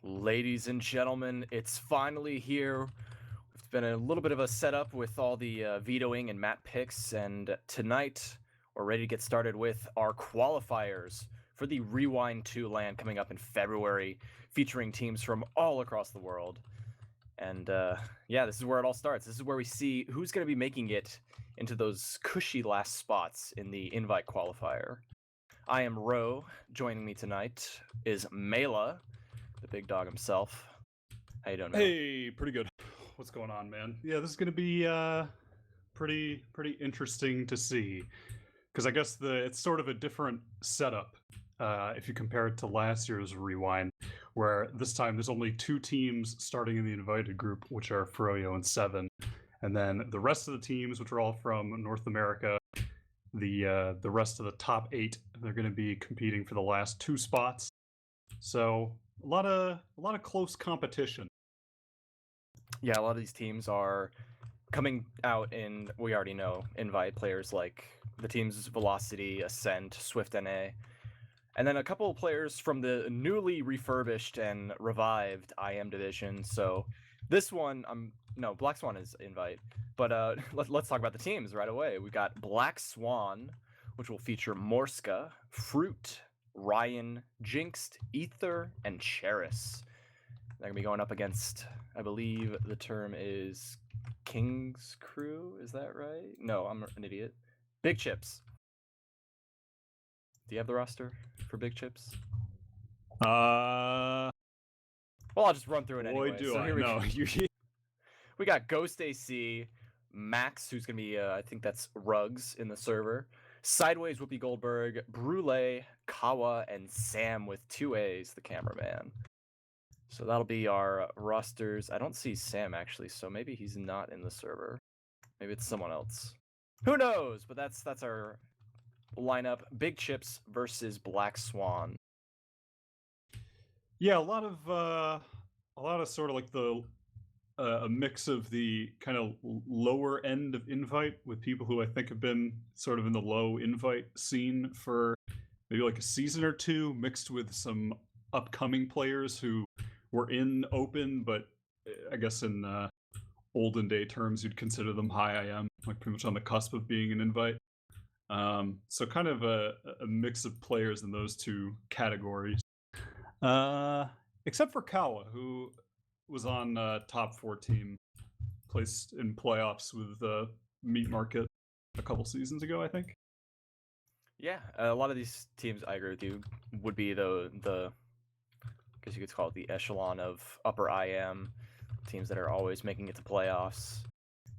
Ladies and gentlemen, it's finally here. It's been a little bit of a setup with all the vetoing and map picks, and tonight we're ready to get started with our qualifiers for the Rewind 2 LAN coming up in February, featuring teams from all across the world. And yeah, this is where it all starts. This is where we see who's going to be making it into those cushy last spots in the invite qualifier. I am Ro. Joining me tonight is Mela, the big dog himself. How you doing, Mela? Hey, pretty good. What's going on, man? Yeah, this is gonna be pretty interesting to see, because I guess it's sort of a different setup if you compare it to last year's Rewind, where this time there's only two teams starting in the invited group, which are Froyo and Seven, and then the rest of the teams, which are all from North America, the rest of the top 8, they're going to be competing for the last 2 spots. So a lot of close competition. Yeah, a lot of these teams are coming out in, we already know, invite players like the teams Velocity, Ascent, Swift NA, and then a couple of players from the newly refurbished and revived IM division. So this one, no, Black Swan is invite, but let's talk about the teams right away. We've got Black Swan, which will feature Morska, Fruit, Ryan, Jinxed, Ether, and Cheris. They're going to be going up against, I believe the term is King's Crew, is that right? No, I'm an idiot. Big Chips. Do you have the roster for Big Chips? Well, I'll just run through it anyway. Boy, do so I here we know. go. We got Ghost AC, Max, who's going to be, I think that's Rugs in the server, Sideways Whoopi Goldberg, Brule, Kawa, and Sam with 2 A's, the cameraman. So that'll be our rosters. I don't see Sam, actually, so maybe he's not in the server. Maybe it's someone else. Who knows? But that's our lineup. Big Chips versus Black Swan. Yeah, a lot of sort of like a mix of the kind of lower end of invite with people who I think have been sort of in the low invite scene for maybe like a season or two, mixed with some upcoming players who were in open, but I guess in olden day terms you'd consider them high IM, like pretty much on the cusp of being an invite. So kind of a mix of players in those two categories. Except for Kawa, who was on top 4 team, placed in playoffs with Meat Market a couple seasons ago, I think. Yeah, a lot of these teams, I agree with you, would be the I guess you could call it the echelon of upper IM, teams that are always making it to playoffs.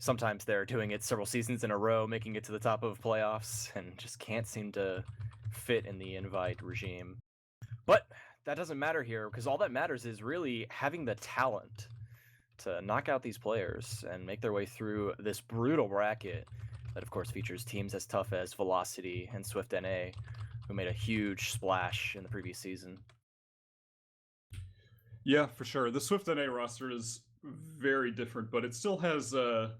Sometimes they're doing it several seasons in a row, making it to the top of playoffs, and just can't seem to fit in the invite regime. But that doesn't matter here, because all that matters is really having the talent to knock out these players and make their way through this brutal bracket that, of course, features teams as tough as Velocity and Swift NA, who made a huge splash in the previous season. Yeah, for sure. The Swift NA roster is very different, but it still has a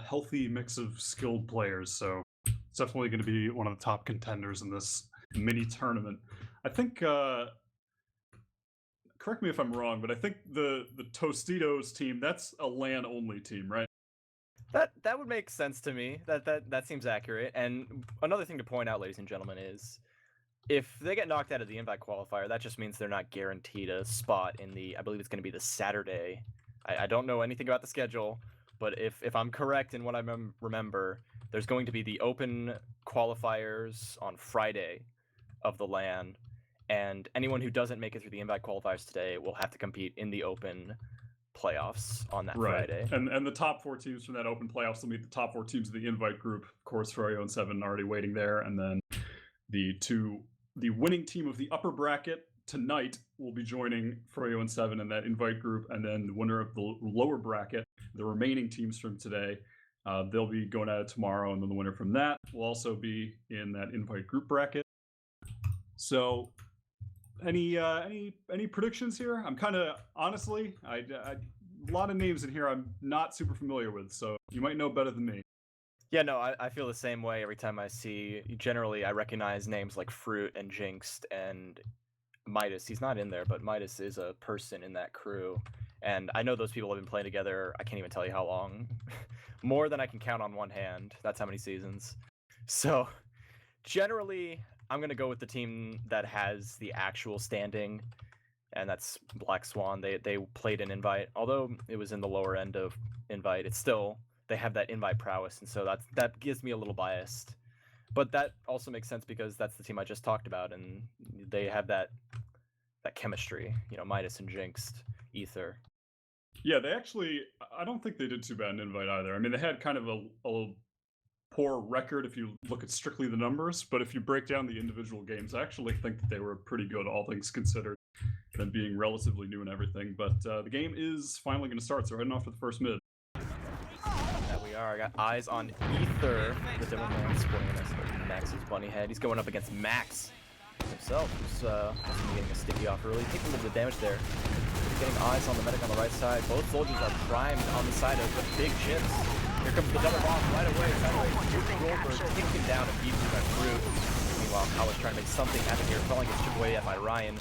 healthy mix of skilled players, so it's definitely going to be one of the top contenders in this mini tournament. I think, correct me if I'm wrong, but I think the Tostitos team, that's a LAN only team, right? That would make sense to me. That seems accurate. And another thing to point out, ladies and gentlemen, is if they get knocked out of the invite qualifier, that just means they're not guaranteed a spot in the, I believe it's going to be the Saturday. I don't know anything about the schedule, but if I'm correct in what I remember, there's going to be the open qualifiers on Friday of the LAN, and anyone who doesn't make it through the invite qualifiers today will have to compete in the open playoffs on that Friday. And the top 4 teams from that open playoffs will meet the top 4 teams of the invite group. Of course, Froyo and Seven already waiting there, and then the winning team of the upper bracket tonight will be joining Froyo and Seven in that invite group, and then the winner of the lower bracket, the remaining teams from today, they'll be going at it tomorrow, and then the winner from that will also be in that invite group bracket. So, any predictions here? I'm kind of, honestly, a lot of names in here I'm not super familiar with, so you might know better than me. Yeah, no, I feel the same way every time I see. Generally, I recognize names like Fruit and Jinxed, and Midas. He's not in there, but Midas is a person in that crew. And I know those people have been playing together. I can't even tell you how long. More than I can count on one hand. That's how many seasons. So generally, I'm going to go with the team that has the actual standing, and that's Black Swan. They played an invite. Although it was in the lower end of invite, it's still, they have that invite prowess, and so that gives me a little biased. But that also makes sense because that's the team I just talked about, and they have that chemistry, you know, Midas and Jinxed, Ether. Yeah, they actually, I don't think they did too bad in invite either. I mean, they had kind of a poor record if you look at strictly the numbers, but if you break down the individual games, I actually think that they were pretty good, all things considered, them being relatively new and everything. But the game is finally going to start, so we're heading off to the first mid. That we are. I got eyes on Ether, the demo man, sporting Max's bunny head. He's going up against Max himself, who's getting a sticky off early, taking a little bit of damage there. Getting eyes on the medic on the right side. Both soldiers are primed on the side of the big chips. Here comes the double bomb right away. Goldberg taken down and beat through that group. Meanwhile, Kala's trying to make something happen here. Falling gets chipped away at by Ryan.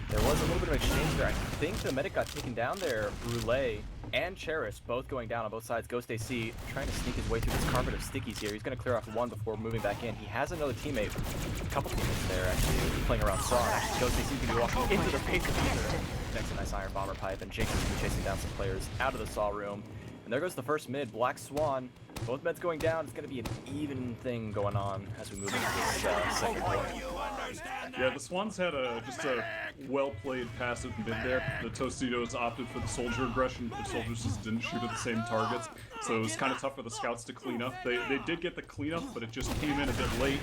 There was a little bit of exchange there. I think the medic got taken down there. Brule and Cherish both going down on both sides. Ghost AC trying to sneak his way through this carpet of stickies here. He's going to clear off one before moving back in. He has another teammate, a couple teammates there actually, playing around Swan. Actually, Ghost AC can be walking into the face of Ether. Next, a nice iron bomber pipe, and Jinx is going to be chasing down some players out of the saw room. And there goes the first mid, Black Swan. Both meds going down. It's going to be an even thing going on as we move into this second quarter. Yeah, the Swans had just a well-played passive mid there. The Tostitos opted for the soldier aggression, but the soldiers just didn't shoot at the same targets. So it was kind of tough for the scouts to clean up. They did get the cleanup, but it just came in a bit late.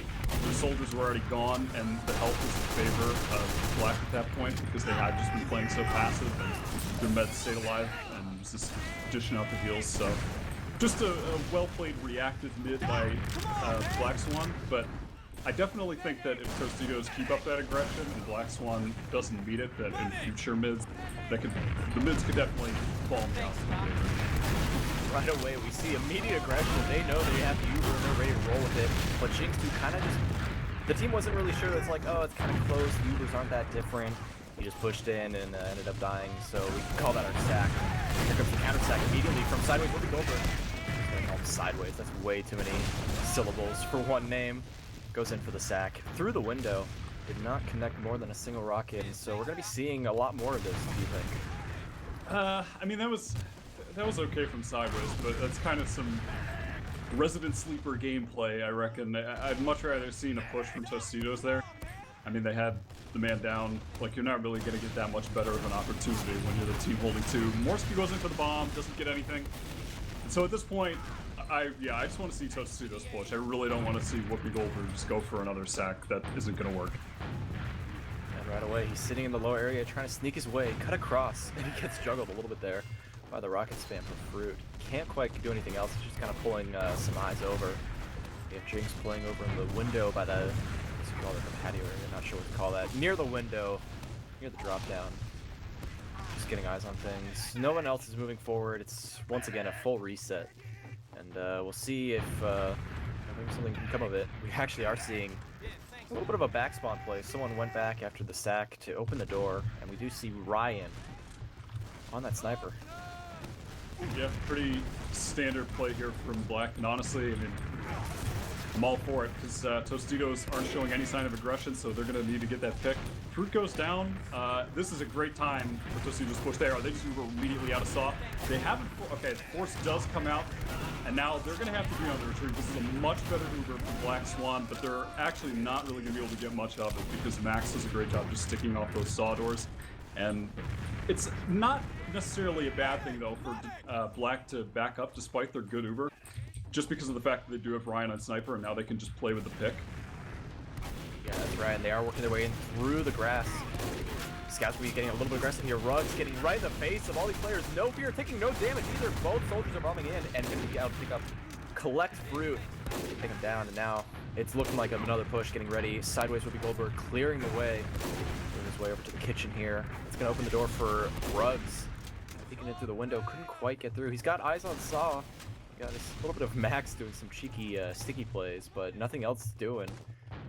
The soldiers were already gone, and the health was in favor of Black at that point because they had just been playing so passive, and their meds stayed alive, and was just dishing out the heals. So just a well-played reactive mid by Black Swan, but I definitely think that if Tostitos keep up that aggression and Black Swan doesn't meet it, that in future mids, the mids could definitely fall down. Right away, we see immediate aggression. They know they have the Uber and they're ready to roll with it. But Jinx 2 kind of just, the team wasn't really sure. It's like, oh, it's kind of close. The Ubers aren't that different. He just pushed in and ended up dying. So we can call that our sack. Here comes the counter sack immediately from sideways. Looking over. Sideways. That's way too many syllables for one name. Goes in for the sack through the window. Did not connect more than a single rocket, so we're gonna be seeing a lot more of this. Do you think? I mean, that was okay from sideways, but that's kind of some resident sleeper gameplay. I reckon. I'd much rather seen a push from Tostitos there. I mean, they had the man down. Like, you're not really gonna get that much better of an opportunity when you're the team holding two. Morski goes in for the bomb, doesn't get anything. And so at this point, I just want to see Tostitos push. I really don't want to see Whoopi Goldberg just go for another sack. That isn't going to work. And right away, he's sitting in the lower area trying to sneak his way, cut across, and he gets juggled a little bit there by the rocket spam for Fruit. Can't quite do anything else. He's just kind of pulling some eyes over. We have Jinx pulling over in the window by the, what's it called, the patio area, not sure what to call that. Near the window, near the drop down. Just getting eyes on things. No one else is moving forward. It's, once again, a full reset. And we'll see if maybe something can come of it. We actually are seeing a little bit of a back spawn play. Someone went back after the sack to open the door, and we do see Ryan on that sniper. Yeah, pretty standard play here from Black. And honestly, I mean, I'm all for it because Tostitos aren't showing any sign of aggression, so they're going to need to get that pick. Fruit goes down. This is a great time for Tostitos push there. They just move immediately out of saw. They haven't. Okay, the force does come out, and now they're going to have to be on the retreat. This is a much better Uber from Black Swan, but they're actually not really going to be able to get much of it because Max does a great job just sticking off those saw doors. And it's not necessarily a bad thing, though, for Black to back up despite their good Uber, just because of the fact that they do have Ryan on Sniper, and now they can just play with the pick. Yeah, that's right, and they are working their way in through the grass. Scouts will be getting a little bit aggressive here. Rugs getting right in the face of all these players. No fear, taking no damage either. Both soldiers are bombing in and going to be able to pick up, collect Fruit, take him down, and now it's looking like another push getting ready. Sideways will be Goldberg clearing the way. Moving his way over to the kitchen here. It's going to open the door for Rugs. Peeking in through the window, couldn't quite get through. He's got eyes on Saw. Got a little bit of Max doing some cheeky sticky plays, but nothing else doing.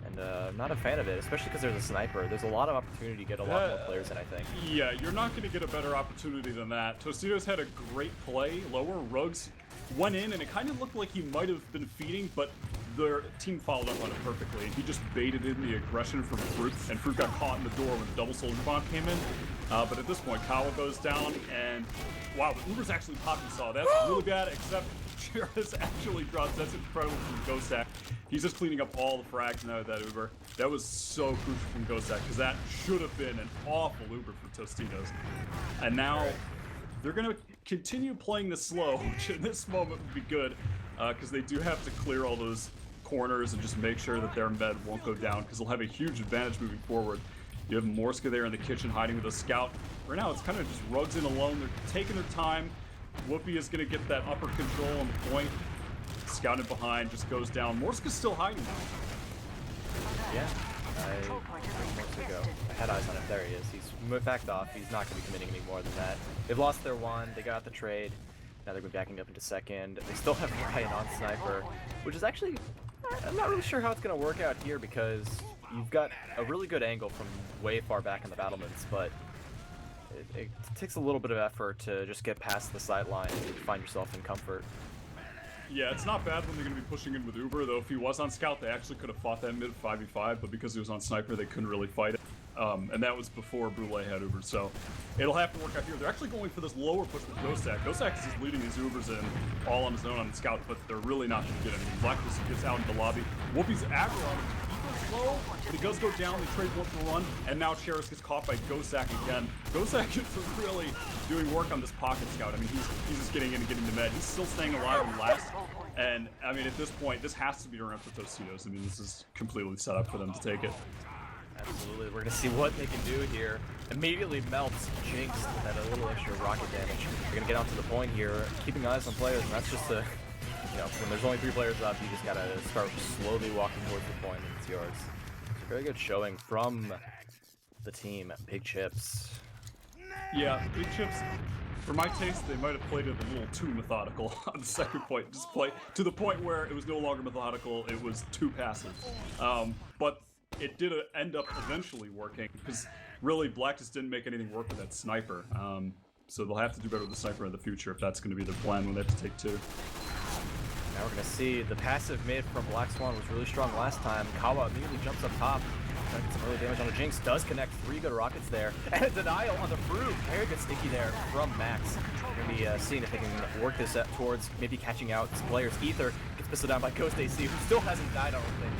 And and I'm not a fan of it, especially because there's a sniper. There's a lot of opportunity to get a lot more players in, I think. Yeah, you're not going to get a better opportunity than that. Tostitos had a great play. Lower Rugs went in, and it kind of looked like he might have been feeding, but their team followed up on it perfectly. And he just baited in the aggression from Fruit, and Fruit got caught in the door when the double soldier bomb came in. But at this point, Kawa goes down, and wow, the Uber's actually popping Saw. That's really bad, except Cheris actually drops. That's incredible from Gosak. He's just cleaning up all the frags now of that Uber. That was so crucial from Gosak, because that should have been an awful Uber for Tostitos. And now they're going to continue playing this slow, which in this moment would be good, because they do have to clear all those corners and just make sure that their med won't go down, because they'll have a huge advantage moving forward. You have Morska there in the kitchen hiding with a scout. Right now it's kind of just Rugs in alone. They're taking their time. Whoopi is going to get that upper control on the point. Scouted behind, just goes down. Morska's still hiding now. Yeah, Morska go. I had eyes on him. There he is. He's backed off. He's not going to be committing any more than that. They've lost their one. They got the trade. Now they're going to be backing up into second. They still have Ryan on sniper, which is actually, I'm not really sure how it's going to work out here, because you've got a really good angle from way far back in the battlements, but it takes a little bit of effort to just get past the sideline and find yourself in comfort. Yeah, it's not bad when they're going to be pushing in with Uber, though if he was on Scout, they actually could have fought that mid 5v5, but because he was on Sniper, they couldn't really fight it. And that was before Brule had Uber, so it'll have to work out here. They're actually going for this lower push with Gosak. Gosak is just leading his Ubers in all on his own on the Scout, but they're really not going to get anything. Black just gets out in the lobby. Whoopi's aggro on him. Slow, but he does go down. They trade one for one, and now Cheris gets caught by Gosak again. Gosak is really doing work on this pocket scout. I mean, he's just getting in and getting the med. He's still staying alive and last. And I mean, at this point, this has to be a run for Tostitos. I mean, this is completely set up for them to take it. Absolutely, we're gonna see what they can do here. Immediately melts Jinx with that a little extra rocket damage. They're gonna get onto the point here, keeping eyes on players, and that's just a, you know, when there's only 3 players up, you just gotta start slowly walking towards the point, and it's yours. It's a very good showing from the team, Big Chips. Yeah, Big Chips, for my taste, they might have played it a little too methodical on the second point. Just play to the point where it was no longer methodical, it was too passive. But it did end up eventually working, because really Black just didn't make anything work with that sniper. So they'll have to do better with the sniper in the future if that's going to be their plan when they have to take 2. Now we're going to see the passive mid from Black Swan was really strong last time. Kawa immediately jumps up top, trying to get some early damage on the Jinx. Does connect 3 good rockets there. And a denial on the Fruit. Very good sticky there from Max. We're going to be seeing if they can work this towards maybe catching out some players. Ether gets pistoled down by Ghost AC, who still hasn't died, I don't think.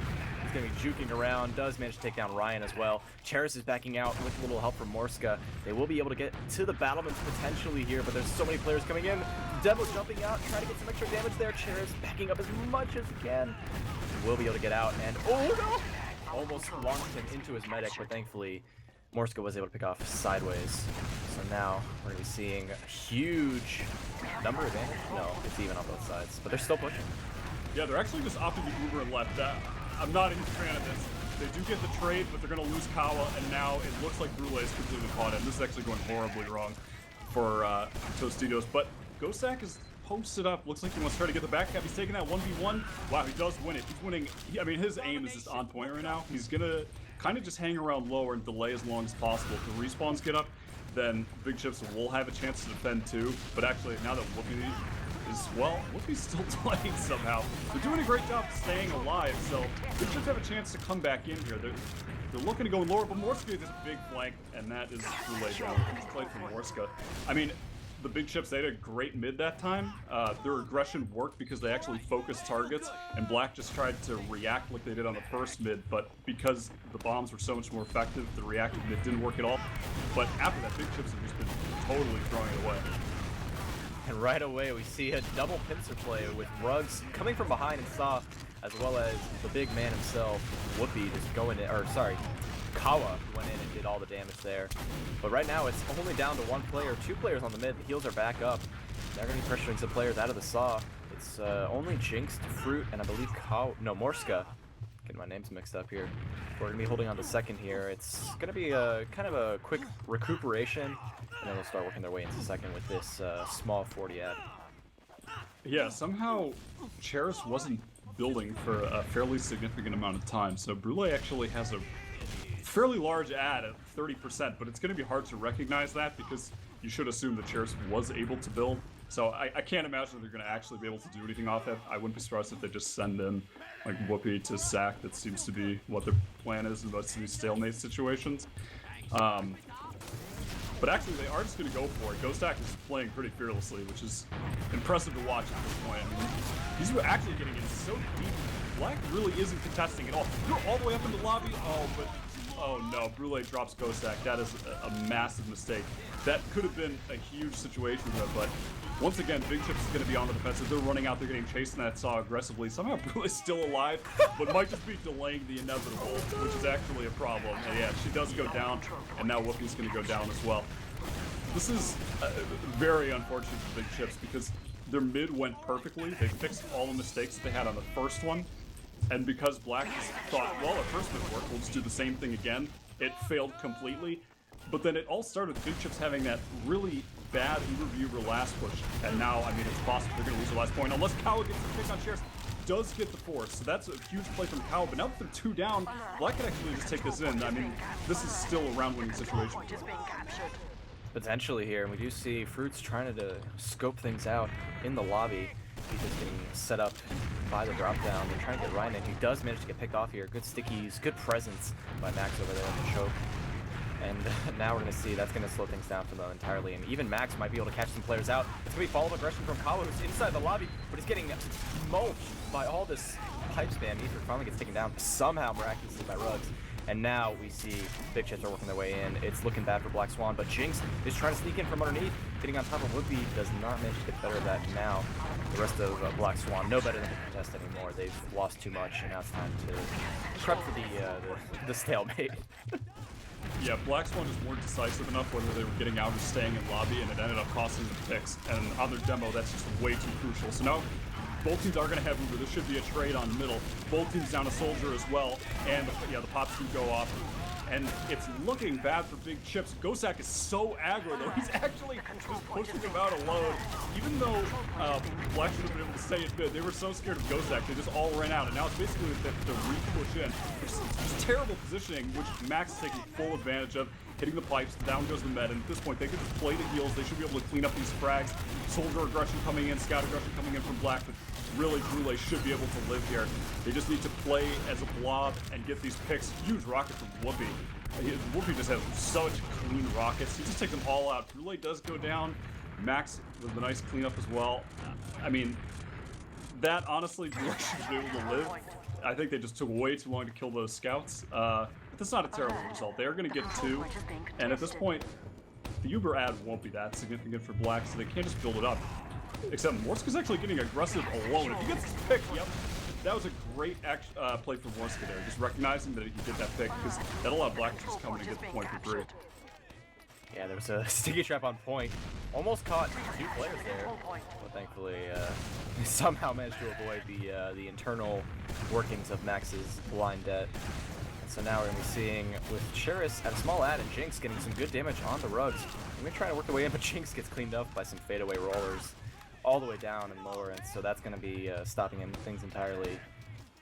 He's going to be juking around, does manage to take down Ryan as well. Cheris is backing out with a little help from Morska. They will be able to get to the battlements potentially here, but there's so many players coming in. Demo jumping out, trying to get some extra damage there. Cheris backing up as much as he can. He will be able to get out, and oh no! Almost launched him into his medic, but thankfully Morska was able to pick off sideways. So now we're going to be seeing a huge number of damage. No, it's even on both sides, but they're still pushing. Yeah, they're actually just opting the Uber and left. I'm not a huge fan of this. They do get the trade, but they're going to lose Kawa, and now it looks like Brule is completely caught in. This is actually going horribly wrong for Tostitos, but Gosak is posted up. Looks like he wants to try to get the back cap. He's taking that 1v1. Wow, he does win it. He's winning. I mean, his aim is just on point right now. He's going to kind of just hang around lower and delay as long as possible. If the respawns get up, then Big Chips will have a chance to defend too. But actually, now that Whoopi is, well, Whoopi's still playing somehow. They're doing a great job staying alive, so Big Chips have a chance to come back in here. They're looking to go lower, but Morska is a big flank, and that is too late down. It's played from Morska. I mean, the Big Chips, they had a great mid that time. Their aggression worked because they actually focused targets, and Black just tried to react like they did on the first mid, but because the bombs were so much more effective, the reactive mid didn't work at all. But after that, Big Chips have just been totally throwing it away. And right away, we see a double pincer play with Rugs coming from behind and soft, as well as the big man himself, Whoopi, just going in, or sorry, Kawa went in and did all the damage there. But right now, it's only down to 1 player, 2 players on the mid. The heals are back up. They're going to be pressuring some players out of the Saw. It's only Jinx, Fruit, and I believe Morska. Getting my names mixed up here. We're going to be holding on to second here. It's going to be a kind of a quick recuperation, and then they'll start working their way into second with this small 40 ad. Yeah, somehow Cheris wasn't building for a fairly significant amount of time. So Brule actually has a fairly large ad at 30%, but it's going to be hard to recognize that because you should assume that Cheris was able to build. So I can't imagine they're going to actually be able to do anything off that. I wouldn't be surprised if they just send in like Whoopi to sack. That seems to be what their plan is in most of these stalemate situations. But actually, they are just going to go for it. Ghostak is playing pretty fearlessly, which is impressive to watch at this point. I mean, these are actually getting in so deep. Black really isn't contesting at all. They're all the way up in the lobby. Oh no, Brule drops Ghostak. That is a massive mistake. That could have been a huge situation though, but once again, Big Chips is going to be on the defensive. They're running out, they're getting chased in that saw aggressively. Somehow Brule's still alive, but might just be delaying the inevitable, which is actually a problem. And yeah, she does go down, and now Whoopi's going to go down as well. This is very unfortunate for Big Chips because their mid went perfectly. They fixed all the mistakes that they had on the first one. And because Black just thought, well, our first mid worked, we'll just do the same thing again, it failed completely. But then it all started with Big Chips having that really bad Uber last push. And now, I mean, it's possible they're going to lose the last point unless Kawa gets the pick on Cheris. Does get the force, so that's a huge play from Kawa. But now that they're 2 down, Black can actually just take this in. I mean, this is still a round-winning situation. Potentially here, and we do see Fruits trying to scope things out in the lobby. He's just getting set up by the drop down. They're trying to get Ryan in. He does manage to get picked off here. Good stickies, good presence by Max over there at the choke. And now we're going to see that's going to slow things down for them entirely. And even Max might be able to catch some players out. It's going to be follow-up aggression from Kawa, who's inside the lobby, but he's getting mulched by all this pipe spam. Ether finally gets taken down somehow miraculously by Rugs. And now we see Big Chips are working their way in. It's looking bad for Black Swan, but Jinx is trying to sneak in from underneath. Getting on top of Whoopi does not manage to get better at that. Now, the rest of Black Swan, no better than the contest anymore. They've lost too much, and now it's time to prep for the stalemate. Yeah, Black Swan just weren't decisive enough whether they were getting out or staying in lobby, and it ended up costing them picks. And on their demo, that's just way too crucial. So now, both teams are going to have Uber. This should be a trade on middle. Both teams down a soldier as well, and yeah, the pops do go off. And it's looking bad for Big Chips. Ghostak is so aggro, though. He's actually just pushing him out alone. Even though Black should have been able to stay in mid, they were so scared of Ghostak, they just all ran out. And now it's basically the re-push in, which is just terrible positioning, which Max is taking full advantage of. Hitting the pipes, down goes the med, and at this point, they could just play the heals. They should be able to clean up these frags. Soldier aggression coming in, scout aggression coming in from Black, but really, Brule should be able to live here. They just need to play as a blob and get these picks. Huge rocket from Whoopi. Whoopi just has such clean rockets. He just takes them all out. Brule does go down. Max with a nice cleanup as well. I mean, that honestly, Brule should be able to live. I think they just took way too long to kill those scouts. But that's not a terrible result. They are going to get 2. And at this point, the Uber ad won't be that significant for Black, so they can't just build it up. Except Morska's actually getting aggressive alone. If he gets this pick, yep, that was a great play for Morska there. Just recognizing that he did that pick, because that allowed Black to just come in and get the point for free. Yeah, there was a sticky trap on point. Almost caught 2 players there, but thankfully they somehow managed to avoid the internal workings of Max's blind debt. And so now we're going to be seeing with Cheris at a small ad and Jinx getting some good damage on the Rugs. I'm going to try to work their way in, but Jinx gets cleaned up by some fadeaway rollers all the way down and lower, and so that's going to be stopping things entirely.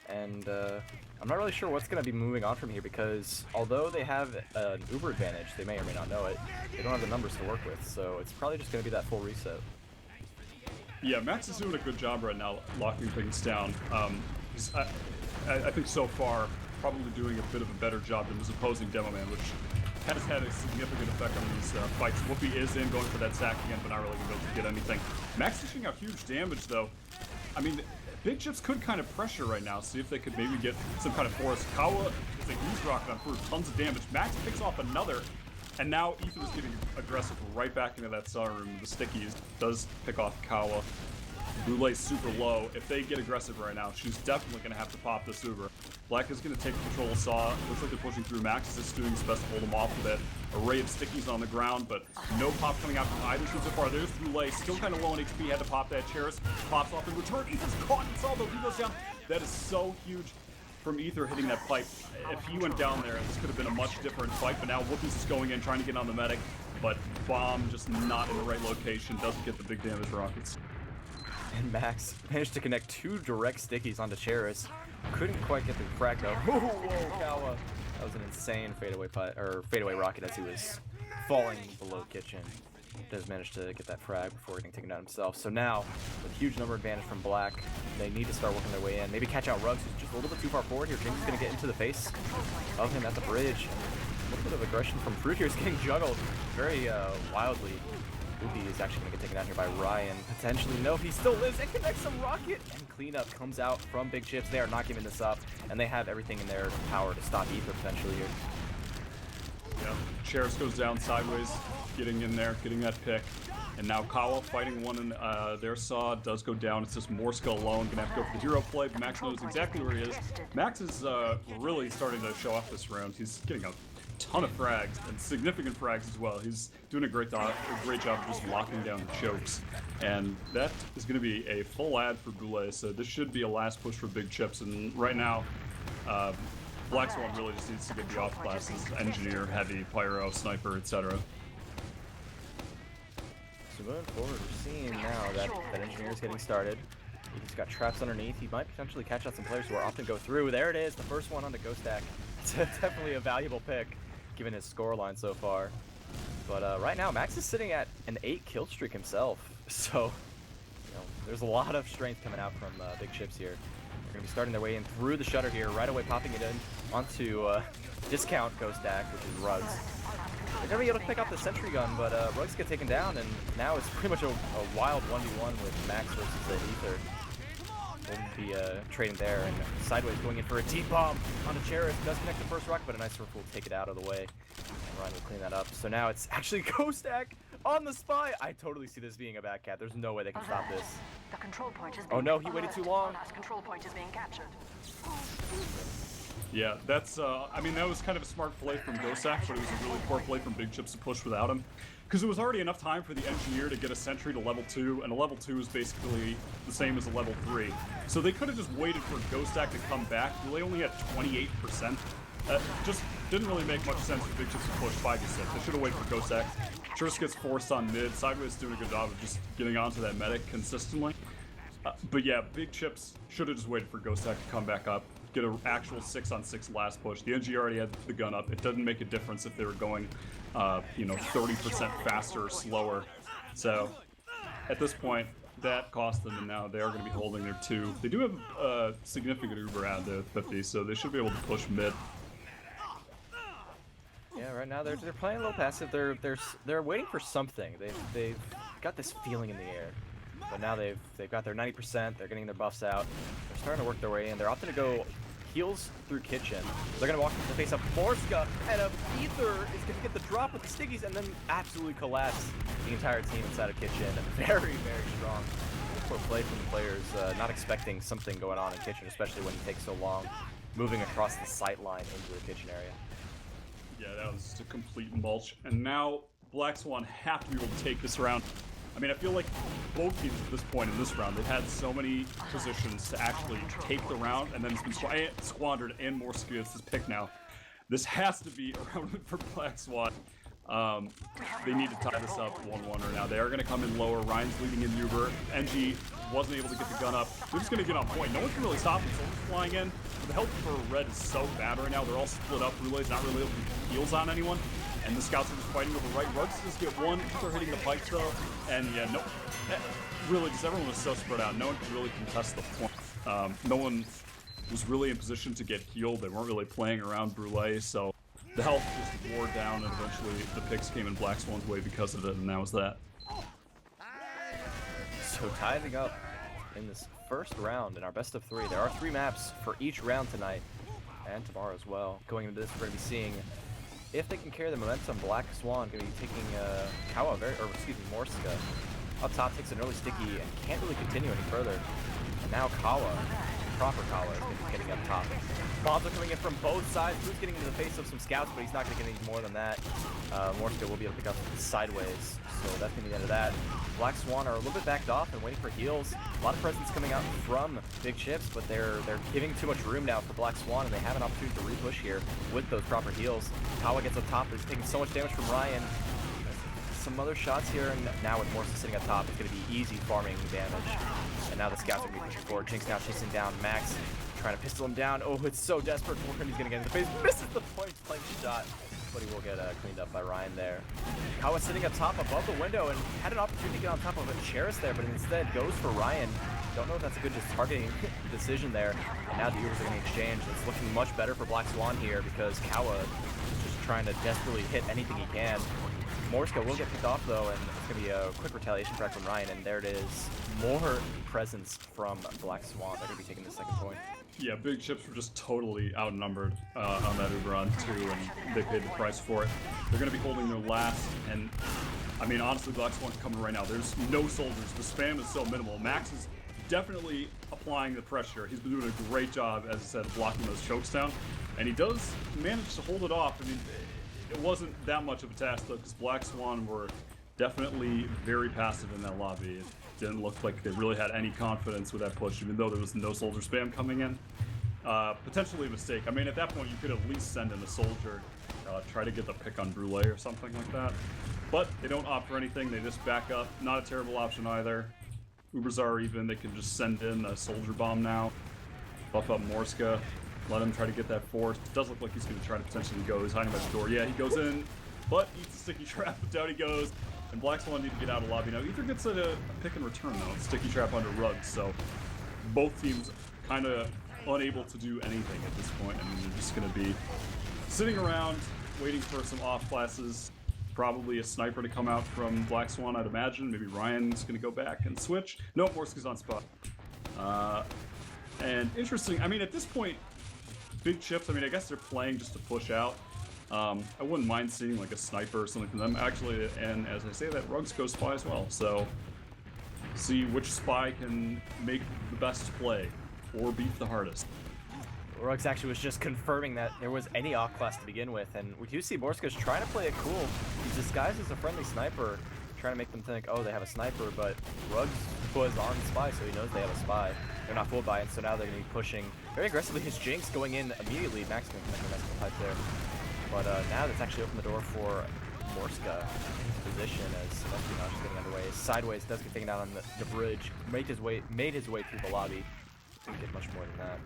And I'm not really sure what's going to be moving on from here, because although they have an Uber advantage, they may or may not know it, they don't have the numbers to work with, so it's probably just going to be that full reset. Yeah, Max is doing a good job right now locking things down. I think so far probably doing a bit of a better job than his opposing Demo Man, which has had a significant effect on these fights. Whoopi is in, going for that sack again, but not really going to be able to get anything. Max dishing out huge damage, though. I mean, Big Chips could kind of pressure right now, see if they could maybe get some kind of force. Kawa is a huge rocket on for tons of damage. Max picks off another, and now Ethan is getting aggressive right back into that saw room. The stickies does pick off Kawa. Brule's super low. If they get aggressive right now, she's definitely going to have to pop this Uber. Black is going to take control of Saw. Looks like they're pushing through. Max is just doing his best to hold him off with that array of stickies on the ground, but no pop coming out from either team so far. There's Brule, still kind of low on HP, had to pop that. Cheris pops off in return. Ether's caught in Saw, though. He goes down. That is so huge from Ether hitting that pipe. If he went down there, this could have been a much different fight, but now Whoopi's just going in, trying to get on the medic, but Bomb just not in the right location, doesn't get the big damage rockets. And Max managed to connect 2 direct stickies onto Cheris. Couldn't quite get the frag though. Whoa, Kawa. That was an insane fadeaway rocket as he was falling below Kitchen. Does manage to get that frag before getting taken down himself. So now, with a huge number advantage from Black, they need to start working their way in. Maybe catch out Ruggs, who's just a little bit too far forward here. James is going to get into the face of him at the bridge. A little bit of aggression from Fruit here. He's getting juggled very wildly. Ubi is actually going to get taken down here by Ryan. Potentially, no, he still lives and connects some rocket. And cleanup comes out from Big Chips. They are not giving this up, and they have everything in their power to stop Ether potentially here. Yeah, Cheris goes down sideways, getting in there, getting that pick. And now Kawa fighting one in their saw does go down. It's just Morska alone. Gonna have to go for the hero play, but Max knows exactly where he is. Max is really starting to show off this round. He's getting a ton of frags, and significant frags as well. He's doing a great job of just locking down the chokes. And that is going to be a full ad for Boulay, so this should be a last push for Big Chips. And right now, Black Swan really just needs to get the off classes, Engineer, Heavy, Pyro, Sniper, etc. So moving forward, we're seeing now that Engineer is getting started. He's got traps underneath. He might potentially catch out some players who are often go through. There it is, the first one on the Ghost Stack. It's definitely a valuable pick, given his scoreline so far. But right now, Max is sitting at an 8-kill streak himself. So, there's a lot of strength coming out from Big Chips here. They're going to be starting their way in through the shutter here, right away popping it in onto discount Ghost Stack, which is Ruggs. They're going to be able to pick up the sentry gun, but Ruggs get taken down, and now it's pretty much a wild 1v1 with Max versus the Ether. We'll be trading there, and sideways going in for a deep bomb onto Cheris. Does connect the first rocket, but a nice rifle will take it out of the way. And Ryan will clean that up. So now it's actually Ghost Stack on the spy. I totally see this being a back cat. There's no way they can stop this. The control point is Oh no, he waited too long. Control point is being captured. Yeah, that's, I mean, that was kind of a smart play from Ghost Stack, but it was a really poor play from Big Chips to push without him. Because it was already enough time for the Engineer to get a sentry to level 2, and a level 2 is basically the same as a level 3. So they could have just waited for Ghost Stack to come back. They only had 28%. Just didn't really make much sense for Big Chips to push 5 to 6. They should have waited for Ghost Stack. Church gets forced on mid. Sideways doing a good job of just getting onto that medic consistently. But yeah, Big Chips should have just waited for Ghost Stack to come back up, get an actual 6-on-6 last push. The NG already had the gun up. It doesn't make a difference if they were going 30% faster or slower. So at this point, that cost them, and now they are going to be holding their 2. They do have a significant Uber ad there, 50, so they should be able to push mid. Yeah, right now they're playing a little passive. They're waiting for something. They've got this feeling in the air. But now they've got their 90%. They're getting their buffs out. They're starting to work their way in. They're opting to go heals through Kitchen. They're going to walk into the face of Morska, and Ether is going to get the drop with the stickies and then absolutely collapse the entire team inside of Kitchen. Very, very strong. Poor play from the players, not expecting something going on in Kitchen, especially when it takes so long moving across the sight line into the Kitchen area. Yeah, that was just a complete mulch. And now Black Swan have to be able to take this round. I mean, I feel like both teams at this point in this round, they've had so many positions to actually take the round, and then it's been squandered, and more gets this pick now. This has to be a round for Black Swan. They need to tie this up 1-1 right now. They are going to come in lower. Ryan's leading in Uber. NG wasn't able to get the gun up. They're just going to get on point. No one can really stop them. Someone's flying in. But the health for Red is so bad right now. They're all split up. Relay's not really able to get heals on anyone. And the scouts are just fighting over right. Ruggs just get one. They're hitting the pipes though. And yeah, no. Really, just everyone was so spread out. No one could really contest the point. No one was really in position to get healed. They weren't really playing around Brule. So the health just wore down, and eventually the picks came in Black Swan's way because of it, and that was that. So tying up in this first round in our best of 3. There are 3 maps for each round tonight and tomorrow as well. Going into this, we're going to be seeing if they can carry the momentum. Black Swan going to be taking Morska up top, takes an early sticky and can't really continue any further. And now Kawa, proper Kawa, is going to be getting up top. Bombs are coming in from both sides. Who's getting into the face of some scouts, but he's not going to get any more than that. Morska will be able to pick up sideways, so that's going to be the end of that. Black Swan are a little bit backed off and waiting for heals. A lot of presence coming out from Big Chips, but they're giving too much room now for Black Swan, and they have an opportunity to repush here with those proper heals. Kawa gets up top, but he's taking so much damage from Ryan. some other shots here, and now with Morse sitting up top, it's going to be easy farming damage. And now the scouts are going to be pushing forward. Jinx now chasing down Max, trying to pistol him down. Oh, it's so desperate for him. He's going to get in the face. Misses the point blank shot, but he will get cleaned up by Ryan there. Kawa sitting up top above the window and had an opportunity to get on top of a Cheris there, but instead goes for Ryan. Don't know if that's a good just targeting decision there. And now the Ubers are going to exchange. It's looking much better for Black Swan here because Kawa is just trying to desperately hit anything he can. Morska will get picked off though, and it's going to be a quick retaliation frag from Ryan, and there it is. More presence from Black Swan. They're going to be taking the second point. Yeah, Big Chips were just totally outnumbered on that Uber on 2, and they paid the price for it. They're going to be holding their last, and I mean, honestly, Black Swan's coming right now. There's no soldiers. The spam is so minimal. Max is definitely applying the pressure. He's been doing a great job, as I said, blocking those chokes down, and he does manage to hold it off. I mean, it wasn't that much of a task, though, because Black Swan were definitely very passive in that lobby. It didn't look like they really had any confidence with that push, even though there was no soldier spam coming in. Potentially a mistake. I mean, at that point, you could at least send in a soldier, try to get the pick on Brule or something like that. But they don't opt for anything. They just back up. Not a terrible option either. Ubers are even. They can just send in a soldier bomb now. Buff up Morska. Let him try to get that force. It does look like he's going to try to potentially go. He's hiding by the door. Yeah, he goes in, but eats a sticky trap. Down he goes. And Black Swan need to get out of lobby now. Ether gets a pick and return though. Sticky trap under rugs. So both teams kind of unable to do anything at this point. I mean, they're just going to be sitting around waiting for some off classes. Probably a sniper to come out from Black Swan, I'd imagine. Maybe Ryan's going to go back and switch. No, Morska's on spot. And interesting, I mean, at this point, Big Chips, I mean, I guess they're playing just to push out. I wouldn't mind seeing like a sniper or something from them. Actually, and as I say that, Rugs goes spy as well. So, see which spy can make the best play or beat the hardest. Rugs actually was just confirming that there was any off class to begin with, and we do see Morska's trying to play it cool. He's disguised as a friendly sniper, trying to make them think, oh, they have a sniper, but Rugs was on spy, so he knows they have a spy. They're not fooled by it, so now they're going to be pushing very aggressively. His Jinx going in immediately. Max going to connect the rest of the pipe there. But now that's actually opened the door for Morska into position as espionage is getting underway. Sideways does get taken out on the bridge, made his way through the lobby. Didn't get much more than that.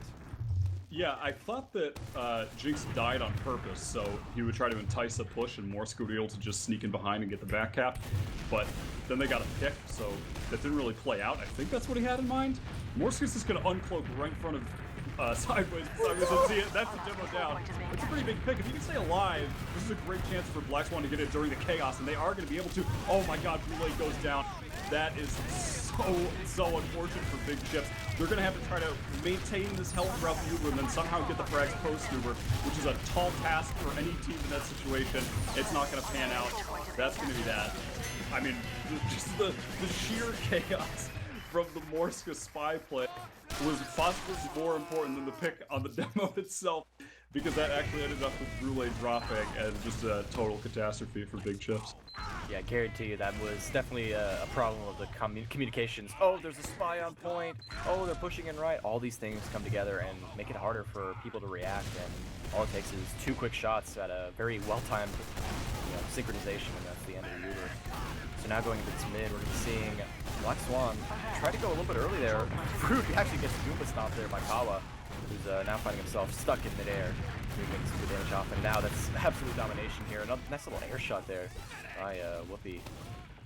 Yeah, I thought that Jinx died on purpose, so he would try to entice a push and Morska would be able to just sneak in behind and get the back cap. But then they got a pick, so that didn't really play out. I think that's what he had in mind. Morska's just going to uncloak right in front of Sideways. And see it. That's the demo down. It's a pretty big pick. If he can stay alive, this is a great chance for Black Swan to get it during the chaos, and they are going to be able to. Oh my god, Brule goes down. That is so unfortunate for Big Chips. They're going to have to try to maintain this health throughout the Uber and then somehow get the frags post-Uber, which is a tall task for any team in that situation. It's not going to pan out. That's going to be that. I mean, just the sheer chaos from the Morska spy play was possibly more important than the pick on the demo itself, because that actually ended up with Brule dropping and just a total catastrophe for Big Chips. Yeah, I guarantee you that was definitely a problem of the communications. Oh, there's a spy on point. Oh, they're pushing in right. All these things come together and make it harder for people to react, and all it takes is 2 quick shots at a very well-timed synchronization, and that's the end of the Uber. So now going into this mid, we're going to be seeing Black Swan try to go a little bit early there. Fruit actually gets Goomba stomped there by Kawa, who's now finding himself stuck in midair. Moving some good damage off, and now that's absolute domination here. Another nice little air shot there by Whoopi.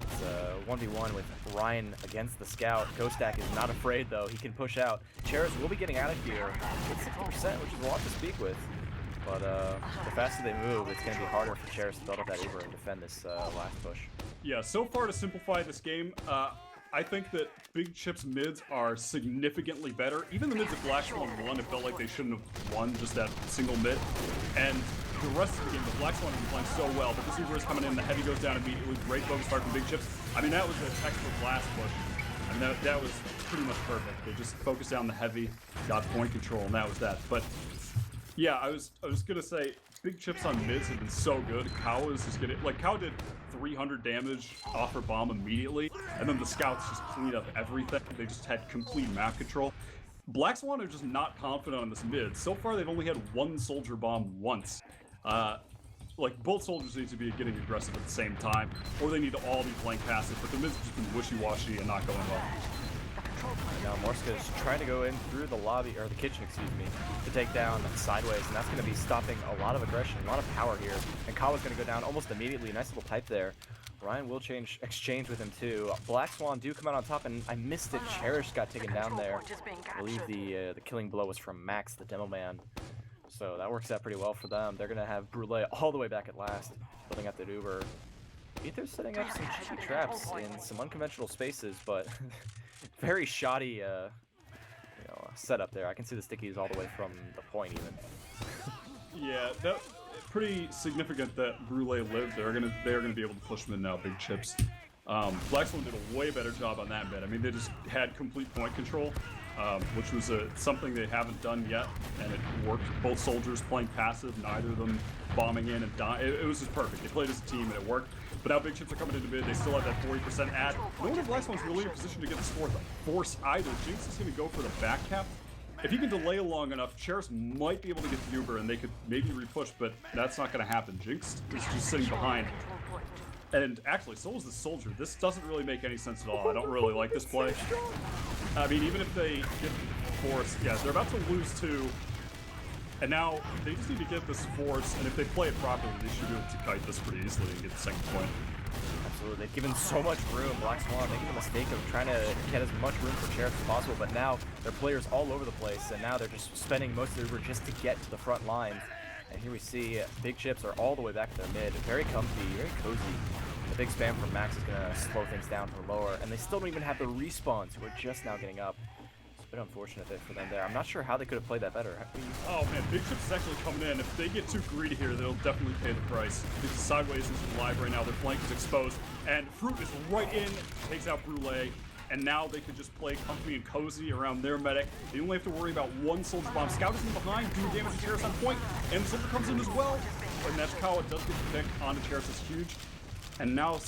It's 1v1 with Ryan against the scout. Ghostak is not afraid though. He can push out. Cheris will be getting out of here with 60%, which is a lot to speak with. But the faster they move, it's going to be harder for Cheris to build up that Uber and defend this last push. Yeah, so far to simplify this game, I think that Big Chips mids are significantly better. Even the mids that Black Swan won, it felt like they shouldn't have won just that single mid. And the rest of the game, the Black Swan has been playing so well, but this Uber is coming in, the heavy goes down immediately, great focus start from Big Chips. I mean, that was a textbook last push. I mean, that was pretty much perfect. They just focused down the heavy, got point control, and that was that. But yeah, I was gonna say, Big Chips on mids have been so good. Cow is just getting, like, Cow did 300 damage off her bomb immediately, and then the scouts just cleaned up everything. They just had complete map control. Black Swan are just not confident on this mid. So far, they've only had 1 soldier bomb once. like both soldiers need to be getting aggressive at the same time, or they need to all be playing passive. But the mid's just been wishy-washy and not going well. And now Morska is trying to go in through the lobby, or the kitchen, excuse me, to take down sideways, and that's going to be stopping a lot of aggression, a lot of power here. And Kawa's going to go down almost immediately. Nice little type there. Ryan will exchange with him too. Black Swan do come out on top, and I missed it. Cherish got taken down there. I believe the killing blow was from Max, the demo man. So that works out pretty well for them. They're going to have Brule all the way back at last, building up the Uber. Either setting up some cheeky traps in some unconventional spaces, but very shoddy setup there. I can see the stickies all the way from the point even. Yeah, that pretty significant that Brule lived. They're gonna be able to push them in now, big chips. Black Swan did a way better job on that bit. I mean, they just had complete point control, which was something they haven't done yet, and it worked. Both soldiers playing passive, neither of them bombing in and dying. It was just perfect. They played as a team and it worked. But now big chips are coming into mid. They still have that 40% ad. No one of Black Swan's really in a position to get this force either. Jinx is going to go for the back cap. If he can delay long enough, Cheris might be able to get the Uber and they could maybe repush, but that's not going to happen. Jinx is just sitting behind. And actually, so is the soldier. This doesn't really make any sense at all. I don't really like this play. I mean, even if they get the force, yeah, they're about to lose 2. And now they just need to get this force, and if they play it properly, they should be able to kite this pretty easily and get the second point. Absolutely. They've given so much room. Black Swan making the mistake of trying to get as much room for Cherish as possible, but now their players all over the place, and now they're just spending most of their Uber just to get to the front lines. And here we see big chips are all the way back to their mid. Very comfy, very cozy. The big spam from Max is going to slow things down from lower, and they still don't even have the respawns, who are just now getting up. It's a bit unfortunate for them there. I'm not sure how they could have played that better. Oh man, big chips is actually coming in. If they get too greedy here, they'll definitely pay the price. Because sideways is live right now. Their flank is exposed, and Fruit is right in, takes out Brule. And now they could just play comfy and cozy around their medic. They only have to worry about one soldier bomb. Scout is in behind, doing damage to Cheris on point, and the soldier comes in as well. And Neshikawa does get the pick onto Cheris, is huge. And now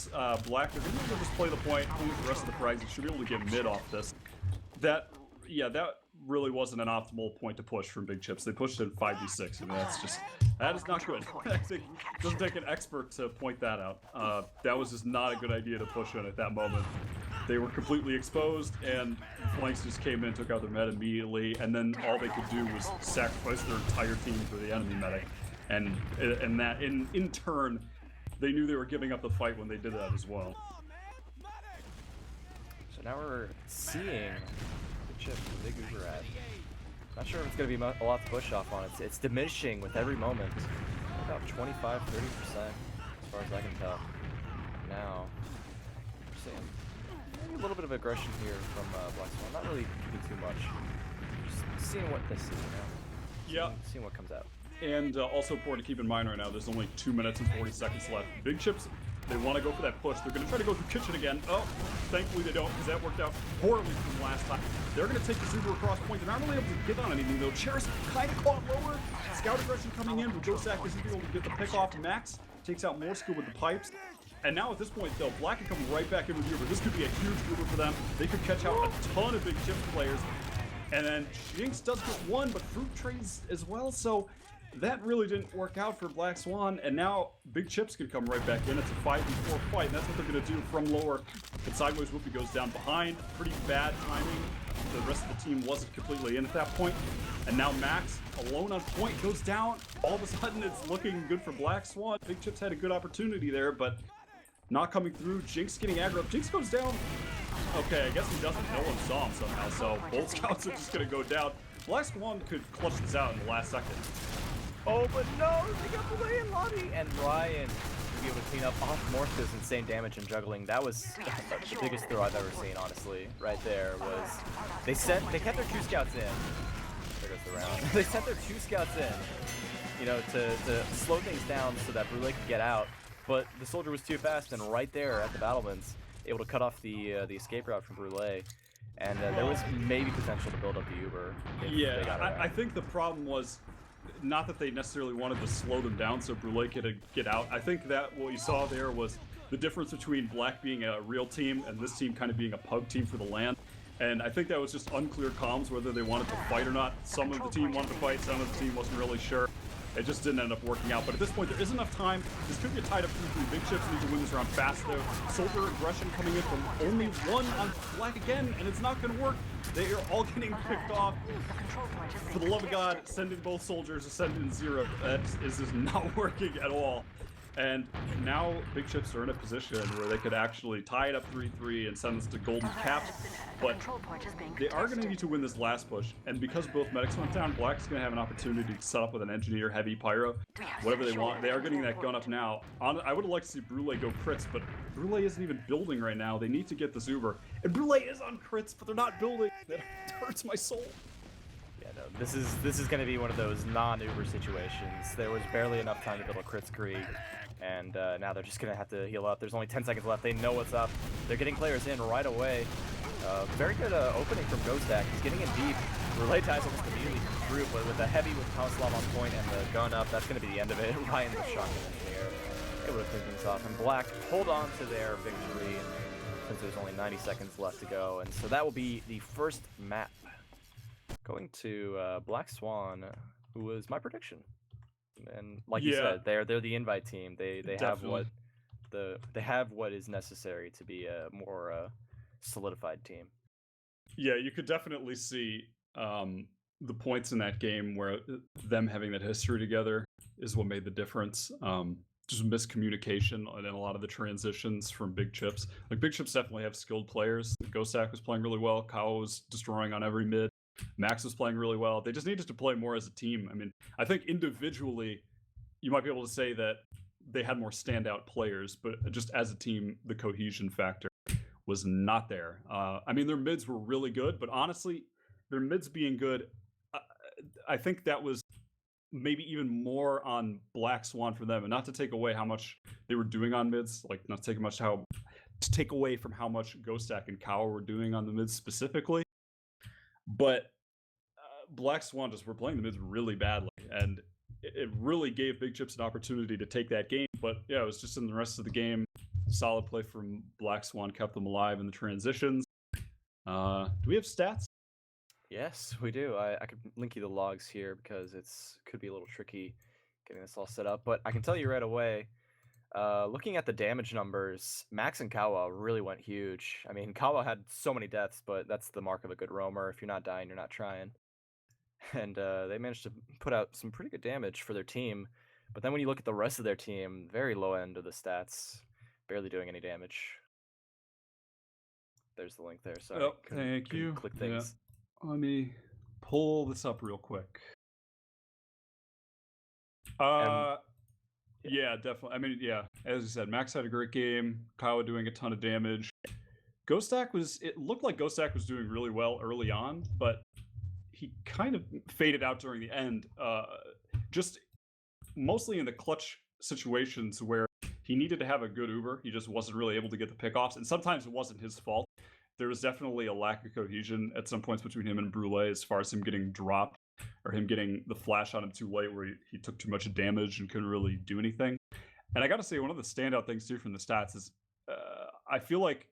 Black, they're going to just play the point, lose the rest of the prize. They should be able to get mid off this. That really wasn't an optimal point to push from big chips. They pushed it 5v6, and that is not good. I think it doesn't take an expert to point that out. That was just not a good idea to push in at that moment. They were completely exposed, and the flanks just came in, took out their med immediately, and then all they could do was sacrifice their entire team for the enemy medic. And that, in turn, they knew they were giving up the fight when they did that as well. So now we're seeing the chip, the big Uber ad. Not sure if it's going to be a lot to push off on. It's diminishing with every moment. About 25-30% as far as I can tell. Now, we're seeing maybe a little bit of aggression here from Black Swan. Not really giving too much. Just seeing what they see, Yeah. Seeing what comes out. And also important to keep in mind right now, there's only 2 minutes and 40 seconds left. Big chips, they want to go for that push. They're going to try to go through kitchen again. Oh, thankfully they don't, because that worked out poorly from last time. They're going to take the Uber across point. They're not really able to get on anything, though. Cheris kind of caught lower. Scout aggression coming in. Budosak isn't able to get the pick off. Max takes out more skill with the pipes. And now at this point, though, Black can come right back in with Uber. This could be a huge Uber for them. They could catch out a ton of big chips players. And then Jinx does get one, but Fruit trades as well, so that really didn't work out for Black Swan, and now big chips can come right back in. It's a 5v4 fight, and that's what they're going to do from lower. But sideways Whoopi goes down behind. Pretty bad timing. The rest of the team wasn't completely in at that point. And now Max, alone on point, goes down. All of a sudden, it's looking good for Black Swan. Big chips had a good opportunity there, but not coming through. Jinx getting aggro. Jinx goes down. Okay, I guess he doesn't. No one saw him somehow, so both scouts are just going to go down. Black Swan could clutch this out in the last second. Oh, but no, they got away in lobby. And Ryan to be able to clean up off Morska's insane damage and juggling. That was the biggest throw I've ever seen, honestly. Right there was they kept their 2 scouts in. There goes the round. They sent their 2 scouts in, you know, to slow things down so that Brule could get out. But the soldier was too fast, and right there at the battlements, able to cut off the escape route from Brule. And there was maybe potential to build up the Uber. Yeah, I think the problem was not that they necessarily wanted to slow them down so Brule could get out. I think that what you saw there was the difference between Black being a real team and this team kind of being a pug team for the land. And I think that was just unclear comms whether they wanted to fight or not. Some of the team wanted to fight, some of the team wasn't really sure. It just didn't end up working out. But at this point, there is enough time. This could get tied up 3-3. Big Chips need to win this round fast, though. Soldier aggression coming in from only one on Black again, and it's not going to work. They are all getting picked off. The control point is For the love of God, sending both soldiers, Ascent in 0. That is just not working at all. And now Big Chips are in a position where they could actually tie it up 3-3 and send this to golden caps. But they are going to need to win this last push. And because both medics went down, Black's going to have an opportunity to set up with an engineer, heavy pyro, whatever they want. They are getting that gun up now. I would have liked to see Brule go crits, but Brule isn't even building right now. They need to get this Uber. And Brule is on crits, but they're not building. That hurts my soul. Yeah, no, this is going to be one of those non-Uber situations. There was barely enough time to build a crit screen, and now they're just going to have to heal up. There's only 10 seconds left. They know what's up. They're getting players in right away. Very good opening from Ghostak. He's getting in deep. Relay ties almost immediately through, but with the heavy with Powerslav on point and the gun up, that's going to be the end of it. Ryan the shotgun engineer able to clean things off, and Black hold on to their victory since there's only 90 seconds left to go, and so that will be the first map. Going to Black Swan, who was my prediction, and like you said, they're the invite team. They have what is necessary to be a more solidified team. Yeah, you could definitely see the points in that game where them having that history together is what made the difference. Just miscommunication in a lot of the transitions from Big Chips. Like Big Chips definitely have skilled players. Ghostak was playing really well. Kyle was destroying on every mid. Max was playing really well. They just needed to play more as a team. I mean, I think individually, you might be able to say that they had more standout players, but just as a team, the cohesion factor was not there. I mean, their mids were really good, but honestly, their mids being good, I think that was maybe even more on Black Swan for them, and not to take away how much they were doing on mids, like not to take away from how much Ghostak and Cow were doing on the mids specifically, but Black Swan just were playing the mids really badly, and it really gave Big Chips an opportunity to take that game. But yeah, it was just in the rest of the game, solid play from Black Swan kept them alive in the transitions. Do we have stats? Yes, we do. I could link you the logs here because could be a little tricky getting this all set up, but I can tell you right away, looking at the damage numbers, Max and Kawa really went huge. I mean, Kawa had so many deaths, but that's the mark of a good roamer. If you're not dying, you're not trying. And they managed to put out some pretty good damage for their team, but then when you look at the rest of their team, very low end of the stats, barely doing any damage. There's the link there. Sorry. Oh, thank you. Click things. Yeah. Let me pull this up real quick. Yeah, definitely. I mean, yeah, as you said, Max had a great game. Kyle doing a ton of damage. It looked like Ghostak was doing really well early on, but he kind of faded out during the end. Just mostly in the clutch situations where he needed to have a good Uber. He just wasn't really able to get the pickoffs, and sometimes it wasn't his fault. There was definitely a lack of cohesion at some points between him and Brule as far as him getting dropped or him getting the flash on him too late where he took too much damage and couldn't really do anything. And I gotta say, one of the standout things too from the stats is I feel like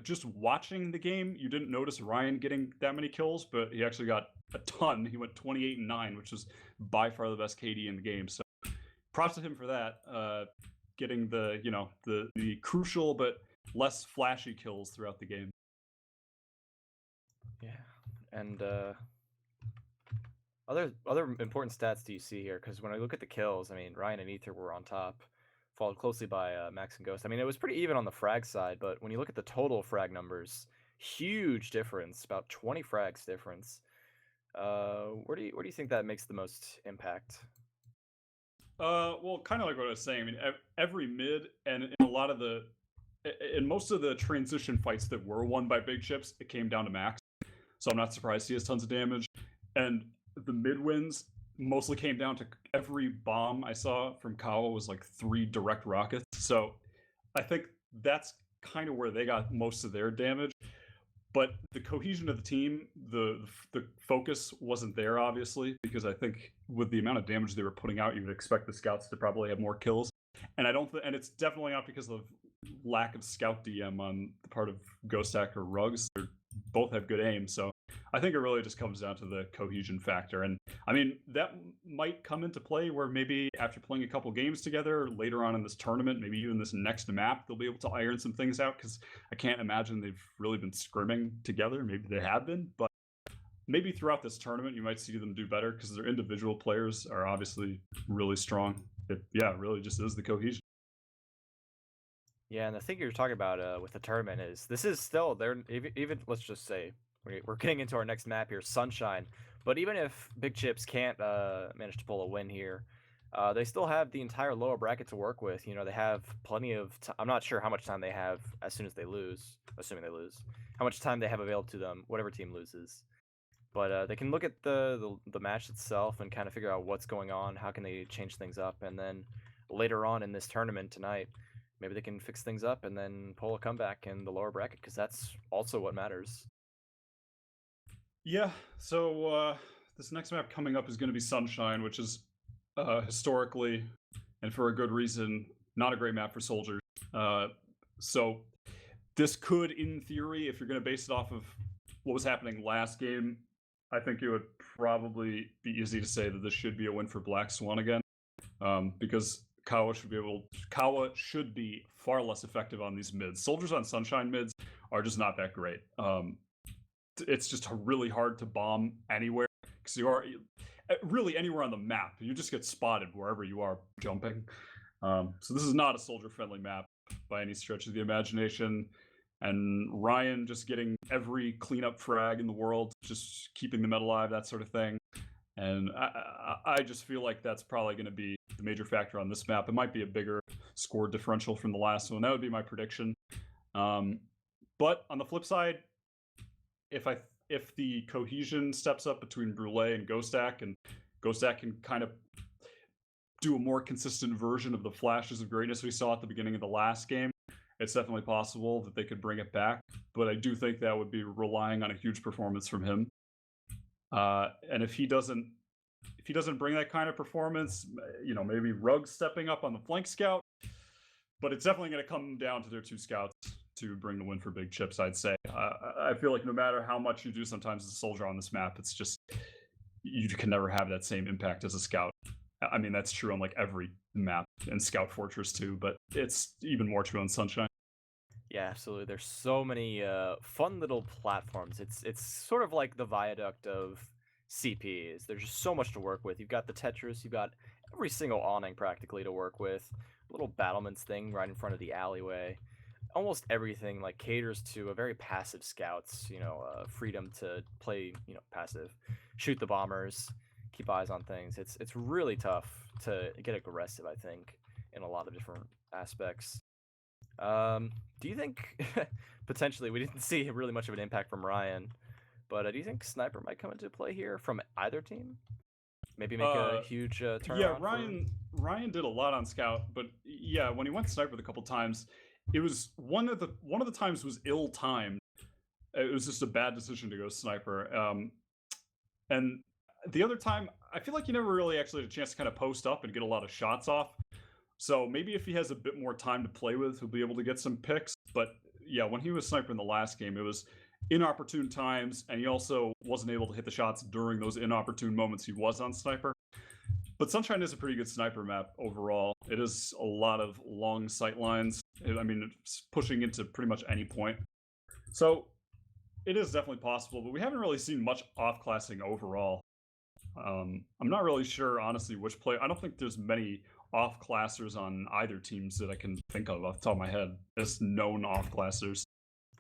just watching the game, you didn't notice Ryan getting that many kills, but he actually got a ton. He went 28-9, which was by far the best KD in the game. So props to him for that, getting the crucial but less flashy kills throughout the game. Yeah, and other important stats do you see here? Because when I look at the kills, I mean, Ryan and Ether were on top, followed closely by Max and Ghost. I mean, it was pretty even on the frag side, but when you look at the total frag numbers, huge difference, about 20 frags difference. Where do you think that makes the most impact? Well, kind of like what I was saying. I mean, every mid and in most of the transition fights that were won by Big Chips, it came down to Max. So I'm not surprised he has tons of damage. And the mid wins mostly came down to every bomb I saw from Kawa was like 3 direct rockets. So I think that's kind of where they got most of their damage. But the cohesion of the team, the focus wasn't there, obviously, because I think with the amount of damage they were putting out, you would expect the scouts to probably have more kills. And and it's definitely not because of lack of scout DM on the part of Ghostak or Rugs. They both have good aim, so I think it really just comes down to the cohesion factor. And I mean, that might come into play where maybe after playing a couple games together later on in this tournament, maybe even this next map, they'll be able to iron some things out, because I can't imagine they've really been scrimming together. Maybe they have been, but maybe throughout this tournament, you might see them do better because their individual players are obviously really strong. It really just is the cohesion. Yeah, and the thing you're talking about with the tournament is this is still they're even let's just say we're getting into our next map here, Sunshine. But even if Big Chips can't manage to pull a win here, they still have the entire lower bracket to work with. You know, they have plenty of. I'm not sure how much time they have as soon as they lose, assuming they lose. How much time they have available to them, whatever team loses. But they can look at the match itself and kind of figure out what's going on, how can they change things up, and then later on in this tournament tonight, maybe they can fix things up and then pull a comeback in the lower bracket, because that's also what matters. Yeah, so this next map coming up is going to be Sunshine, which is historically, and for a good reason, not a great map for soldiers. So this could, in theory, if you're going to base it off of what was happening last game, I think it would probably be easy to say that this should be a win for Black Swan again, because Kawa should be far less effective on these mids. Soldiers on Sunshine mids are just not that great. It's just really hard to bomb anywhere, because you are really anywhere on the map. You just get spotted wherever you are jumping. So this is not a soldier-friendly map by any stretch of the imagination. And Ryan just getting every cleanup frag in the world, just keeping the med alive, that sort of thing. And I just feel like that's probably going to be the major factor on this map. It might be a bigger score differential from the last one. That would be my prediction. But on the flip side, if the cohesion steps up between Brule and Ghostak, and Ghostak can kind of do a more consistent version of the flashes of greatness we saw at the beginning of the last game, it's definitely possible that they could bring it back. But I do think that would be relying on a huge performance from him. And if he doesn't bring that kind of performance, maybe Rugg stepping up on the flank scout. But it's definitely going to come down to their two scouts to bring the win for Big Chips, I'd say. I feel like no matter how much you do sometimes as a soldier on this map, it's just you can never have that same impact as a scout. I mean, that's true on like every map, and Scout Fortress too, but it's even more true on Sunshine. Yeah, absolutely. There's so many fun little platforms. It's sort of like the viaduct of CPs. There's just so much to work with. You've got the Tetris, you've got every single awning practically to work with. A little battlements thing right in front of the alleyway. Almost everything like caters to a very passive scouts, freedom to play, passive, shoot the bombers, keep eyes on things. It's really tough to get aggressive, I think, in a lot of different aspects. Do you think potentially we didn't see really much of an impact from Ryan, but do you think Sniper might come into play here from either team? Maybe make a huge turnaround. Yeah, Ryan did a lot on Scout, but yeah, when he went Sniper a couple times, it was one of the times was ill-timed. It was just a bad decision to go Sniper. And the other time, I feel like he never really actually had a chance to kind of post up and get a lot of shots off. So maybe if he has a bit more time to play with, he'll be able to get some picks. But yeah, when he was Sniper in the last game, it was inopportune times, and he also wasn't able to hit the shots during those inopportune moments he was on Sniper. But Sunshine is a pretty good Sniper map overall. It is a lot of long sight lines. I mean, it's pushing into pretty much any point. So it is definitely possible, but we haven't really seen much off-classing overall. I'm not really sure, honestly, which player. I don't think there's many off-classers on either teams that I can think of off the top of my head as known off-classers.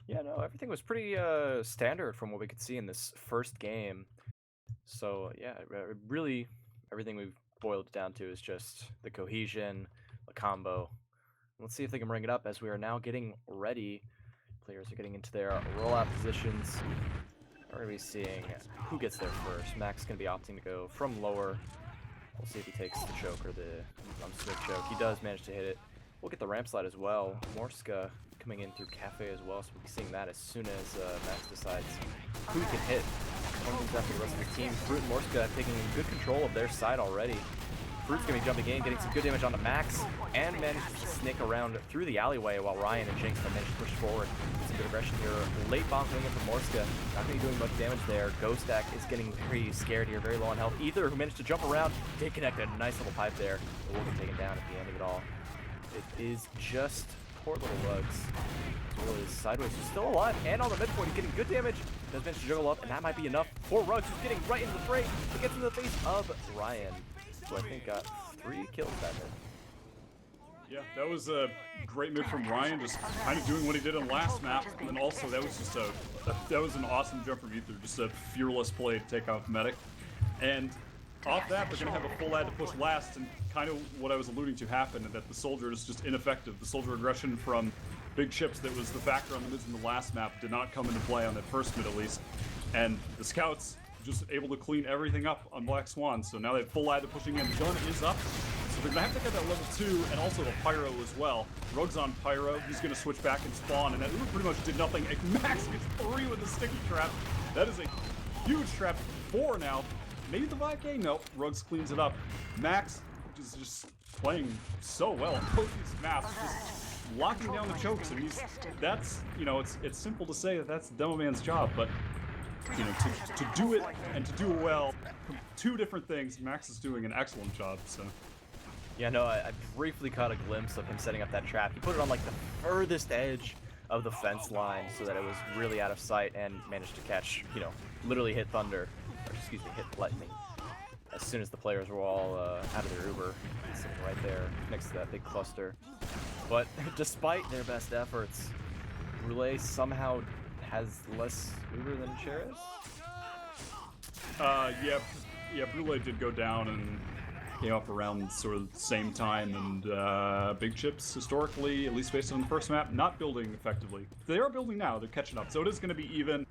Yeah, no, everything was pretty standard from what we could see in this first game. So yeah, really, everything we've boiled it down to is just the cohesion, the combo. Let's see if they can bring it up as we are now getting ready. Players are getting into their rollout positions. We're going to be seeing who gets there first. Max is going to be opting to go from lower. We'll see if he takes the choke or the switch choke. He does manage to hit it. We'll get the ramp slide as well. Morska coming in through Cafe as well, so we'll be seeing that as soon as Max decides who he can hit. One moves after the rest of the team. Fruit and Morska taking good control of their side already. Fruit's going to be jumping in, getting some good damage onto Max, and manages to snake around through the alleyway while Ryan and Jinx have managed to push forward. Some some good aggression here. Late bomb coming in from Morska. Not going to be doing much damage there. Ghostak is getting very scared here, very low on health. Ether, who managed to jump around, did connect a nice little pipe there. But will get taken down at the end of it all. It is just poor little Rugs. Really is sideways. He's still alive, and on the midpoint, he's getting good damage. Does manage to juggle up, and that might be enough for Rugs, who's getting right into the fray. It gets in the face of Ryan, who I think got 3 kills that hit. Yeah, that was a great move from Ryan, just kind of doing what he did on last map, and then also that was just that was an awesome jump from Ether, just a fearless play to take off Medic. And off that, they're going to have a full ad to push last, and kind of what I was alluding to happened, that the Soldier is just ineffective. The Soldier aggression from Big Chips that was the factor on the mids in the last map did not come into play on that first mid at least, and the Scouts just able to clean everything up on Black Swan, so now they have full ad to pushing in. The gun is up, so they're going to have to get that level 2, and also the Pyro as well. Rogue's on Pyro, he's going to switch back and spawn, and that Uber pretty much did nothing. Max gets 3 with the sticky trap. That is a huge trap. 4 now. Maybe the 5K? Nope. Rugs cleans it up. Max is just playing so well on both these maps, just locking down the chokes, and that's, you know, it's simple to say that that's the Demo Man's job, but, you know, to do it and to do it well, 2 different things, Max is doing an excellent job, so. Yeah, no, I briefly caught a glimpse of him setting up that trap. He put it on, like, the furthest edge of the fence line so that it was really out of sight and managed to catch, you know, literally hit Thunder. Or, excuse me, hit lightning as soon as the players were all out of their Uber, sitting right there next to that big cluster. But despite their best efforts, Brule somehow has less Uber than Cheris? Yeah, Brule did go down and came up around sort of the same time, and Big Chips, historically, at least based on the first map, not building effectively. They are building now, they're catching up, so it is going to be even.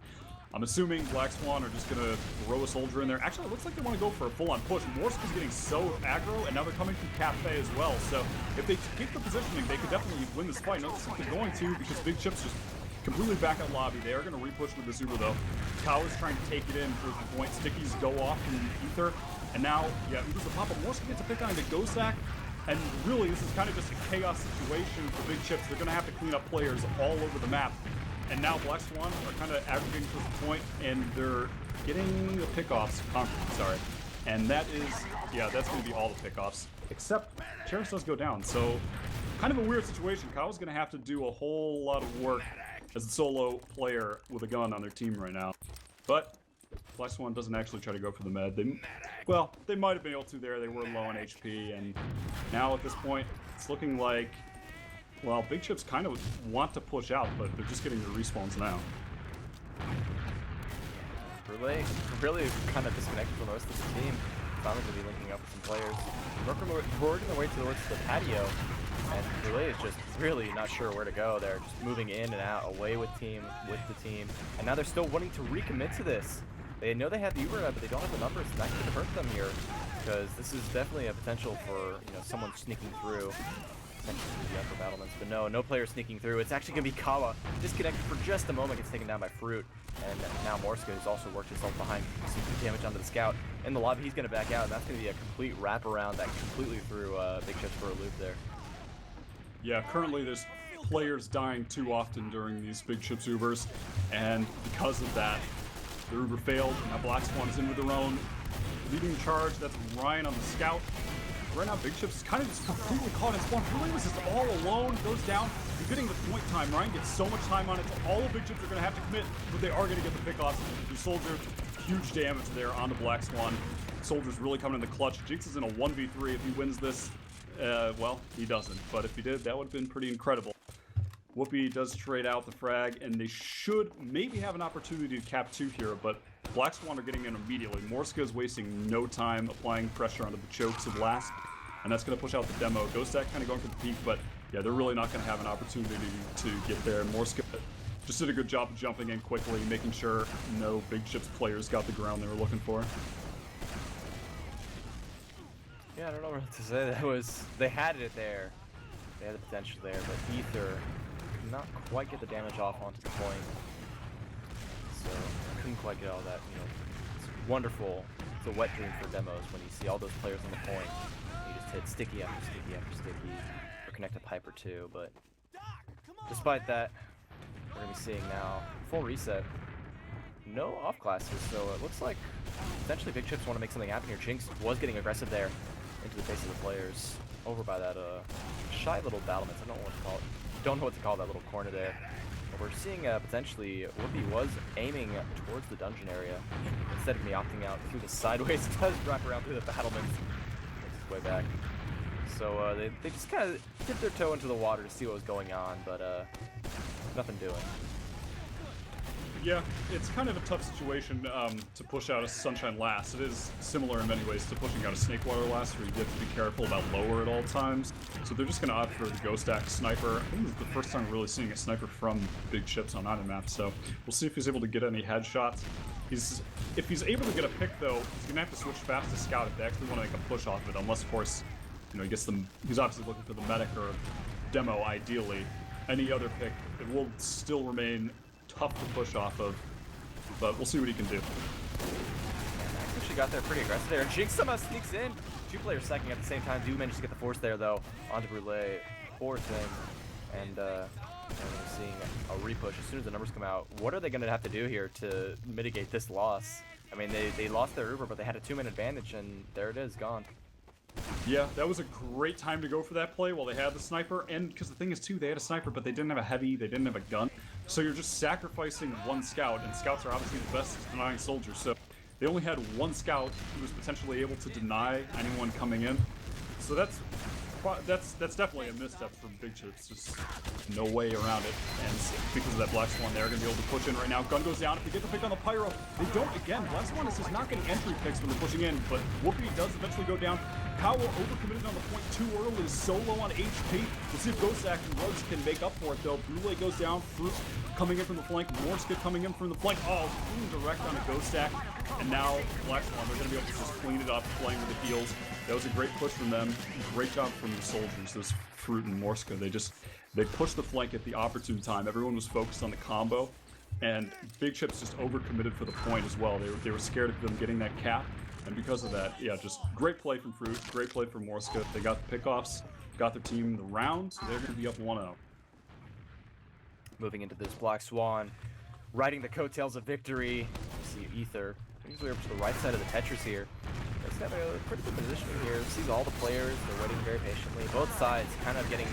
I'm assuming Black Swan are just going to throw a Soldier in there. Actually, it looks like they want to go for a full-on push. Morska's getting so aggro, and now they're coming from Cafe as well. So if they keep the positioning, they could definitely win this fight. Notice they're going to, because Big Chips just completely back out lobby. They are going to repush with the Zuber, though. Cow is trying to take it in for the point. Stickies go off in Ether. And now, yeah, Uber's the pop-up. Morska gets a pick on the Ghostak. And really, this is kind of just a chaos situation for Big Chips. They're going to have to clean up players all over the map. And now Black Swan are kind of aggregating towards the point, and they're getting the pickoffs. Sorry. And that is, yeah, that's going to be all the pickoffs. Except Cheris does go down, so kind of a weird situation. Kyle's going to have to do a whole lot of work as a solo player with a gun on their team right now. But Black Swan doesn't actually try to go for the med. They might have been able to there. They were low on HP, and now at this point, it's looking like, well, Big Chips kind of want to push out, but they're just getting their respawns now. Brule really kind of disconnected from most of the team. Finally going to be linking up with some players. Working their way towards the patio, and Brule is just really not sure where to go. They're just moving in and out, away with the team, and now they're still wanting to recommit to this. They know they have the Uber, but they don't have the numbers. That could hurt them here, because this is definitely a potential for, you know, someone sneaking through. The upper battlements, but no player sneaking through. It's actually going to be Kawa, disconnected for just a moment, gets taken down by Fruit, and now Morska has also worked himself behind some good damage onto the Scout. In the lobby, he's going to back out, and that's going to be a complete wraparound that completely threw Big Chips for a loop there. Yeah, currently there's players dying too often during these Big Chips Ubers, and because of that, the Uber failed. Now Black Swan is in with their own leading charge. That's Ryan on the Scout. Right now, Big Chips is kind of just completely caught in spawn. Really was just all alone, goes down. You're getting the point time. Ryan gets so much time on it, so all the Big Chips are going to have to commit, but they are going to get the pickoffs. The Soldier, huge damage there on the Black Swan. Soldier's really coming in the clutch. Jinx is in a 1v3. If he wins this, well, he doesn't. But if he did, that would have been pretty incredible. Whoopi does trade out the frag, and they should maybe have an opportunity to cap 2 here, but Black Swan are getting in immediately. Morska is wasting no time applying pressure onto the chokes of last, and that's going to push out the demo. Ghostak kind of going for the peak, but yeah, they're really not going to have an opportunity to get there. Morska just did a good job of jumping in quickly, making sure no Big Chips players got the ground they were looking for. Yeah, I don't know what to say. They had it there. They had the potential there, but Ether could not quite get the damage off onto the point. So couldn't quite get all that, you know. It's wonderful. It's a wet dream for demos when you see all those players on the point. You just hit sticky after sticky after sticky, or connect a pipe or two, but despite that, we're going to be seeing now. Full reset. No off classes, so it looks like potentially Big Chips want to make something happen here. Jinx was getting aggressive there into the face of the players. Over by that shy little battlements. I don't know what to call it. Don't know what to call that little corner there. But we're seeing potentially Whoopi was aiming towards the dungeon area instead of me opting out through the sideways. It does wrap around through the battlements. Makes its way back. So they just kind of dipped their toe into the water to see what was going on, but nothing doing. Yeah, it's kind of a tough situation to push out a Sunshine last. It is similar in many ways to pushing out a Snakewater last, where you have to be careful about lower at all times. So they're just going to opt for the Ghost Axe Sniper. I think this is the first time we're really seeing a sniper from Big Chips on either map, so we'll see if he's able to get any headshots. If he's able to get a pick, though, he's going to have to switch fast to Scout if they actually want to make a push off of it, unless, of course, you know, he gets them. He's obviously looking for the medic or demo, ideally. Any other pick, it will still remain tough to push off of, but we'll see what he can do. Max actually got there pretty aggressive there, and Jinx somehow sneaks in. Two players second at the same time. Do manage to get the force there, though, onto Brûlé. Poor thing. And we're seeing a repush as soon as the numbers come out. What are they going to have to do here to mitigate this loss? I mean, they lost their Uber, but they had a 2-man advantage, and there it is, gone. Yeah, that was a great time to go for that play while they had the sniper, and because the thing is, too, they had a sniper, but they didn't have a heavy, they didn't have a gun. So you're just sacrificing one scout, and scouts are obviously the best at denying soldiers, so they only had one scout who was potentially able to deny anyone coming in. So that's definitely a misstep from Big Chips. Just no way around it. And because of that Black Swan, they're going to be able to push in right now. Gun goes down. If they get the pick on the Pyro, they don't again. Black Swan is just not getting entry picks when they're pushing in, but Whoopi does eventually go down. Kawa overcommitted on the point too early, solo on HP. We'll see if Ghostak and Rugs can make up for it, though. Brûlé goes down, Fruit coming in from the flank, Morska coming in from the flank. Oh, clean direct on a Ghostak. And now Black Swan, they're going to be able to just clean it up, playing with the heals. That was a great push from them. Great job from the soldiers, those Fruit and Morska. They pushed the flank at the opportune time. Everyone was focused on the combo, and Big Chips just overcommitted for the point as well. They were scared of them getting that cap. And because of that, yeah, just great play from Fruit, great play from Morska. They got the pickoffs, got their team the round, so they're going to be up 1-0. Moving into this Black Swan, riding the coattails of victory. You see Ether. He's over to the right side of the Tetris here. Let's have a pretty good positioning here. Sees all the players. They're waiting very patiently. Both sides kind of getting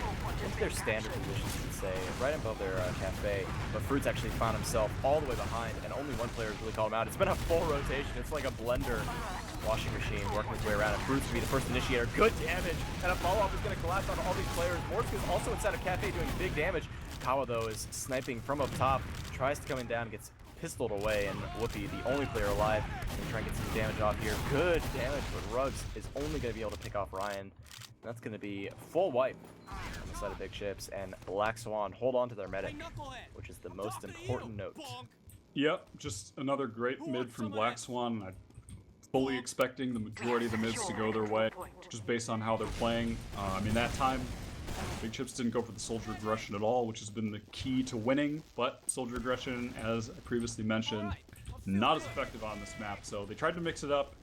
into their standard positions, you could say, right above their cafe. But Fruit's actually found himself all the way behind, and only one player has really called him out. It's been a full rotation. It's like a blender washing machine working its way around. And Fruit's going to be the first initiator. Good damage, and a follow-up is going to collapse on all these players. Morska's also inside of cafe doing big damage. Kawa, though, is sniping from up top, tries to come in down, gets pistoled away, and Whoopi, the only player alive, going to try and get some damage off here. Good damage, but Rugs is only going to be able to pick off Ryan. And that's going to be full wipe on the side of Big Chips, and Black Swan hold on to their medic, which is the most important note. Yep, just another great mid from Black Swan. I'm fully expecting the majority of the mids to go their way, just based on how they're playing. I mean, that time, Big Chips didn't go for the soldier aggression at all, which has been the key to winning, but soldier aggression, as I previously mentioned, not as effective on this map, so they tried to mix it up,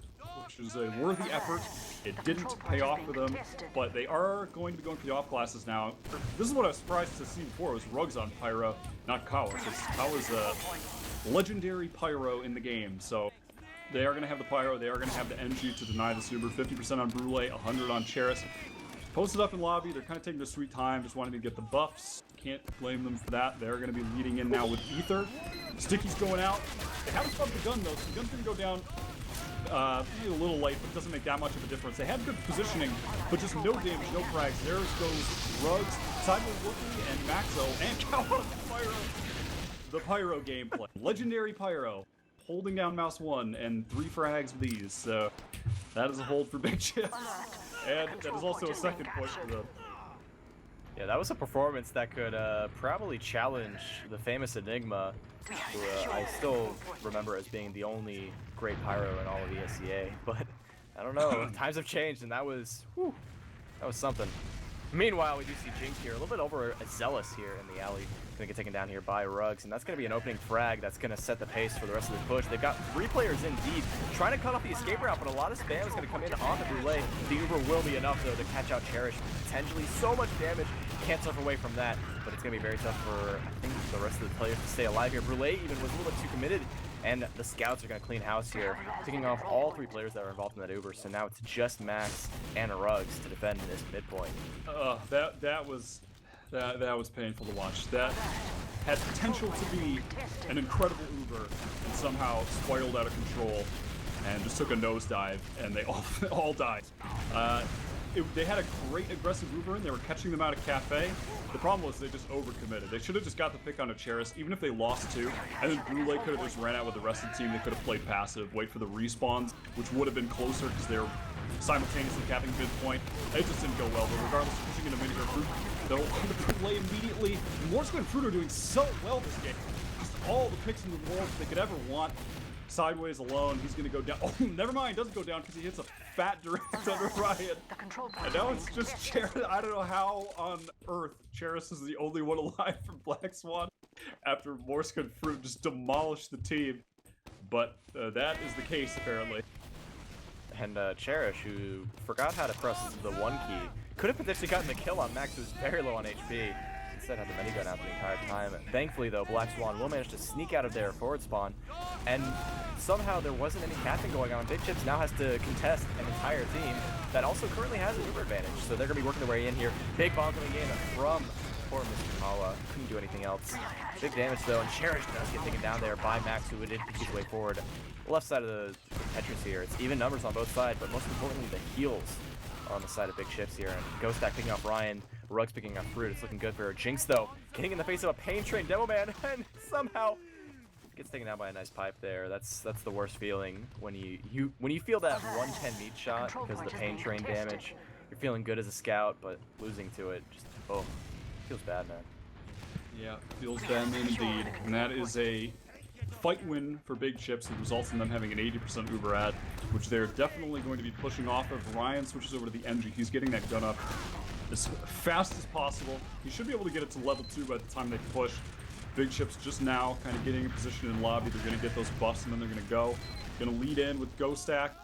which is a worthy effort. It didn't pay off for them, but they are going to be going for the off classes now. This is what I was surprised to see before, was Rugs on Pyro, not Kawa. So Kawa's a legendary Pyro in the game, so they are going to have the Pyro, they are going to have the NG to deny the Super, 50% on Brûlé, 100 on Cheris. Posted up in lobby, they're kind of taking their sweet time, just wanting to get the buffs. Can't blame them for that. They're going to be leading in now with Ether. Sticky's going out. They haven't spotted the gun, though, so the gun's going to go down maybe a little late, but it doesn't make that much of a difference. They had good positioning, but just no damage, no frags. There goes Rugs, Sideways Whoopi, and Maxo, and Kawa, the Pyro gameplay. Legendary Pyro, holding down mouse 1, and 3 frags with these, so that is a hold for Big Chips. And that is also a second point for them. Yeah, that was a performance that could probably challenge the famous Enigma, who I still remember as being the only great Pyro in all of ESEA. But I don't know, times have changed, and that was something. Meanwhile, we do see Jinx here, a little bit over zealous here in the alley. Gonna get taken down here by Ruggs, and that's gonna be an opening frag that's gonna set the pace for the rest of the push. They've got 3 players in deep, trying to cut off the escape route, but a lot of spam is gonna come in on the Brûlé. The Uber will be enough though to catch out Cherish. Potentially so much damage, can't surf away from that, but it's gonna be very tough for, I think, the rest of the players to stay alive here. Brûlé even was a little bit too committed, and the scouts are gonna clean house here, picking off all 3 players that are involved in that Uber. So now it's just Max and Ruggs to defend this midpoint. That was painful to watch. That had potential to be an incredible Uber and somehow spiraled out of control and just took a nosedive, and they all died. They had a great aggressive Uber in. They were catching them out of Cafe. The problem was they just overcommitted. They should have just got the pick on a Cheris, even if they lost 2, and then Brûlé could have just ran out with the rest of the team. They could have played passive, wait for the respawns, which would have been closer because they were simultaneously capping midpoint. It just didn't go well, but regardless, pushing into mid here, Fruit, though, on the Brûlé immediately. Morsko and Fruit are doing so well this game. Just all the picks in the world they could ever want. Sideways alone, he's gonna go down. Oh, never mind, doesn't go down because he hits a fat direct under Ryan. And now it's just Cheris. I don't know how on earth Cheris is the only one alive from Black Swan after Morsko and Fruit just demolished the team. But that is the case, apparently. And Cherish, who forgot how to press the 1 key, could have potentially gotten the kill on Max, who's very low on HP. Instead had the minigun out the entire time. Thankfully though, Black Swan will manage to sneak out of their forward spawn, and somehow there wasn't any capping going on. Big Chips now has to contest an entire team that also currently has an Uber advantage, so they're gonna be working their way in here. Big bomb coming in from poor Mr. Kawa. Couldn't do anything else. Big damage though, and Cherish does get taken down there by Max, who did pick his way forward. Left side of the Tetris here, it's even numbers on both sides, but most importantly the heals are on the side of Big Chips here, and Ghost Stack picking off Ryan, Ruggs picking up Fruit. It's looking good for Jinx though, getting in the face of a Pain Train Demo Man, and somehow gets taken down by a nice pipe there. That's the worst feeling when you feel that 110 meat shot because of the Pain Train damage. You're feeling good as a scout, but losing to it just feels bad, man. Yeah, feels bad indeed, and that is a fight win for Big Chips that results in them having an 80% Uber ad, which they're definitely going to be pushing off of. Ryan switches over to the MG. He's getting that gun up as fast as possible. He should be able to get it to level 2 by the time they push. Big Chips just now kind of getting in position in lobby. They're going to get those buffs, and then they're going to go. Going to lead in with Ghost Stack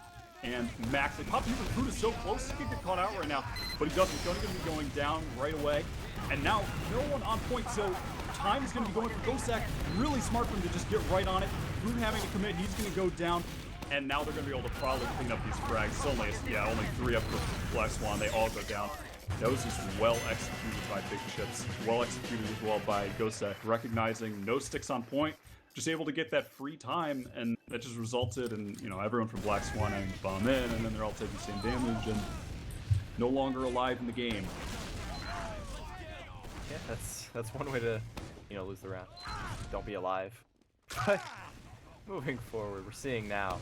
and Max. They pop Uber. Fruit is so close. He could get caught out right now, but he doesn't. He's going to be going down right away. And now no one on point, so time is going to be going for Ghost Stack. Really smart for him to just get right on it. Fruit having to commit. He's going to go down. And now they're going to be able to probably clean up these frags. It's only 3 up for Black Swan. They all go down. That was just well executed by Big Chips. Well executed as well by Ghost Stack. Recognizing no sticks on point. Just able to get that free time. And that just resulted in, everyone from Black Swan having to bomb in. And then they're all taking the same damage. And no longer alive in the game. Yeah, that's one way to, lose the round. Don't be alive. But moving forward, we're seeing now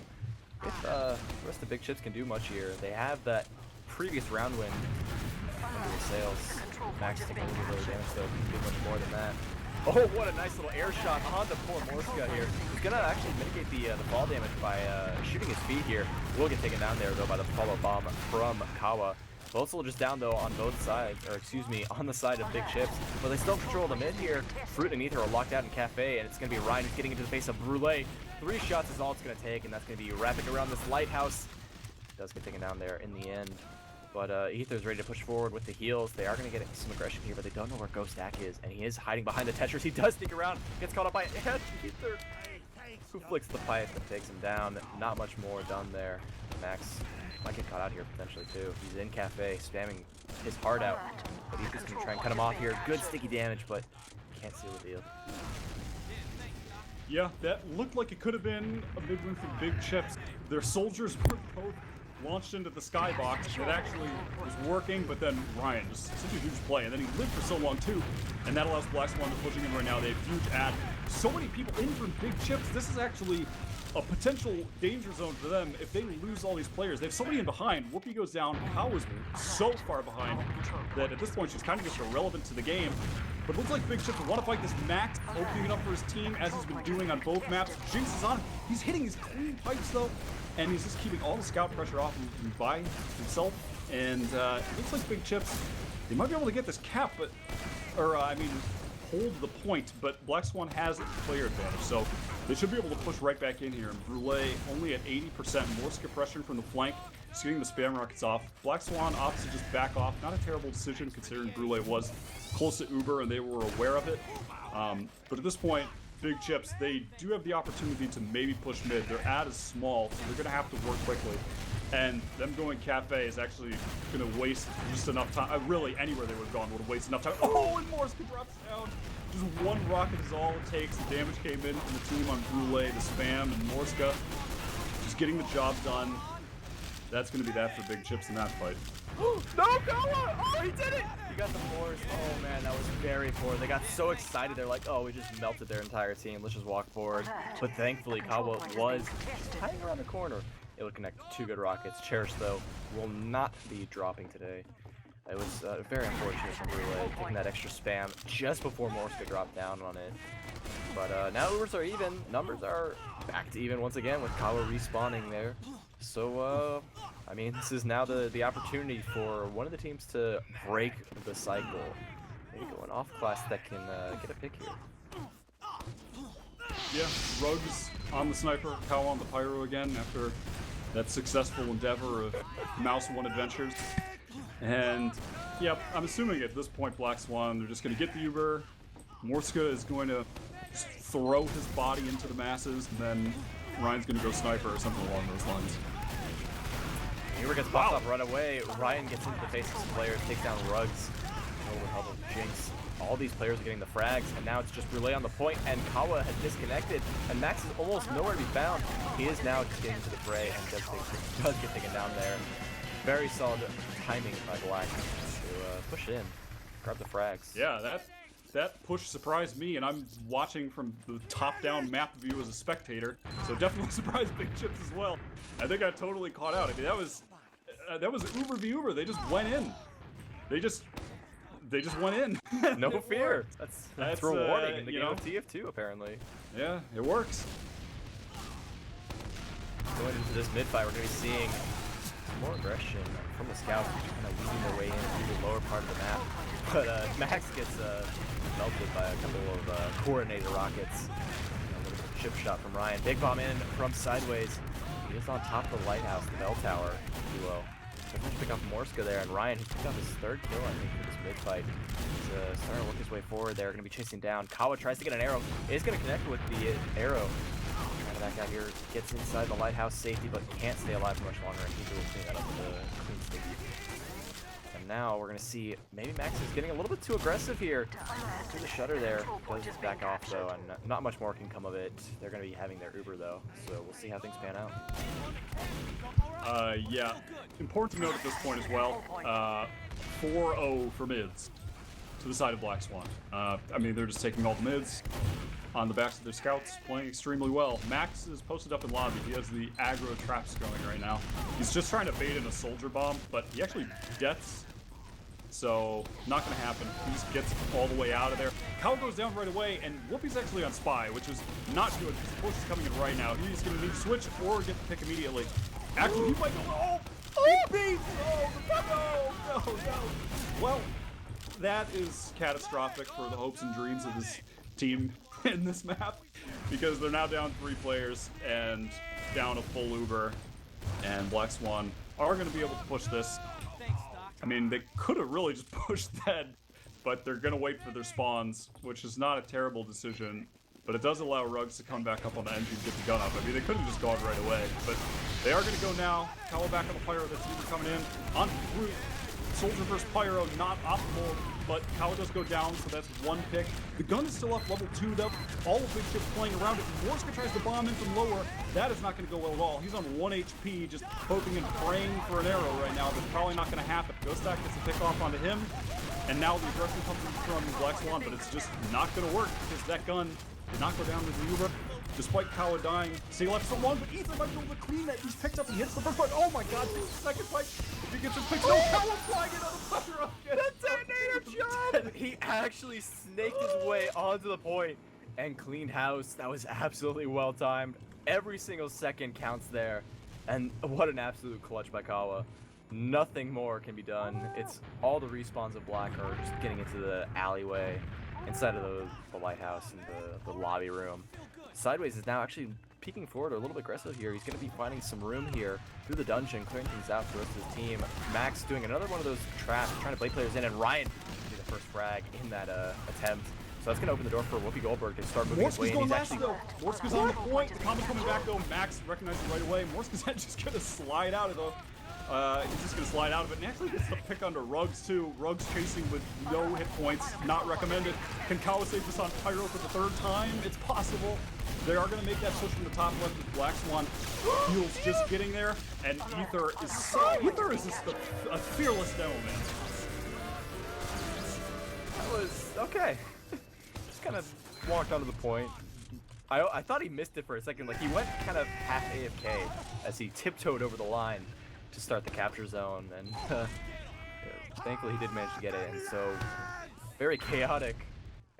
if the rest of Big Chips can do much here. They have that previous round win under the sails. Max taking a little bit of damage though, can do much more than that. Oh, what a nice little air shot on the poor Morska here. He's gonna actually mitigate the fall damage by shooting his feet here. Will get taken down there though by the follow bomb from Kawa. Both just down though on both sides, or excuse me, on the side of Big Chips, but they still control the mid here. Fruit and Ether are locked out in Cafe, and it's gonna be Ryan who's getting into the face of Brûlé. 3 shots is all it's gonna take, and that's gonna be wrapping around this lighthouse. Does get taken down there in the end, but Ether's ready to push forward with the heals. They are gonna get some aggression here, but they don't know where Ghost Stack is, and he is hiding behind the Tetris. He does sneak around, gets caught up by Ether, who flicks the pipe and takes him down. Not much more done there. Max might get caught out here potentially too. He's in Cafe, spamming his heart out, but he's just gonna try and cut him off here. Good sticky damage, but can't seal the deal. Yeah, that looked like it could have been a big win for Big Chips. Their soldiers were both launched into the skybox. It actually was working, but then Ryan, just such a huge play, and then he lived for so long too, and that allows Black Swan to pushing in right now. They have huge ad. So many people in from Big Chips. This is actually a potential danger zone for them if they lose all these players. They have somebody in behind. Whoopi goes down. Kao is so far behind that at this point she's kind of just irrelevant to the game. But it looks like Big Chips want to fight this Max, opening it up for his team as he's been doing on both maps. Jinx is on him. He's hitting his clean pipes though, and he's just keeping all the scout pressure off him by himself. And it looks like Big Chips, they might be able to get this cap, but, hold the point, but Black Swan has player advantage, so they should be able to push right back in here. And Brule only at 80%. Morska pressuring from the flank, just getting the spam rockets off. Black Swan opts to just back off. Not a terrible decision considering Brule was close to Uber and they were aware of it. But at this point, Big Chips, they do have the opportunity to maybe push mid. Their ad is small, so they're going to have to work quickly. And them going Cafe is actually going to waste just enough time. Really, anywhere they would have gone would have wasted enough time. Oh, and Morska drops down. Just one rocket is all it takes. The damage came in from the team on Brule, the spam, and Morska just getting the job done. That's going to be that for Big Chips in that fight. No, Kawa! Oh, he did it! He got the force. Oh, man, that was very poor. They got so excited. They're like, oh, we just melted their entire team. Let's just walk forward. But thankfully, Kawa was hiding around the corner. Able to connect 2 good rockets. Cherish, though, will not be dropping today. It was very unfortunate from Brule taking that extra spam just before Morska dropped down on it. But now numbers are even. Numbers are back to even once again with Kawa respawning there. So, I mean, this is now the opportunity for one of the teams to break the cycle. Maybe go an off class that can get a pick here. Yeah, Rugs on the sniper, Kawa on the pyro again after that successful endeavor of Mouse 1 Adventures. And, yeah, I'm assuming at this point, Black Swan, they're just going to get the Uber. Morska is going to just throw his body into the masses, and then Ryan's going to go sniper or something along those lines. Uber gets popped up right away. Ryan gets into the face of some players, takes down Rugs. Oh, with help of Jinx. All these players are getting the frags, and now it's just Brule on the point, and Kawa has disconnected, and Max is almost nowhere to be found. He is now just getting to the fray, and does get taken down there. Very solid timing by Black to push in, grab the frags. Yeah, that push surprised me, and I'm watching from the top-down map view as a spectator, so definitely surprised Big Chips as well. I think I totally caught out. I mean, that was Uber v Uber. They just went in. They just went in. No fear. That's rewarding in the game know, of TF2 apparently. Yeah, it works. Going into this mid fight, we're going to be seeing more aggression from the scouts, kind of weaving their way in through the lower part of the map. But Max gets melted by a couple of coordinated rockets. A little bit of chip shot from Ryan. Big bomb in from sideways. He is on top of the lighthouse, the bell tower, if you will. They're going to pick up Morska there, and Ryan, who picked up his 3rd kill, I think, for this mid-fight, is starting to work his way forward there. Going to be chasing down. Kawa tries to get an arrow. Is going to connect with the arrow. And that guy here gets inside the lighthouse safety, but can't stay alive for much longer, and he will clean that up with a clean sticky. And now we're going to see maybe Max is getting a little bit too aggressive here. To the shutter there. Does just back off, though, and not much more can come of it. They're going to be having their Uber, though, so we'll see how things pan out. Yeah. Important to note at this point as well, 4-0 for mids to the side of Black Swan. I mean, they're just taking all the mids on the backs of their scouts, playing extremely well. Max is posted up in lobby. He has the aggro traps going right now. He's just trying to bait in a soldier bomb, but he actually deaths. So, not going to happen. He just gets all the way out of there. Kawa goes down right away, and Whoopi's actually on Spy, which is not good because the push is coming in right now. He's going to need to switch or get the pick immediately. Actually, he might go. Oh, he beats! Oh, no. Well, that is catastrophic for the hopes and dreams of this team in this map, because they're now down 3 players and down a full Uber, and Black Swan are going to be able to push this. I mean, they could have really just pushed that, but they're going to wait for their spawns, which is not a terrible decision, but it does allow Rugs to come back up on the engine and get the gun up. I mean, they could have just gone right away, but they are going to go now. Kawa back on the Pyro, that's Uber coming in. On through Soldier versus Pyro, not optimal, but Kawa does go down, so that's 1 pick. The gun is still up level 2, though. All of Big Chips playing around it. Morska tries to bomb in from lower. That is not going to go well at all. He's on 1 HP, just hoping and praying for an arrow right now. That's probably not going to happen. Ghostak gets the pick off onto him, and now the aggression comes from Black Swan, but it's just not going to work because that gun did not go down to the Uber. Despite Kawa dying, stay left so long, but Ethan might be able to clean that. He's picked up, he hits the first one. Oh my god, this is the second fight. If he gets his picks, Kawa flying another pressure up. The detonator jump! He actually snaked his way onto the point and cleaned house. That was absolutely well timed. Every single second counts there. And what an absolute clutch by Kawa. Nothing more can be done. It's all the respawns of Black are just getting into the alleyway. inside of the lighthouse and the lobby room. Sideways is now actually peeking forward a little bit aggressive here. He's going to be finding some room here through the dungeon, clearing things out for the rest of his team. Max doing another one of those traps, trying to bait players in, and Ryan will be the first frag in that attempt. So that's going to open the door for Whoopi Goldberg to start moving his way. Morska's going last, actually... though. Morska's on the point. The combo's coming back, though. Max recognizes right away. Morska's just going to slide out of it. He's just going to slide out of it. And actually gets the pick onto Ruggs, too. Ruggs chasing with no hit points. Not recommended. Can Kawa save this on Pyro for the third time? It's possible. They are going to make that switch from the top left with Black Swan. Heels just getting there. And Ether is just a fearless demo, man. That was okay. Just kind of walked onto the point. I thought he missed it for a second. Like, he went kind of half AFK as he tiptoed over the line to start the capture zone, and thankfully he did manage to get it. And so, very chaotic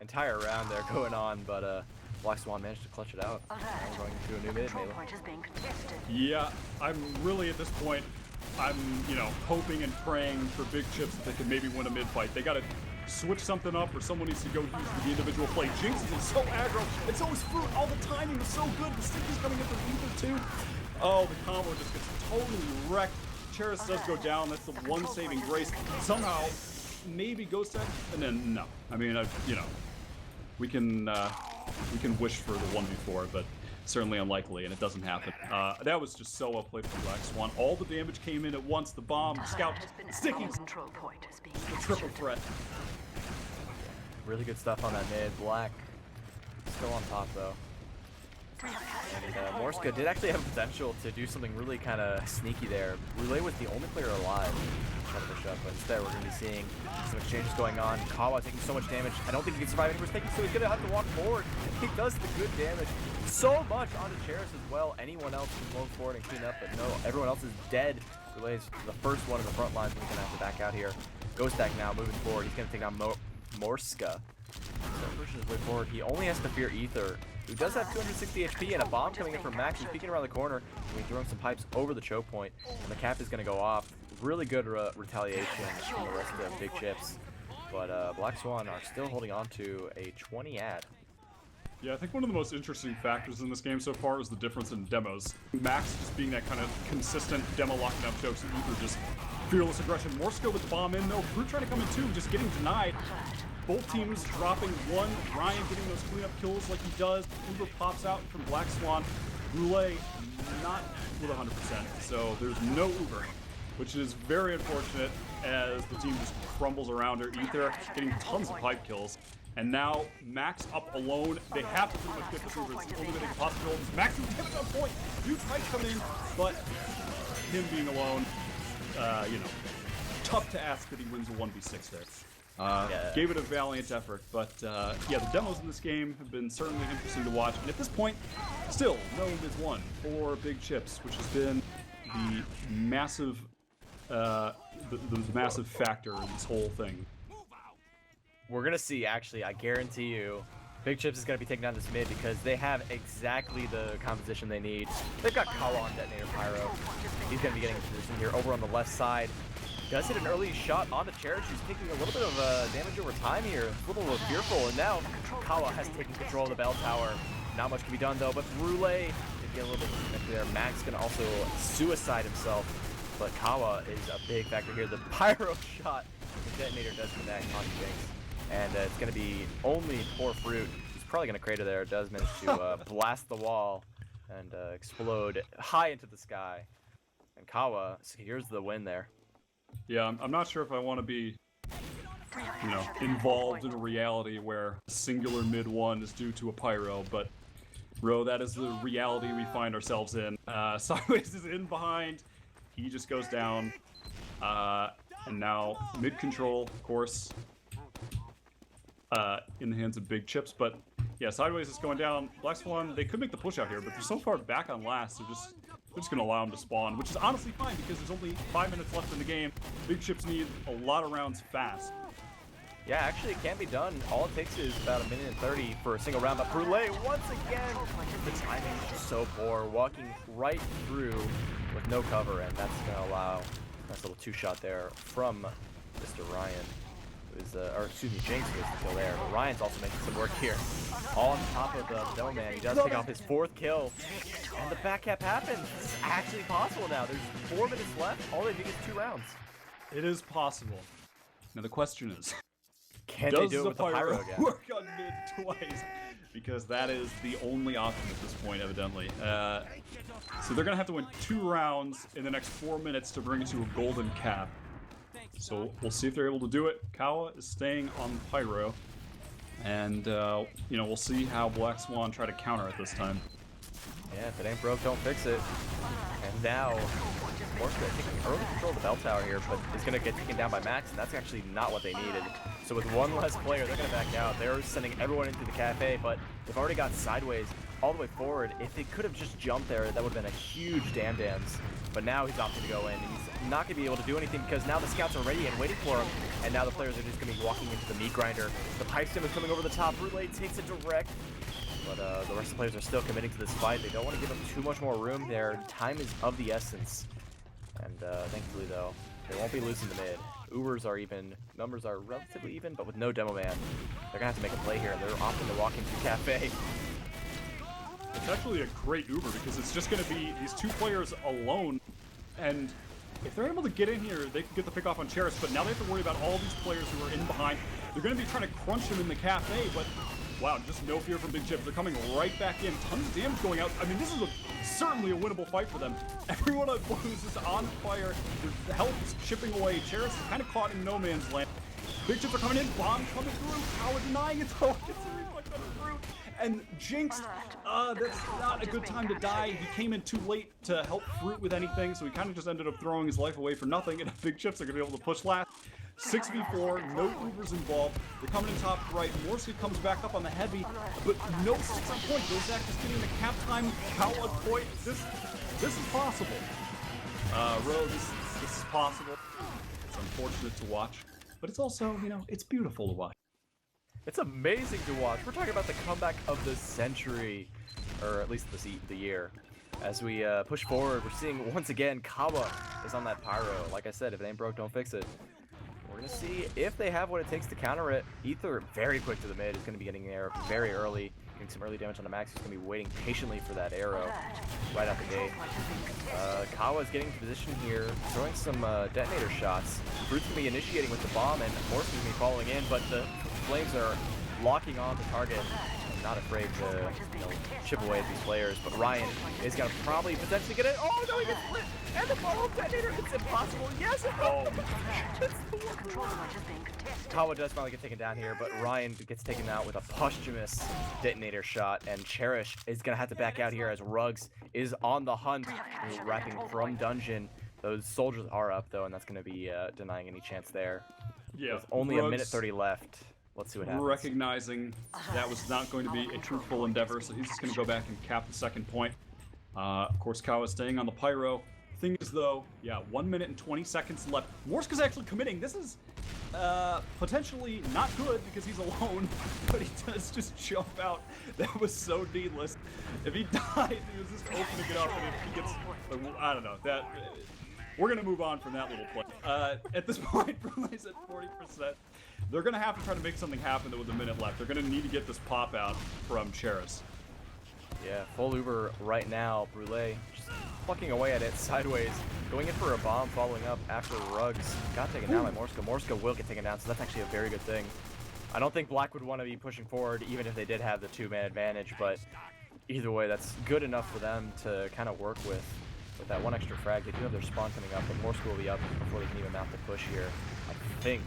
entire round there going on, but Black Swan managed to clutch it out. Now we're going to a new mid, maybe. Yeah, I'm really at this point, I'm, hoping and praying for Big Chips that they can maybe win a mid fight. They got to switch something up, or someone needs to go huge for the individual play. Jinx is so aggro. It's always fruit. All the timing is so good. The stick is coming in from Ether too. Oh, the combo just gets totally wrecked. Cheris does go down. That's the one saving grace. Somehow, maybe Ghost Tech, and then no. I mean, we can wish for the 1v4, but certainly unlikely, and it doesn't happen. That was just so well played from Black Swan. All the damage came in at once. The bomb, the scout, sticky, the triple threat. Really good stuff on that mid. Black still on top though. And Morska did actually have potential to do something really kind of sneaky there. Relay was the only player alive trying to push up, but instead we're going to be seeing some exchanges going on. Kawa taking so much damage. I don't think he can survive any risk taking, so he's going to have to walk forward. He does the good damage. So much onto Cheris as well. Anyone else can move forward and clean up, but no, everyone else is dead. Relay's the first one in the front lines, and he's going to have to back out here. Ghost Stack now moving forward. He's going to take down Morska. So pushing his way forward. He only has to fear Ether, who does have 260 HP, and a bomb coming in from Max. He's peeking around the corner, and he's throwing some pipes over the choke point, and the cap is going to go off. Really good retaliation from the rest of the Big Chips, but Black Swan are still holding on to a 20 ad. Yeah, I think one of the most interesting factors in this game so far is the difference in demos. Max just being that kind of consistent demo locking up chokes, and Ether just fearless aggression. Morska with the bomb in, though. Brute trying to come in too, just getting denied. Both teams dropping one. Ryan getting those cleanup kills like he does. Uber pops out from Black Swan. Roulette not with 100%, so there's no Uber, which is very unfortunate as the team just crumbles around her. Ether getting tons of pipe kills. And now Max up alone. They have to pretty much get this Uber. It's the only way they can possibly hold this. Max is getting on point. Huge fight coming in, but him being alone, tough to ask that he wins a 1v6 there. Gave it a valiant effort, but yeah, the demos in this game have been certainly interesting to watch. And at this point, still no mids won for Big Chips, which has been the massive, the massive factor in this whole thing. We're gonna see, actually, I guarantee you, Big Chips is gonna be taking down this mid because they have exactly the composition they need. They've got Kawa on Detonator Pyro. He's gonna be getting in position here over on the left side. Does hit an early shot on the Cherish, who's taking a little bit of damage over time here. A little bit fearful, and now Kawa has taken control of the bell tower. Not much can be done though, but Roulette did get a little bit disconnected there. Max can also suicide himself, but Kawa is a big factor here. The Pyro shot, the Detonator does connect on Jinx, and it's going to be only poor Fruit. He's probably going to crater there. It does manage to blast the wall and explode high into the sky. And Kawa secures the win there. Yeah, I'm not sure if I want to be, involved in a reality where a singular mid one is due to a Pyro, but Ro, that is the reality we find ourselves in. Sideways is in behind. He just goes down. And now mid control, of course, in the hands of Big Chips. But yeah, Sideways is going down. Black Swan, they could make the push out here, but they're so far back on last, they're just going to allow him to spawn, which is honestly fine because there's only 5 minutes left in the game. Big Chips need a lot of rounds fast. Yeah, actually it can be done. All it takes is about 1:30 for a single round, but Roulette, once again, the timing is just so poor, walking right through with no cover, and that's going to allow a nice little two-shot there from Mr. Ryan. or excuse me, Jinx was the kill there. But Ryan's also making some work here. All on top of the Demo Man. He does pick off his 4th kill. And the back cap happens. This is actually possible now. There's 4 minutes left. All they need is 2 rounds. It is possible. Now the question is, Can they do it with the Pyro again? Work on mid twice? Because that is the only option at this point, evidently. So they're going to have to win 2 rounds in the next 4 minutes to bring it to a golden cap. So we'll see if they're able to do it. Kawa is staying on Pyro. And, you know, we'll see how Black Swan try to counter it this time. Yeah, if it ain't broke, don't fix it. And now, Morska taking early control of the bell tower here, but is going to get taken down by Max, and that's actually not what they needed. So with 1 less player, they're going to back out. They're sending everyone into the cafe, but they've already got sideways all the way forward. If they could have just jumped there, that would have been a huge dance. But now he's opting to go in. He's not going to be able to do anything because now the scouts are ready and waiting for him. And now the players are just going to be walking into the meat grinder. The pipe stem is coming over the top. Brule takes it direct. But the rest of the players are still committing to this fight. They don't want to give them too much more room there. Time is of the essence. And thankfully, though, they won't be losing the mid. Ubers are even. Numbers are relatively even, but with no Demo Man. They're going to have to make a play here, and they're opting to walk into Cafe. It's actually a great Uber because it's just going to be these 2 players alone. And if they're able to get in here, they can get the pick off on Cheris, but now they have to worry about all these players who are in behind. They're going to be trying to crunch them in the Cafe, but wow, just no fear from Big Chip. They're coming right back in. Tons of damage going out. I mean, this is certainly a winnable fight for them. Everyone on Blues is on fire. Their health is chipping away. Cheris is kind of caught in no man's land. Big Chips are coming in. Bomb coming through. Power denying it. Oh, it's a reflect on the fruit. And Jinx, that's not a good time to die. He came in too late to help Fruit with anything, so he kind of just ended up throwing his life away for nothing, and Big Chips are going to be able to push last. 6v4, no Ubers involved. They're coming in top right. Morski comes back up on the heavy, but no 6 on point. Bozak is getting the cap time. Kawa point. This is possible. Ro, this is possible. It's unfortunate to watch, but it's also, you know, it's beautiful to watch. It's amazing to watch. We're talking about the comeback of the century, or at least the year. As we push forward, we're seeing once again Kawa is on that Pyro. Like I said, if it ain't broke, don't fix it. We're going to see if they have what it takes to counter it. Ether, very quick to the mid, is going to be getting there very early. Getting some early damage on the Max. He's going to be waiting patiently for that arrow right out the gate. Kawa is getting into position here, throwing some detonator shots. Fruit's going to be initiating with the bomb, and Morse is going to be following in, but the Flames are locking on the target. I'm not afraid to chip away at these players, but Ryan is going to probably potentially get it. Oh, no, he gets split! And the follow-up detonator, it's impossible. Yes, it's the one. Kawa does finally get taken down here, but Ryan gets taken out with a posthumous detonator shot, and Cherish is going to have to back out here as Ruggs is on the hunt, wrapping from dungeon. Those soldiers are up, though, and that's going to be denying any chance there. Yeah, there's only a minute 30 left. Let's see what happens. Recognizing that was not going to be a truthful endeavor, so he's just going to go back and cap the 2nd point. Of course, Kawa staying on the Pyro. Thing is, though, yeah, 1 minute and 20 seconds left. Morska's actually committing. This is potentially not good because he's alone, but he does just jump out. That was so needless. If he died, he was just opening it up, and if he gets, I don't know, that... We're going to move on from that little play. At this point, Brule's at 40%. They're going to have to try to make something happen with a minute left. They're going to need to get this pop out from Cheris. Yeah, full Uber right now. Brule just plucking away at it sideways. Going in for a bomb, following up after Ruggs. Got taken down by Morska. Morska will get taken down, so that's actually a very good thing. I don't think Black would want to be pushing forward, even if they did have the 2-man advantage, but either way, that's good enough for them to kind of work with. With that 1 extra frag, they do have their spawn coming up, but Morska will be up before they can even mount the push here. I think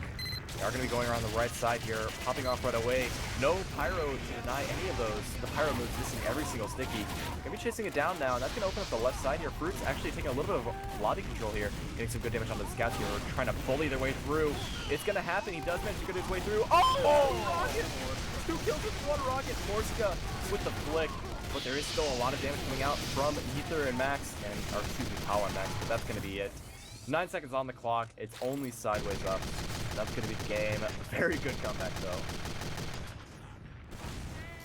they are going to be going around the right side here, popping off right away. No Pyro to deny any of those. The Pyro moves missing every single sticky. Going to be chasing it down now, and that's going to open up the left side here. Fruit's actually taking a little bit of lobby control here, getting some good damage onto the scouts here, trying to bully their way through. It's going to happen. He does manage to get his way through. Oh, Rocket! 2 kills with 1 Rocket. Morska with the flick. But there is still a lot of damage coming out from Ether and Max, or excuse me, Kawa and Max, but that's going to be it. 9 seconds on the clock. It's only sideways up. That's going to be the game. Very good comeback, though.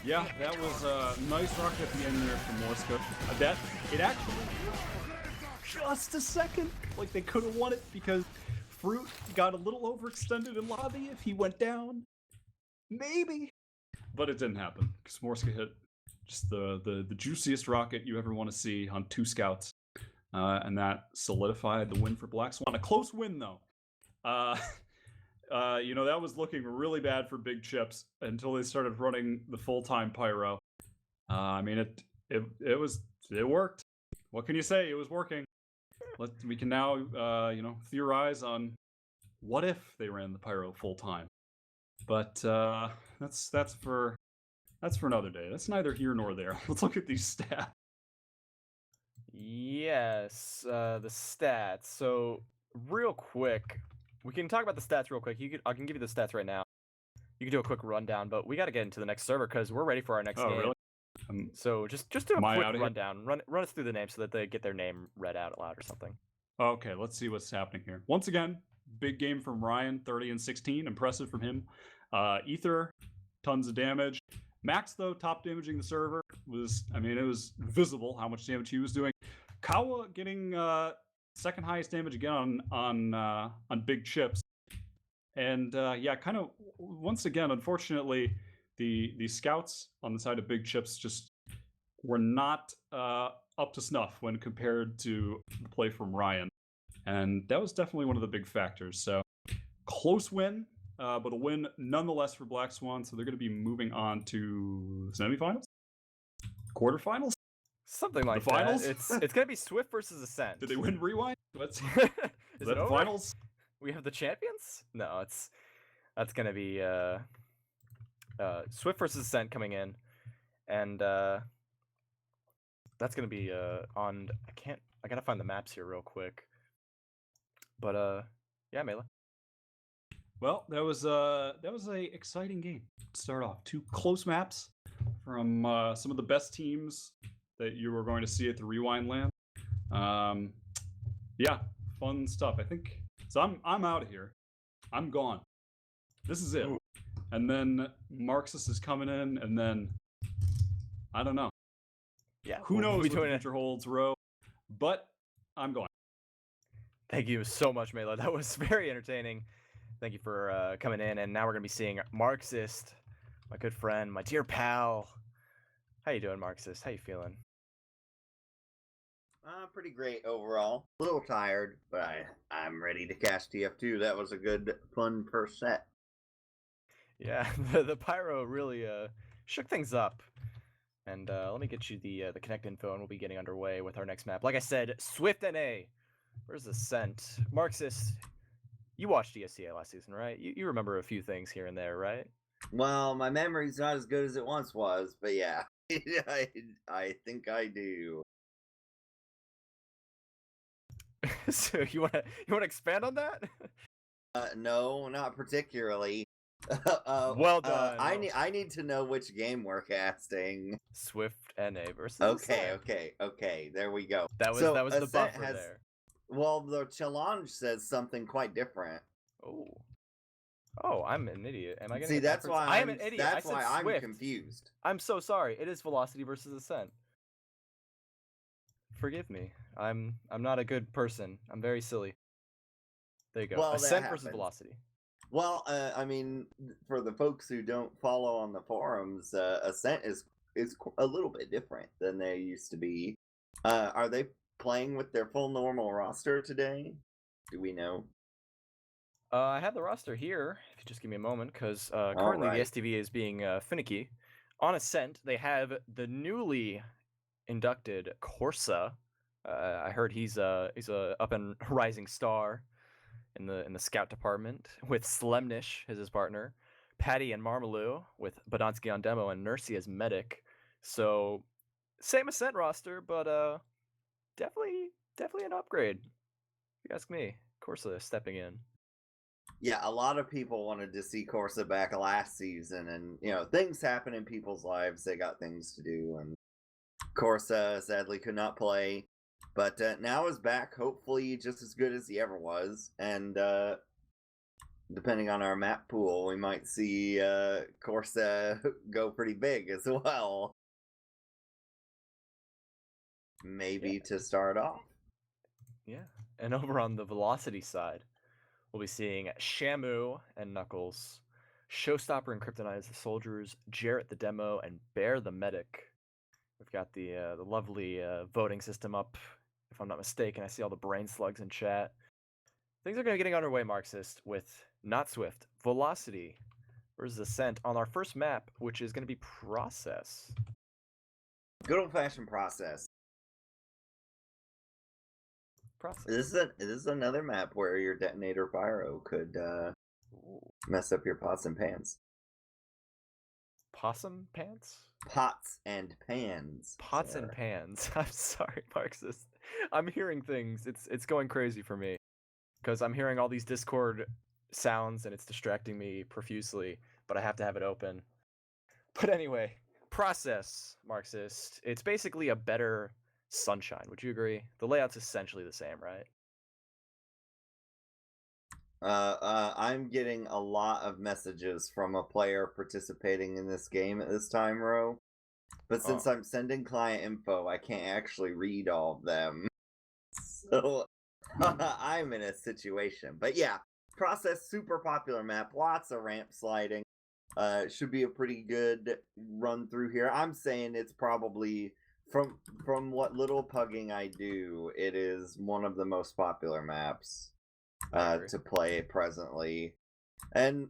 Yeah, that was a nice rocket at the end there from Morska. It actually just a second like they could have won it because Fruit got a little overextended in lobby if he went down. Maybe. But it didn't happen, because Morska hit just the juiciest rocket you ever want to see on 2 scouts. And that solidified the win for Black Swan. A close win, though. That was looking really bad for Big Chips until they started running the full-time pyro. It worked. What can you say? It was working. We can now, theorize on what if they ran the pyro full-time. But that's for another day. That's neither here nor there. Let's look at these stats. Yes, the stats. So real quick, we can talk about the stats real quick. I can give you the stats right now. You can do a quick rundown, but we got to get into the next server because we're ready for our next game. Really? So just do a Am I quick outta here? rundown. Run us through the names so that they get their name read out loud or something. Okay, let's see what's happening here. Once again, big game from Ryan, 30 and 16. Impressive from him. Ether, tons of damage. Max, though, top damaging the server. It was visible how much damage he was doing. Kawa getting second highest damage again on Big Chips. And kind of, once again, unfortunately, the scouts on the side of Big Chips just were not up to snuff when compared to the play from Ryan. And that was definitely one of the big factors. So, close win, but a win nonetheless for Black Swan. So they're going to be moving on to semifinals? Quarterfinals? Something like The finals? that. It's going to be Swift versus Ascent. Did they win Rewind? Is Is that it the over? finals? We have the champions? No, that's going to be Swift versus Ascent coming in. And that's going to be on... I got to find the maps here real quick. But yeah, Mela. Well, that was a exciting game to start off. 2 close maps from some of the best teams that you were going to see at the Rewind Land. Fun stuff. I think so. I'm out of here. I'm gone. This is it. Ooh. And then Marxist is coming in, and then I don't know. Yeah, who knows what the future holds, Ro? But I'm going. Thank you so much, Mela. That was very entertaining. Thank you for coming in, and now we're gonna be seeing Marxist, my good friend, my dear pal. How you doing, Marxist? How you feeling? Pretty great overall. A little tired, but I'm ready to cast TF2. That was a good, fun first set. Yeah, the pyro really shook things up. And let me get you the connect info, and we'll be getting underway with our next map. Like I said, Swift NA. Where's Ascent? Marxist, you watched ESCA last season, right? You remember a few things here and there, right? Well, my memory's not as good as it once was, but yeah, I think I do. So you wanna expand on that? No, not particularly. Well done. I need to know which game we're casting. Swift NA versus Okay. There we go. That was the buffer there. Well, the challenge says something quite different. Oh, I'm an idiot. Am I gonna see? That's why I'm an idiot. That's why I'm Swift. confused. I'm so sorry. It is Velocity versus Ascent. Forgive me. I'm not a good person. I'm very silly. There you go. Well, Ascent versus Velocity. Well, for the folks who don't follow on the forums, Ascent is a little bit different than they used to be. Are they playing with their full normal roster today? Do we know? I have the roster here. If you just give me a moment, because currently the STV is being finicky. On Ascent, they have the newly inducted Corsa. I heard he's a up and rising star in the scout department, with Slemnish as his partner, Patty and Marmalou with Badonsky on demo, and Nursey as medic. So same Ascent roster, but definitely an upgrade. If you ask me, Corsa stepping in. Yeah, a lot of people wanted to see Corsa back last season, and things happen in people's lives. They got things to do, and Corsa sadly could not play. But now is back, hopefully just as good as he ever was. And depending on our map pool, we might see Corsa go pretty big as well. Maybe to start off. Yeah. And over on the Velocity side, we'll be seeing Shamu and Knuckles, Showstopper and Kryptonite as the soldiers, Jarrett the demo, and Bear the medic. We've got the lovely voting system up, if I'm not mistaken. I see all the brain slugs in chat. Things are getting underway, Marxist, with not Swift, Velocity versus Ascent on our first map, which is going to be Process. Good old-fashioned Process. This is another map where your detonator pyro could mess up your pots and pans. Possum pants? Pots and pans. Pots sir. and pans. I'm sorry, Marxist. I'm hearing things. It's going crazy for me because I'm hearing all these Discord sounds and it's distracting me profusely, but I have to have it open. But anyway, Process, Marxist. It's basically a better Sunshine. Would you agree? The layout's essentially the same, right? I'm getting a lot of messages from a player participating in this game at this time, Ro. But since I'm sending client info, I can't actually read all of them. So I'm in a situation. But yeah, Process, super popular map, lots of ramp sliding. Should be a pretty good run through here. I'm saying it's probably from what little pugging I do, it is one of the most popular maps to play presently, and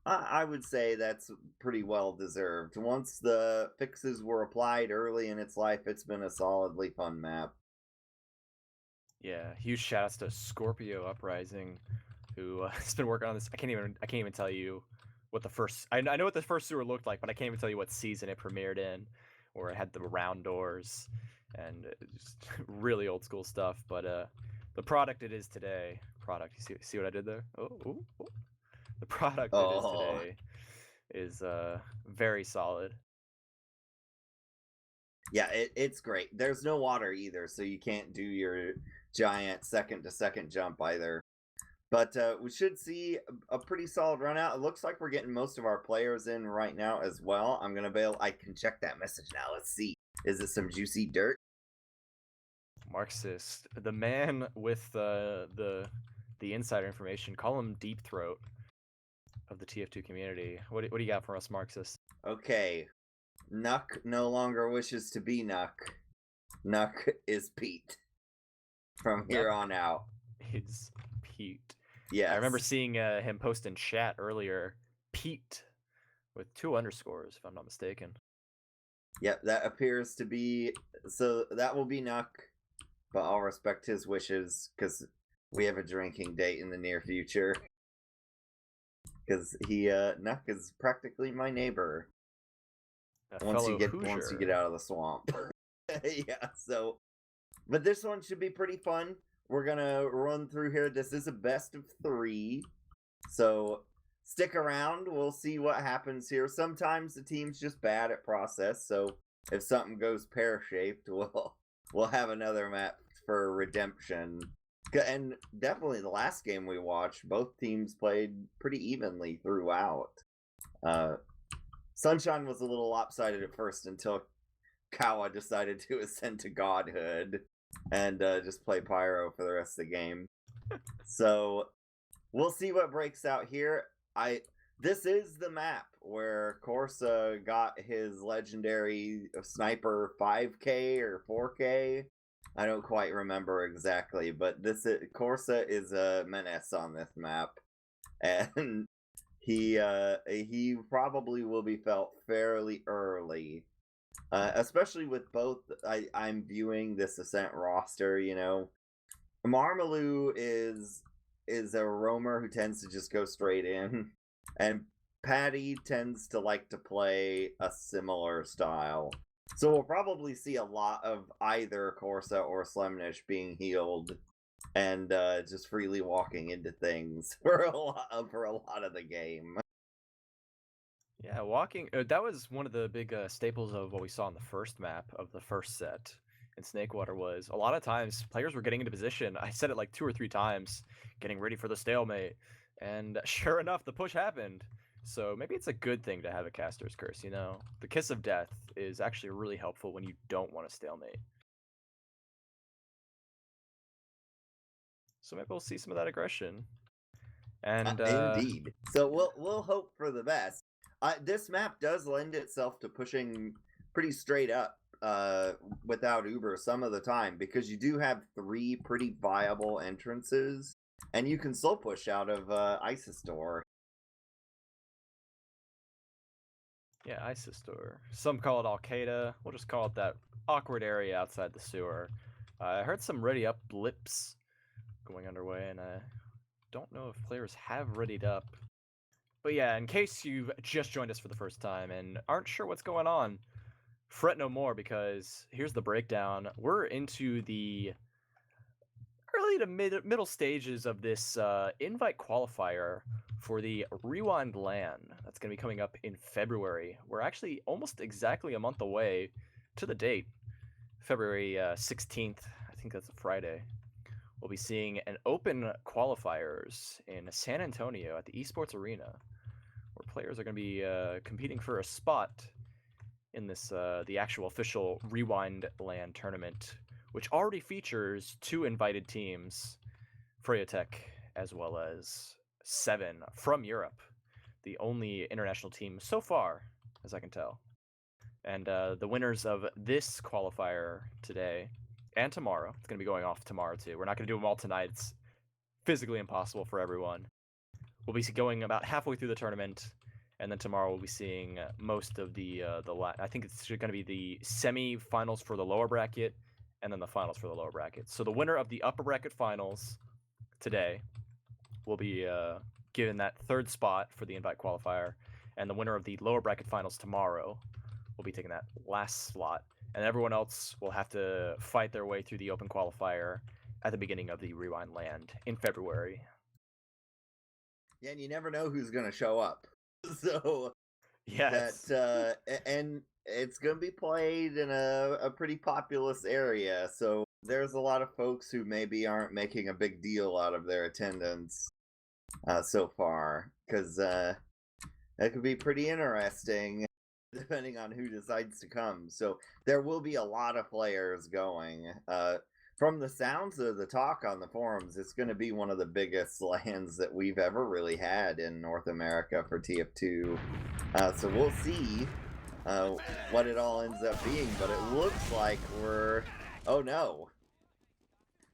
I would say that's pretty well deserved. Once the fixes were applied early in its life, it's been a solidly fun map. Yeah, huge shout outs to Scorpio Uprising, who has been working on this. I can't even tell you what the first. I know what the first sewer looked like, but I can't even tell you what season it premiered in, where it had the round doors, and just really old school stuff. But the product it is today. You see what I did there? Oh. The product it is today is very solid. Yeah, it's great. There's no water either, so you can't do your giant second-to-second jump either. But we should see a pretty solid run out. It looks like we're getting most of our players in right now as well. I'm gonna bail. I can check that message now. Let's see. Is it some juicy dirt? Marxist, the man with the insider information. Call him Deep Throat of the TF2 community. What do you got for us, Marxist? Okay, Nuck no longer wishes to be Nuck. Nuck is Pete from here on out. Is Pete? Yes. I remember seeing him post in chat earlier. Pete with 2 underscores, if I'm not mistaken. Yep, that appears to be. So that will be Nuck, but I'll respect his wishes because we have a drinking date in the near future. Because Nuck is practically my neighbor. Once you get out of the swamp. Yeah, so but this one should be pretty fun. We're gonna run through here. This is a best of 3. So stick around, we'll see what happens here. Sometimes the team's just bad at Process, so if something goes pear-shaped, we'll have another map for redemption. And definitely the last game we watched, both teams played pretty evenly throughout. Sunshine was a little lopsided at first until Kawa decided to ascend to godhood and just play Pyro for the rest of the game. So we'll see what breaks out here. This is the map where Corsa got his legendary sniper 5K or 4K. I don't quite remember exactly, but Corsa is a menace on this map, and he probably will be felt fairly early, especially with both. I'm viewing this Ascent roster. You know, Marmaloo is a roamer who tends to just go straight in, and Patty tends to like to play a similar style. So we'll probably see a lot of either Corsa or Slemnish being healed and just freely walking into things for a lot of the game. Yeah, walking. That was one of the big staples of what we saw in the first map of the first set in Snakewater. Was a lot of times players were getting into position. I said it like 2 or 3 times, getting ready for the stalemate, and sure enough, the push happened. So maybe it's a good thing to have a caster's curse. You know, the kiss of death is actually really helpful when you don't want to stalemate. So maybe we'll see some of that aggression. And Indeed. So we'll hope for the best. This map does lend itself to pushing pretty straight up without Uber some of the time, because you do have 3 pretty viable entrances, and you can slow push out of ISIS door. yeah, ISIS store. Some call it Al Qaeda. We'll just call it that awkward area outside the sewer. I heard some ready up blips going underway, and I don't know if players have readied up. But yeah, in case you've just joined us for the first time and aren't sure what's going on, fret no more, because here's the breakdown. We're into the early to middle stages of this invite qualifier for the Rewind LAN. That's going to be coming up in February. We're actually almost exactly a month away to the date, February 16th. I think that's a Friday. We'll be seeing an open qualifiers in San Antonio at the eSports Arena, where players are going to be competing for a spot in this the actual official Rewind LAN tournament, which already features 2 invited teams, Freotech as well as 7 from Europe, the only international team so far, as I can tell. And the winners of this qualifier today and tomorrow, it's going to be going off tomorrow too. We're not going to do them all tonight. It's physically impossible for everyone. We'll be going about halfway through the tournament, and then tomorrow we'll be seeing most of the I think it's going to be the semi-finals for the lower bracket, and then the finals for the lower bracket. So the winner of the upper bracket finals today will be given that 3rd spot for the invite qualifier, and the winner of the lower bracket finals tomorrow will be taking that last slot, and everyone else will have to fight their way through the open qualifier at the beginning of the Rewind Land in February. Yeah, and you never know who's going to show up. So yes, and it's going to be played in a pretty populous area, so there's a lot of folks who maybe aren't making a big deal out of their attendance so far, because that could be pretty interesting depending on who decides to come. So there will be a lot of players going. From the sounds of the talk on the forums, it's going to be one of the biggest LANs that we've ever really had in North America for TF2. So we'll see what it all ends up being, but it looks like we're... Oh no.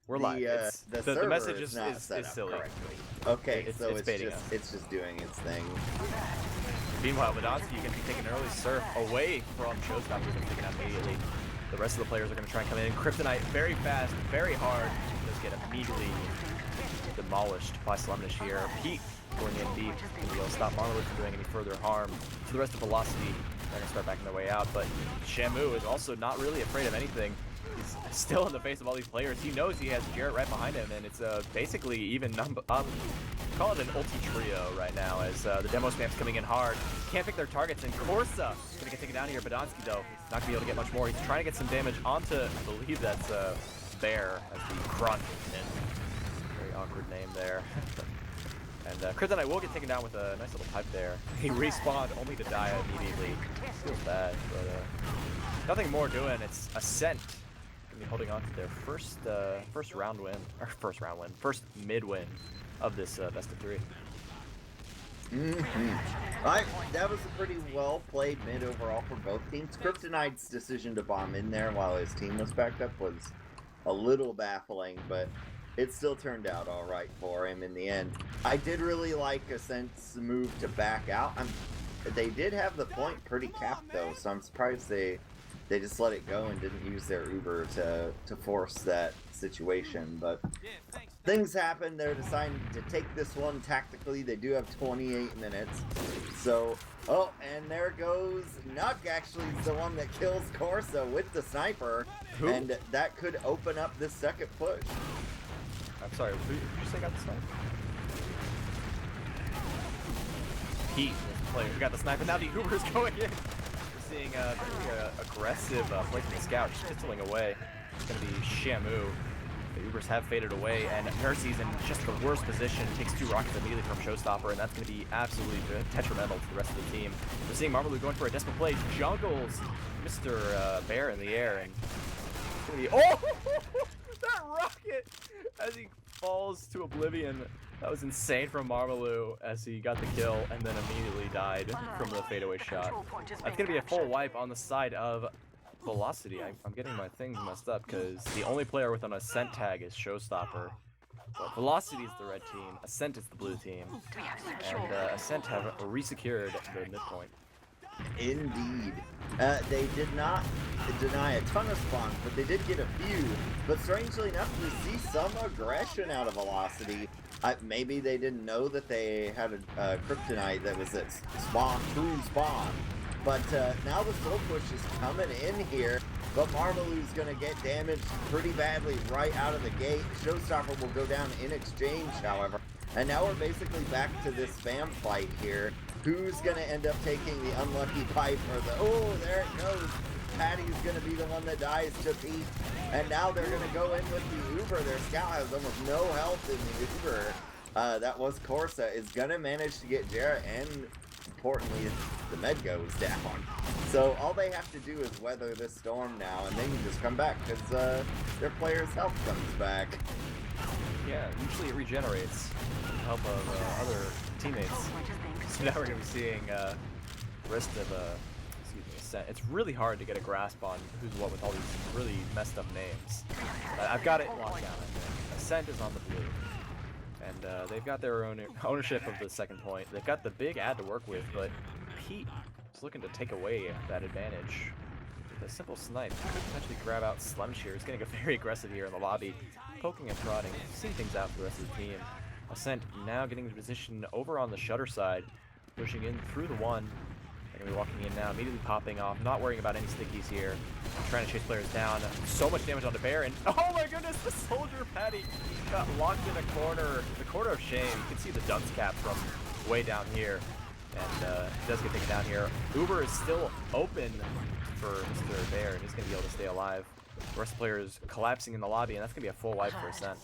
we're live. The message is silly. Correctly. Okay, so baiting us. it's just doing its thing. Meanwhile, Vodonsky can be taking an early surf away from Showstoppers and picking out immediately. The rest of the players are going to try and come in. Kryptonite, very fast, very hard. Does get immediately demolished by Slumnish here. Pete going in deep. He'll stop Marmalade from doing any further harm to the rest of Velocity. They're going to start backing their way out, but Shamu is also not really afraid of anything. He's still in the face of all these players. He knows he has Jarrett right behind him, and it's basically even call it an ulti trio right now, as the demo spam's coming in hard. Can't pick their targets, and Corsa is going to get taken down here. Badonsky, though, not going to be able to get much more. He's trying to get some damage onto, I believe that's Bear, as the Crunch. Very awkward name there. And Kryptonite will get taken down with a nice little pipe there. He respawned only to die immediately. Feels bad, but nothing more doing. It's Ascent going to be holding on to their first mid win of this best of 3. That was a pretty well played mid overall for both teams. Kryptonite's decision to bomb in there while his team was backed up was a little baffling, but it still turned out all right for him in the end. I did really like Ascent's move to back out. They did have the point pretty capped though, so I'm surprised they just let it go and didn't use their Uber to force that situation. But things happen. They're deciding to take this one tactically. They do have 28 minutes. So, oh, and there goes Nuck, actually is the one that kills Corsa with the sniper. Who? And that could open up this second push. I'm sorry, who did you say got the sniper? Pete was the player who got the sniper. Now the Uber is going in. We're seeing a very aggressive play from the scout, just pistoling away. It's going to be Shamu. The Ubers have faded away, and Nursey's in just the worst position. Takes 2 rockets immediately from Showstopper, and that's going to be absolutely detrimental to the rest of the team. We're seeing Marmalou going for a desperate play. Jungles Mr. Bear in the air, and it's going to be... Oh! That rocket! As he falls to oblivion That was insane from Marmalou as he got the kill and then immediately died from the fadeaway shot. That's gonna be a full wipe on the side of Velocity. I'm getting my things messed up because the only player with an Ascent tag is Showstopper. But Velocity is the red team, Ascent is the blue team, and Ascent have resecured the midpoint. Indeed. They did not deny a ton of spawns, but they did get a few. But strangely enough, we see some aggression out of Velocity. Maybe they didn't know that they had a kryptonite that was at spawn, true spawn. But now the soul push is coming in here. But Marmalou's going to get damaged pretty badly right out of the gate. Showstopper will go down in exchange, however. And now we're basically back to this spam fight here. Who's going to end up taking the unlucky pipe or the... Oh, there it goes. Patty's going to be the one that dies to Pete. And now they're going to go in with the Uber. Their scout has almost no health in the Uber. That was Corsa. Is going to manage to get Jarrett, and importantly, the med goes down. So all they have to do is weather this storm now, and they can just come back because their player's health comes back. Yeah, usually it regenerates with the help of other teammates. So now we're going to be seeing the rest of Ascent. It's really hard to get a grasp on who's what with all these really messed up names. I've got it locked down, I think. Ascent is on the blue. And they've got their own ownership of the second point. They've got the big ad to work with, but Pete is looking to take away that advantage. With a simple snipe, he could potentially grab out Slum Shear. He's getting very aggressive here in the lobby, poking and prodding, seeing things out for the rest of the team. Ascent now getting into position over on the shutter side, pushing in through the one. They're going to be walking in now, immediately popping off, not worrying about any stickies here. Trying to chase players down. So much damage onto Baron. Oh my goodness, the soldier Patty got locked in a corner. The corner of shame. You can see the dunce cap from way down here. And he does get taken down here. Uber is still open for Mr. Bear, and he's going to be able to stay alive. The rest of the players collapsing in the lobby, and that's going to be a full wipe for Ascent.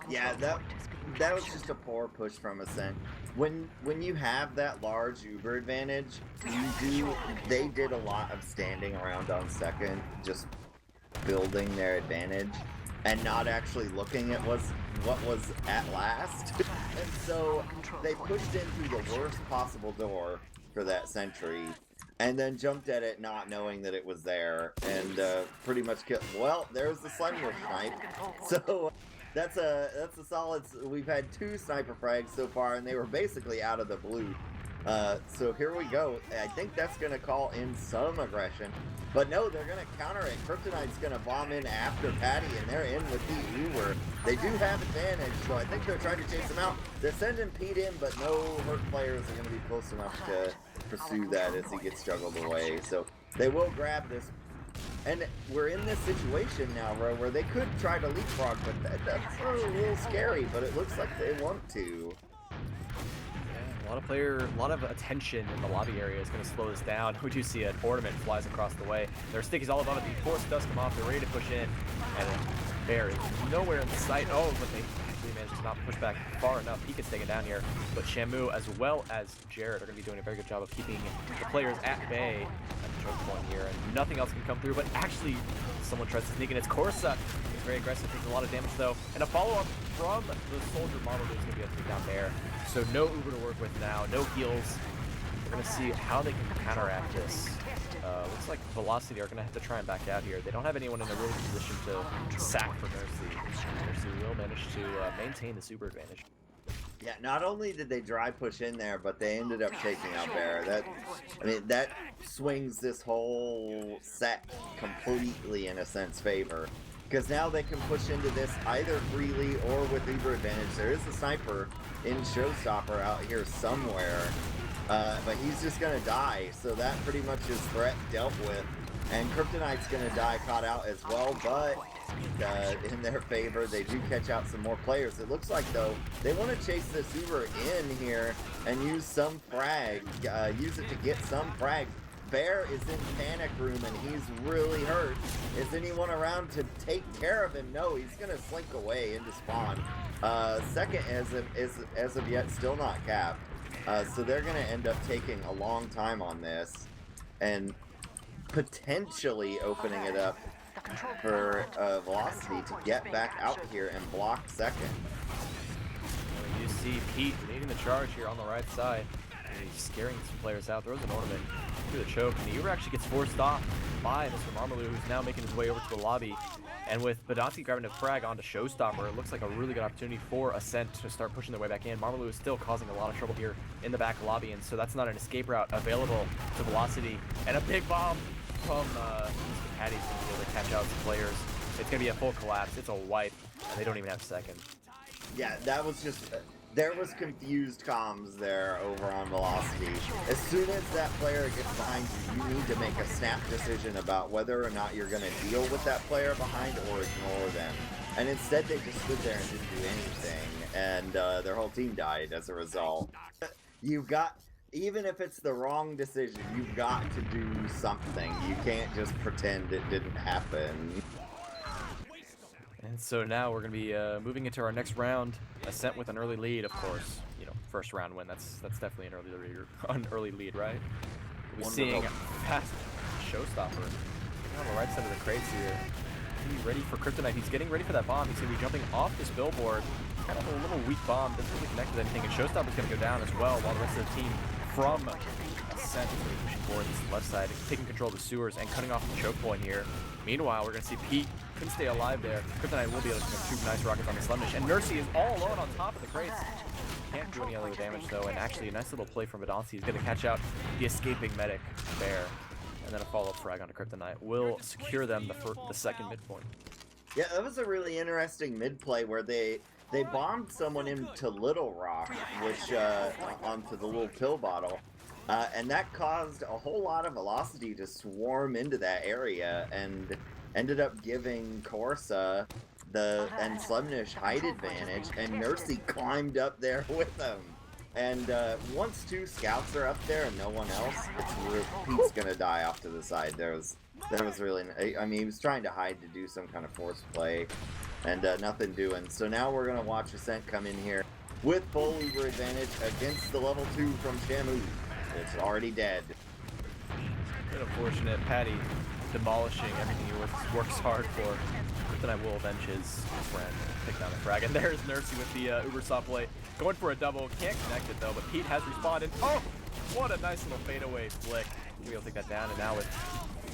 Yeah, that was just a poor push from Ascent. When you have that large Uber advantage, they did a lot of standing around on second, just building their advantage, and not actually looking at what was at last. And so they pushed in through the worst possible door for that sentry, and then jumped at it not knowing that it was there, and pretty much killed. Well, there's the Slimer snipe. So that's a solid. We've had 2 sniper frags so far, and they were basically out of the blue. So here we go. I think that's going to call in some aggression. But no, they're going to counter it. Kryptonite's going to bomb in after Patty, and they're in with the Uber. They do have advantage, so I think they're trying to chase him out. They're sending Pete in, but no hurt players are going to be close enough to pursue that as he gets juggled away. So they will grab this. And we're in this situation now where they could try to leapfrog, but that's a little scary, but it looks like they want to. A lot of attention in the lobby area is going to slow this down. We do see an ornament flies across the way. There are stickies all above it. The force does come off. They're ready to push in. And Bear is nowhere in sight. Oh, but they actually managed to not push back far enough. He gets taken down here. But Shamu, as well as Jared, are going to be doing a very good job of keeping the players at bay at the choke point here. And nothing else can come through. But actually, someone tries to sneak in. It's Corsa. He's very aggressive. Takes a lot of damage, though. And a follow-up from the soldier model is going to be able to take down Bear. So no Uber to work with now, no heals. We're going to see how they can counteract this. Looks like Velocity are going to have to try and back out here. They don't have anyone in a really good position to sack for Mercy. Mercy will manage to maintain the super advantage. Yeah, not only did they dry push in there, but they ended up taking out Bear. That swings this whole set completely in Ascent's favor. Because now they can push into this either freely or with Uber advantage. There is a sniper in Showstopper out here somewhere, but he's just going to die. So that pretty much is threat dealt with. And Kryptonite's going to die caught out as well, but in their favor, they do catch out some more players. It looks like, though, they want to chase this Uber in here and use some frag, use it to get some frag. Bear is in panic room and he's really hurt. Is anyone around to take care of him? No, he's gonna slink away into spawn. Second, as of yet, still not capped. So they're gonna end up taking a long time on this and potentially opening it up for Velocity to get back out here and block second. You see Pete leading the charge here on the right side. And he's scaring some players out. Throws an ornament through the choke. And Eber actually gets forced off by Mr. Marmalou, who's now making his way over to the lobby. And with Badonski grabbing a frag onto Showstopper, it looks like a really good opportunity for Ascent to start pushing their way back in. Marmalou is still causing a lot of trouble here in the back lobby, and so that's not an escape route available to Velocity. And a big bomb from Mr. Patty's going to be able to catch out some players. It's going to be a full collapse. It's a wipe, and they don't even have a second. Yeah, that was just... there was confused comms there over on Velocity. As soon as that player gets behind you, you need to make a snap decision about whether or not you're going to deal with that player behind or ignore them. And instead they just stood there and didn't do anything, and their whole team died as a result. You've got... even if it's the wrong decision, you've got to do something. You can't just pretend it didn't happen. And so now we're going to be moving into our next round. Ascent with an early lead, of course. You know, first round win. That's definitely an early lead, right? We'll be seeing fast Showstopper on the right side of the crates here. He's ready for Kryptonite. He's getting ready for that bomb. He's going to be jumping off this billboard. Kind of a little weak bomb. Doesn't really connect with anything. And Showstopper's going to go down as well, while the rest of the team from Ascent is going to be pushing forward this left side, taking control of the sewers and cutting off the choke point here. Meanwhile, we're going to see Pete couldn't stay alive there. Kryptonite will be able to shoot nice rockets on the Slemish. And Nursey is all alone on top of the crates. Can't do any other damage though. And actually a nice little play from Badonski. He's going to catch out the escaping medic Bear. And then a follow-up frag onto Kryptonite will secure them the second midpoint. Yeah, that was a really interesting mid-play where they bombed someone into Little Rock, which onto the little pill bottle. And that caused a whole lot of Velocity to swarm into that area and ended up giving Corsa and Slemish height advantage, and Nursey climbed up there with them. And once two scouts are up there and no one else, Pete's gonna die off to the side. That was really, I mean, he was trying to hide to do some kind of force play, and nothing doing. So now we're gonna watch Ascent come in here with full Uber advantage against the level 2 from Shamu. It's already dead. Bit unfortunate. Patty demolishing everything he works hard for. Kryptonite will avenge his friend, pick down the frag. And there's Nursey with the Uber soft play. Going for a double. Can't connect it though, but Pete has responded. Oh! What a nice little fadeaway flick. We'll take that down, and now with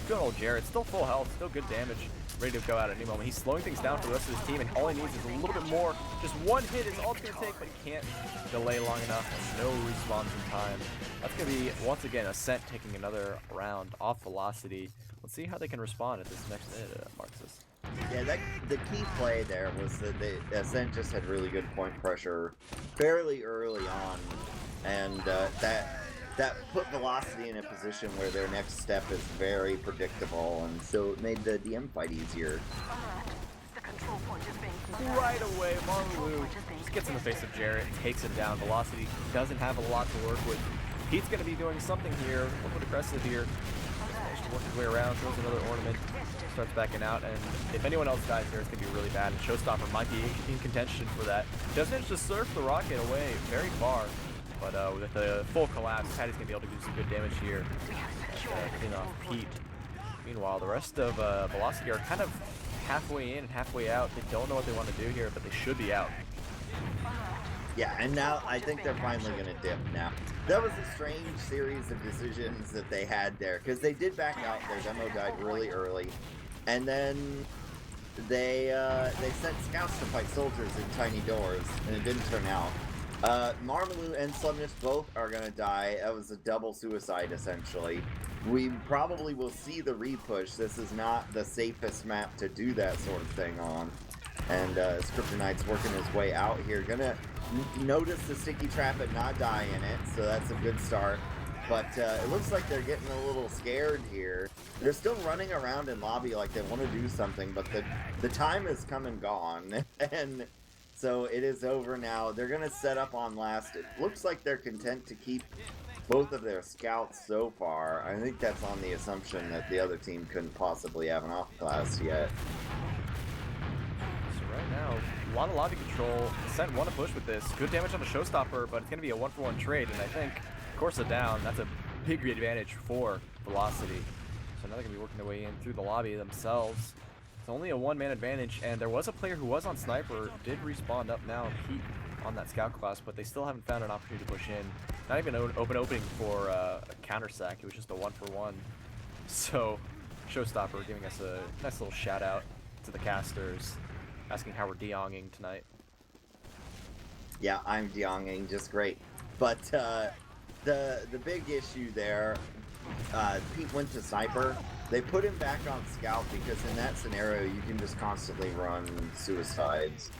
good old Jarrett, still full health, still good damage, ready to go out at any moment. He's slowing things down for the rest of his team, and all he needs is a little bit more. Just one hit is all it's going to take, but he can't delay long enough. No respawns in time. That's going to be, once again, Ascent taking another round off Velocity. Let's see how they can respond at this next minute, Marxist. Yeah, the key play there was that Ascent just had really good point pressure fairly early on, and that put Velocity in a position where their next step is very predictable, and so it made the DM fight easier. Right away, Marmalou just gets in the face of Jarrett, takes him down. Velocity doesn't have a lot to work with. Pete's going to be doing something here, a little bit aggressive here. Managed to work his way around, throws another ornament, starts backing out, and if anyone else dies there, it's going to be really bad, and Showstopper might be in contention for that. Does manage to surf the rocket away very far, but with a full collapse, Patty's going to be able to do some good damage here and clean off Pete. Meanwhile, the rest of Velocity are kind of halfway in and halfway out. They don't know what they want to do here, but they should be out. Yeah, and now I think they're finally going to dip now. That was a strange series of decisions that they had there, because they did back out. Their demo died really early, and then they sent scouts to fight soldiers in tiny doors, and it didn't turn out. Marmalou and Slemish both are going to die. That was a double suicide, essentially. We probably will see the repush. This is not the safest map to do that sort of thing on. And Kryptonite's working his way out here. Gonna notice the sticky trap and not die in it, so that's a good start. But it looks like they're getting a little scared here. They're still running around in lobby like they want to do something, but the time has come and gone. And so it is over now. They're gonna set up on last. It looks like they're content to keep both of their scouts so far. I think that's on the assumption that the other team couldn't possibly have an off class yet. So right now, a lot of lobby control. Ascent want to push with this. Good damage on the Showstopper, but it's going to be a 1-for-1 trade, and I think Corsa down. That's a big advantage for Velocity. So now they're going to be working their way in through the lobby themselves. It's only a one-man advantage, and there was a player who was on Sniper, did respawn up now, Pete, on that scout class, but they still haven't found an opportunity to push in. Not even an open opening for a counter sack. It was just a 1-for-1. So, Showstopper giving us a nice little shout out to the casters, asking how we're de-onging tonight. Yeah, I'm de-onging just great. But the big issue there, Pete went to Sniper. They put him back on Scout because in that scenario you can just constantly run suicides.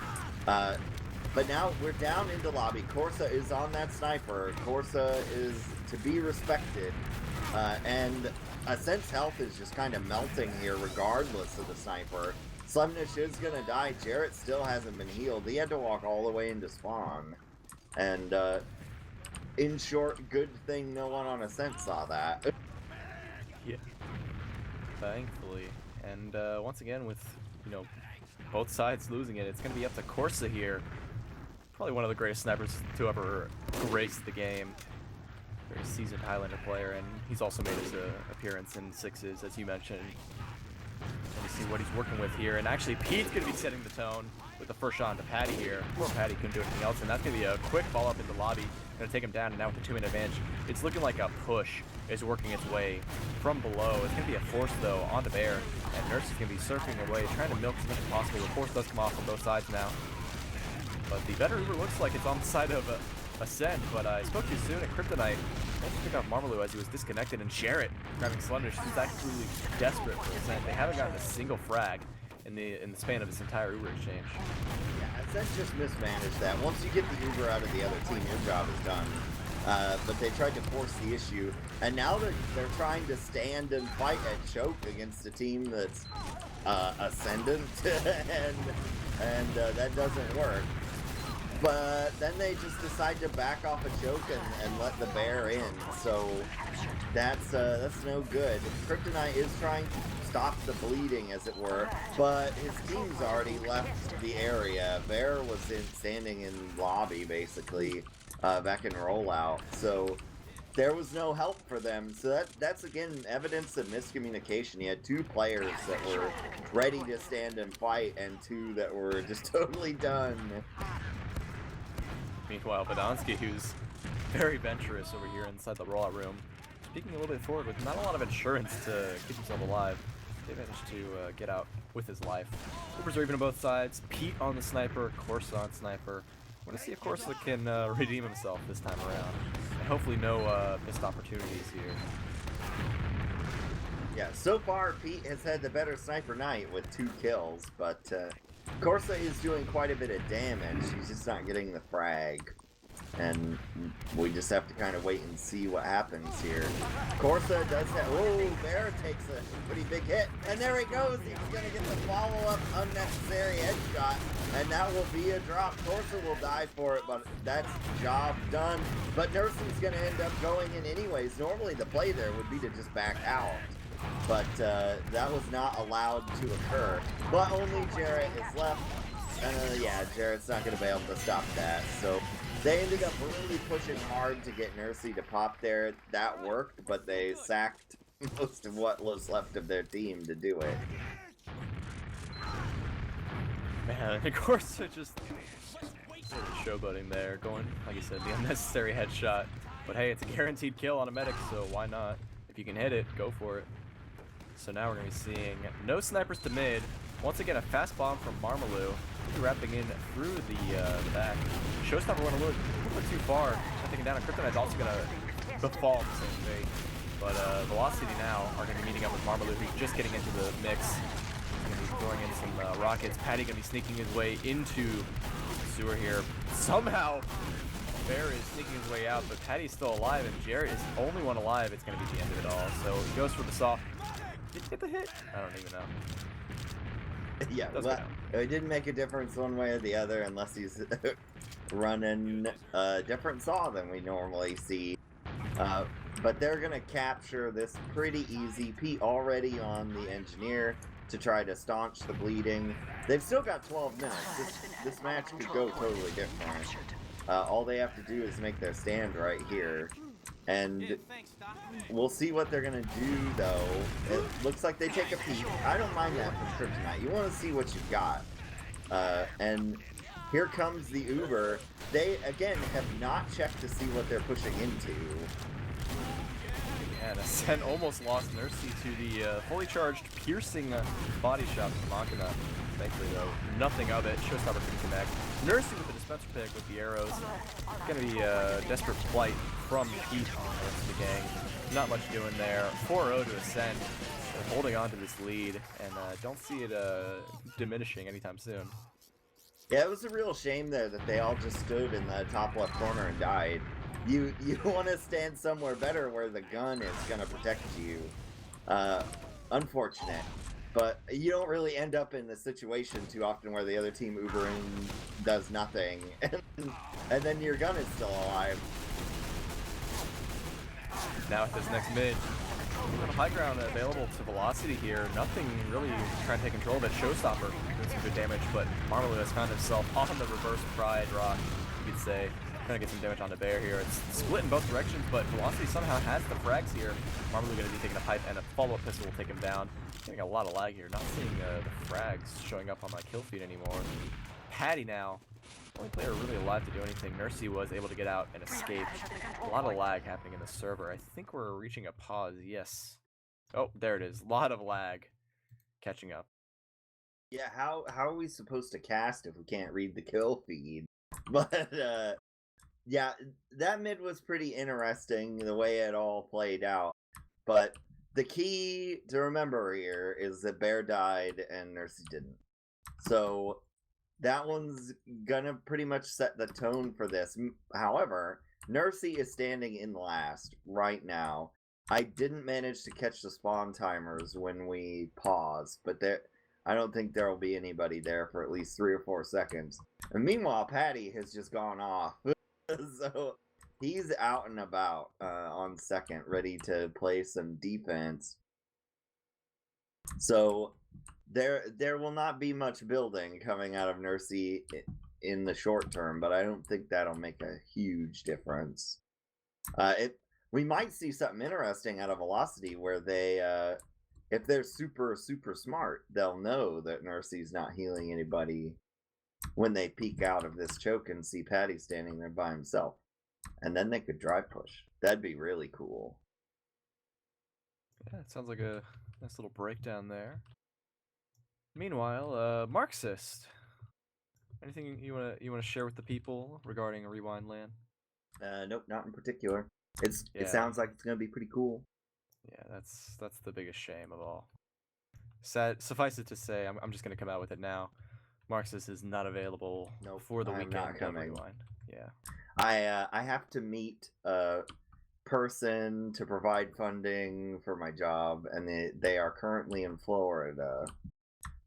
But now we're down into lobby. Corsa is on that Sniper. Corsa is to be respected. And Ascent's health is just kind of melting here regardless of the Sniper. Slemnish is going to die. Jarrett still hasn't been healed. He had to walk all the way into Spawn. And in short, good thing no one on Ascent saw that. Yeah. Thankfully. And once again, with, you know, both sides losing it, it's going to be up to Corsa here. Probably one of the greatest snipers to ever grace the game. Very seasoned Highlander player, and he's also made his appearance in sixes, as you mentioned. Let me see what he's working with here. And actually, Pete's going to be setting the tone with the first shot into Patty here. Poor Patty couldn't do anything else, and that's going to be a quick follow-up into lobby. Going to take him down, and now with the 2-minute advantage, it's looking like a push is working its way from below. It's going to be a force, though, onto Bear, and Nurse is going to be surfing away, trying to milk as much as possible. The force does come off on both sides now. But the better Uber looks like it's on the side of Ascent, but I spoke too soon at Kryptonite. Tried to pick out Marmalou as he was disconnected, and Jarrett grabbing Slender. She's absolutely desperate for Ascent. They haven't gotten a single frag in the span of this entire Uber exchange. Yeah, Ascent just mismanaged that. Once you get the Uber out of the other team, your job is done. But they tried to force the issue, and now they're trying to stand and fight at choke against a team that's ascendant, and that doesn't work. But then they just decide to back off a choke and let the bear in. So that's no good. Kryptonite is trying to stop the bleeding, as it were, but his team's already left the area. Bear was standing in lobby basically, back in rollout. So there was no help for them. So that's again evidence of miscommunication. You had two players that were ready to stand and fight, and two that were just totally done. Meanwhile, Badonsky, who's very venturous over here inside the rollout room, speaking a little bit forward with not a lot of insurance to keep himself alive. They managed to get out with his life. Ubers are even on both sides. Pete on the Sniper, Corsa on Sniper. I want to see if Corsa can redeem himself this time around. And hopefully no missed opportunities here. Yeah, so far Pete has had the better Sniper night with 2 kills, but Corsa is doing quite a bit of damage. He's just not getting the frag. And we just have to kind of wait and see what happens here. Corsa does that. Oh, Bear takes a pretty big hit. And there he goes. He's going to get the follow-up unnecessary headshot. And that will be a drop. Corsa will die for it, but that's job done. But Nursing's going to end up going in anyways. Normally the play there would be to just back out. But that was not allowed to occur. But only Jarrett is left. And yeah, Jarrett's not going to be able to stop that. So they ended up really pushing hard to get Nursey to pop there. That worked, but they sacked most of what was left of their team to do it. Man, of course, they're just sort of showboating there, going, like you said, the unnecessary headshot. But hey, it's a guaranteed kill on a medic, so why not? If you can hit it, go for it. So now we're going to be seeing no snipers to mid. Once again, a fast bomb from Marmalou. Wrapping in through the back. Showstopper went a little bit too far. I think down, and Kryptonite's also going to befall the same fate. But Velocity now are going to be meeting up with Marmalou, who's just getting into the mix. He's going to be throwing in some rockets. Patty going to be sneaking his way into the sewer here. Somehow, Bear is sneaking his way out, but Patty's still alive, and Jarrett is the only one alive. It's going to be the end of it all. So he goes for the soft. Did he get the hit? I don't even know. Yeah, well, it didn't make a difference one way or the other unless he's running a different saw than we normally see. But they're going to capture this pretty easy. Pete already on the engineer to try to staunch the bleeding. They've still got 12 minutes. This match could go totally different. All they have to do is make their stand right here. And we'll see what they're gonna do, though. It looks like they take a peek. I don't mind that from Kryptonite. You want to see what you've got. And here comes the Uber. They, again, have not checked to see what they're pushing into. And Ascent almost lost Nursey to the fully charged, piercing body shot from Machina. Thankfully, though, nothing of it. Showstopper couldn't connect. Nursey with the dispenser pick with the arrows. Gonna be a desperate flight from Heat on the rest of the gang. Not much doing there. 4-0 to Ascent. They're holding on to this lead, and don't see it diminishing anytime soon. Yeah, it was a real shame there that they all just stood in the top left corner and died. You want to stand somewhere better where the gun is going to protect you. Unfortunate. But you don't really end up in the situation too often where the other team Ubering does nothing. And then your gun is still alive. Now with this next mid, high ground available to Velocity here. Nothing really trying to take control of it. Showstopper doing some good damage, but Marmaloo has found himself on the reverse Pride Rock, you could say. Trying to get some damage on the Bear here. It's split in both directions, but Velocity somehow has the frags here. Marmaloo going to be taking a pipe, and a follow-up pistol will take him down. Getting a lot of lag here. Not seeing the frags showing up on my kill feed anymore. Patty now. Only player really alive to do anything. Nursey was able to get out and escape. A lot of lag happening in the server. I think we're reaching a pause. Yes. Oh, there it is. A lot of lag catching up. Yeah, how are we supposed to cast if we can't read the kill feed? But yeah, that mid was pretty interesting the way it all played out. But the key to remember here is that Bear died and Nursey didn't. So that one's gonna pretty much set the tone for this. However, Nursey is standing in last right now. I didn't manage to catch the spawn timers when we paused, but I don't think there will be anybody there for at least 3 or 4 seconds. And meanwhile, Patty has just gone off. So he's out and about on second, ready to play some defense. So there will not be much building coming out of Nursey in the short term, but I don't think that'll make a huge difference. We might see something interesting out of Velocity where they, if they're super smart, they'll know that Nursey's not healing anybody when they peek out of this choke and see Patty standing there by himself. And then they could drive push. That'd be really cool. Yeah, it sounds like a nice little breakdown there. Meanwhile, Marxist. Anything you wanna share with the people regarding a Rewind LAN? Nope, not in particular. It sounds like it's gonna be pretty cool. Yeah, that's the biggest shame of all. Suffice it to say, I'm just gonna come out with it now. Marxist is not available for the weekend of Rewind. Yeah. I have to meet a person to provide funding for my job, and they are currently in Florida,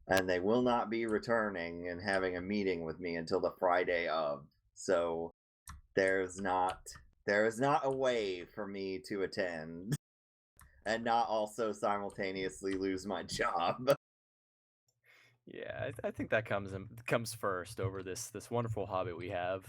and they will not be returning and having a meeting with me until the Friday of. So there is not a way for me to attend and not also simultaneously lose my job. Yeah, I think that comes first over this wonderful hobby we have.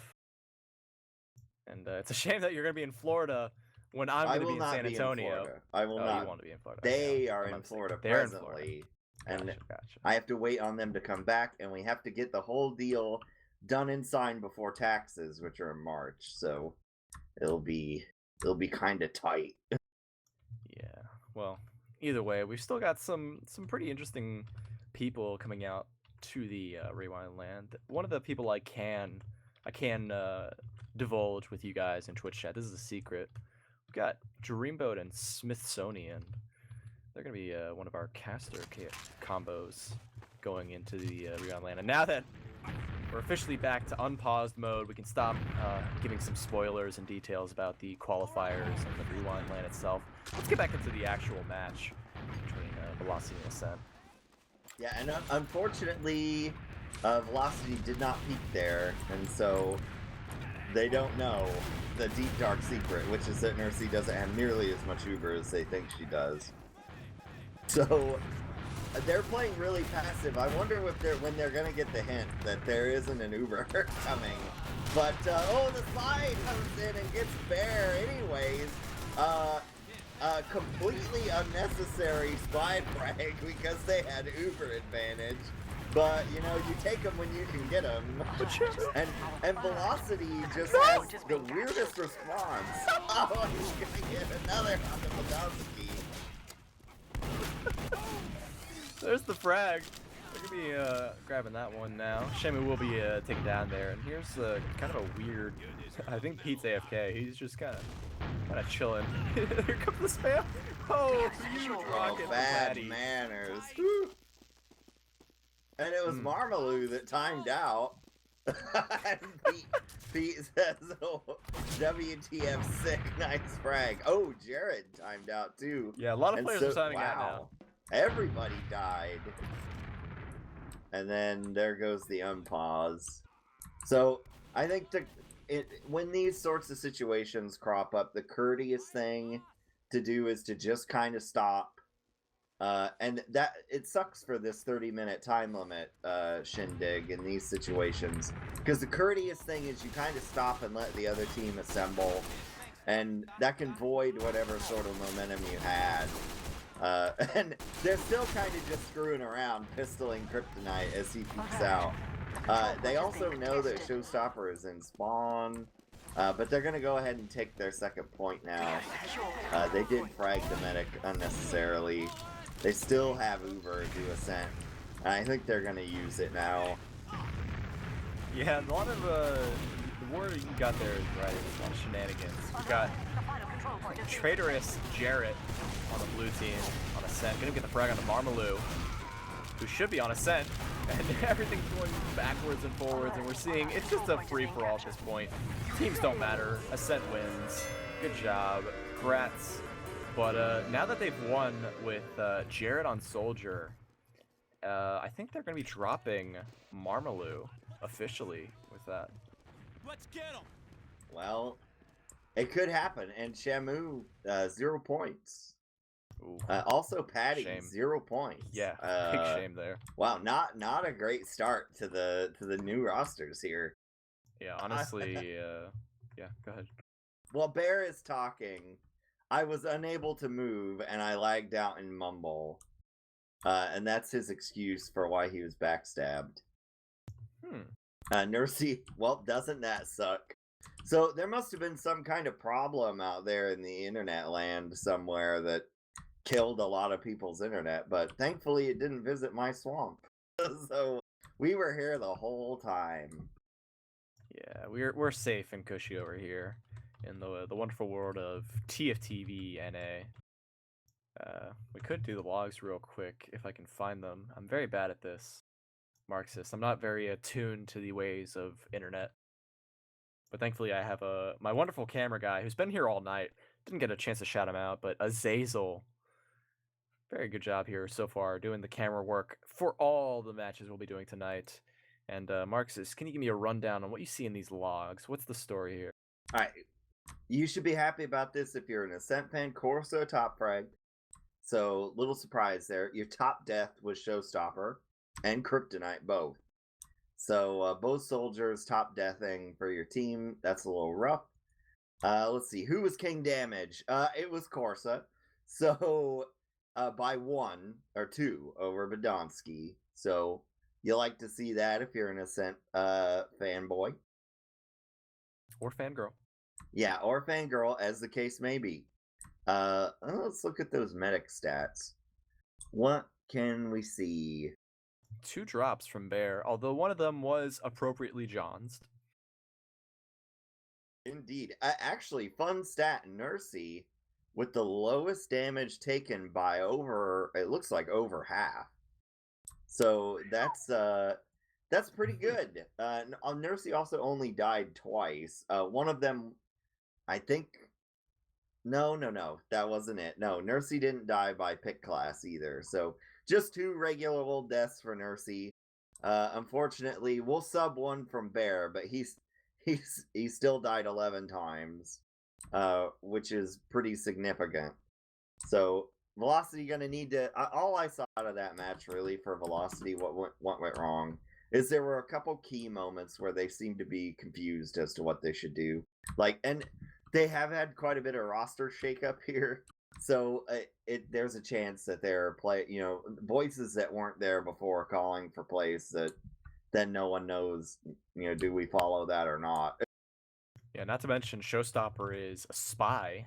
And it's a shame that you're going to be in Florida when I'm going to be in San Antonio. I will not. You want to be in Florida. They are in Florida presently. And Gotcha. I have to wait on them to come back, and we have to get the whole deal done and signed before taxes, which are in March. So it'll be kind of tight. Yeah. Well, either way, we've still got some pretty interesting people coming out to the Rewind Land. One of the people I can divulge with you guys in Twitch chat. This is a secret. We've got Dreamboat and Smithsonian. They're gonna be one of our caster combos going into the Rewind Land. And now that we're officially back to unpaused mode, we can stop giving some spoilers and details about the qualifiers and the Rewind Land itself. Let's get back into the actual match between Velocity and Ascent. Yeah, and unfortunately, Velocity did not peak there, and so they don't know the deep dark secret, which is that Nursey doesn't have nearly as much Uber as they think she does. So they're playing really passive. I wonder when they're gonna get the hint that there isn't an Uber coming. But the slide comes in and gets Bear anyways. completely unnecessary spy frag because they had uber advantage. But, you know, you take them when you can get them. And Velocity just has the weirdest response. Oh, he's gonna get another on the Podolsky. There's the frag. They're gonna be grabbing that one now. Shamu will be taken down there, and here's kind of a weird. I think Pete's AFK. He's just kind of chilling. Here comes the spam. Oh, huge rocket. Bad manners. Woo. And it was Marmalou that timed out. Pete says, oh, WTF sick, nice frag. Oh, Jared timed out too. Yeah, a lot of players are timing out now. Everybody died. And then there goes the unpause. So I think when these sorts of situations crop up, the courteous thing to do is to just kind of stop. And that it sucks for this 30-minute time limit shindig in these situations, because the courteous thing is you kind of stop and let the other team assemble, and that can void whatever sort of momentum you had. And they're still kind of just screwing around, pistoling Kryptonite as he peeks out. They also know that Showstopper is in spawn, but they're going to go ahead and take their second point now. They did frag the medic unnecessarily. They still have Uber do Ascent, and I think they're going to use it now. Yeah, a lot of the word you got there is right. There's a lot of shenanigans. We got traitorous Jarrett on the blue team on Ascent. Gonna get the frag on the Marmalou, who should be on Ascent, and everything's going backwards and forwards, and we're seeing it's just a free-for-all at this point. Teams don't matter. Ascent wins. Good job. Congrats. But now that they've won with Jarrett on Soldier, I think they're going to be dropping Marmalou officially with that. Let's get him. Well, it could happen. And Shamu, 0 points. Ooh. Also, Patty, Shame. 0 points. Yeah, big shame there. Wow, not a great start to the new rosters here. Yeah, honestly, yeah, go ahead. While Bear is talking, I was unable to move, and I lagged out in Mumble. And that's his excuse for why he was backstabbed. Nursey, well, doesn't that suck? So there must have been some kind of problem out there in the internet land somewhere that killed a lot of people's internet, but thankfully it didn't visit my swamp. So we were here the whole time. Yeah, we're safe and cushy over here in the wonderful world of TFTV NA. We could do the logs real quick if I can find them. I'm very bad at this, Marxist. I'm not very attuned to the ways of internet. But thankfully I have my wonderful camera guy who's been here all night. Didn't get a chance to shout him out, but Azazel. Very good job here so far doing the camera work for all the matches we'll be doing tonight. And Marxist, can you give me a rundown on what you see in these logs? What's the story here? All right. You should be happy about this if you're an Ascent fan. Corso top frag. So, little surprise there. Your top death was Showstopper and Kryptonite both. So, both soldiers top deathing for your team. That's a little rough. Let's see. Who was King Damage? It was Corsa. So, by 1 or 2 over Badonsky. So, you like to see that if you're an Ascent fanboy. Or fangirl. Yeah, or fangirl, as the case may be. Let's look at those medic stats. What can we see? 2 drops from Bear, although one of them was appropriately Johnsed. Indeed. Actually, fun stat, Nursey, with the lowest damage taken by it looks like over half. So that's pretty good. Nursey also only died twice. One of them, I think... No, that wasn't it. No, Nursey didn't die by pick class either. So just 2 regular old deaths for Nursey. Unfortunately, we'll sub 1 from Bear, but he still died 11 times, which is pretty significant. So Velocity gonna need to. All I saw out of that match really for Velocity, what went wrong, is there were a couple key moments where they seemed to be confused as to what they should do. And they have had quite a bit of roster shakeup here. So there's a chance that they're voices that weren't there before calling for plays that then no one knows, do we follow that or not? Yeah, not to mention Showstopper is a spy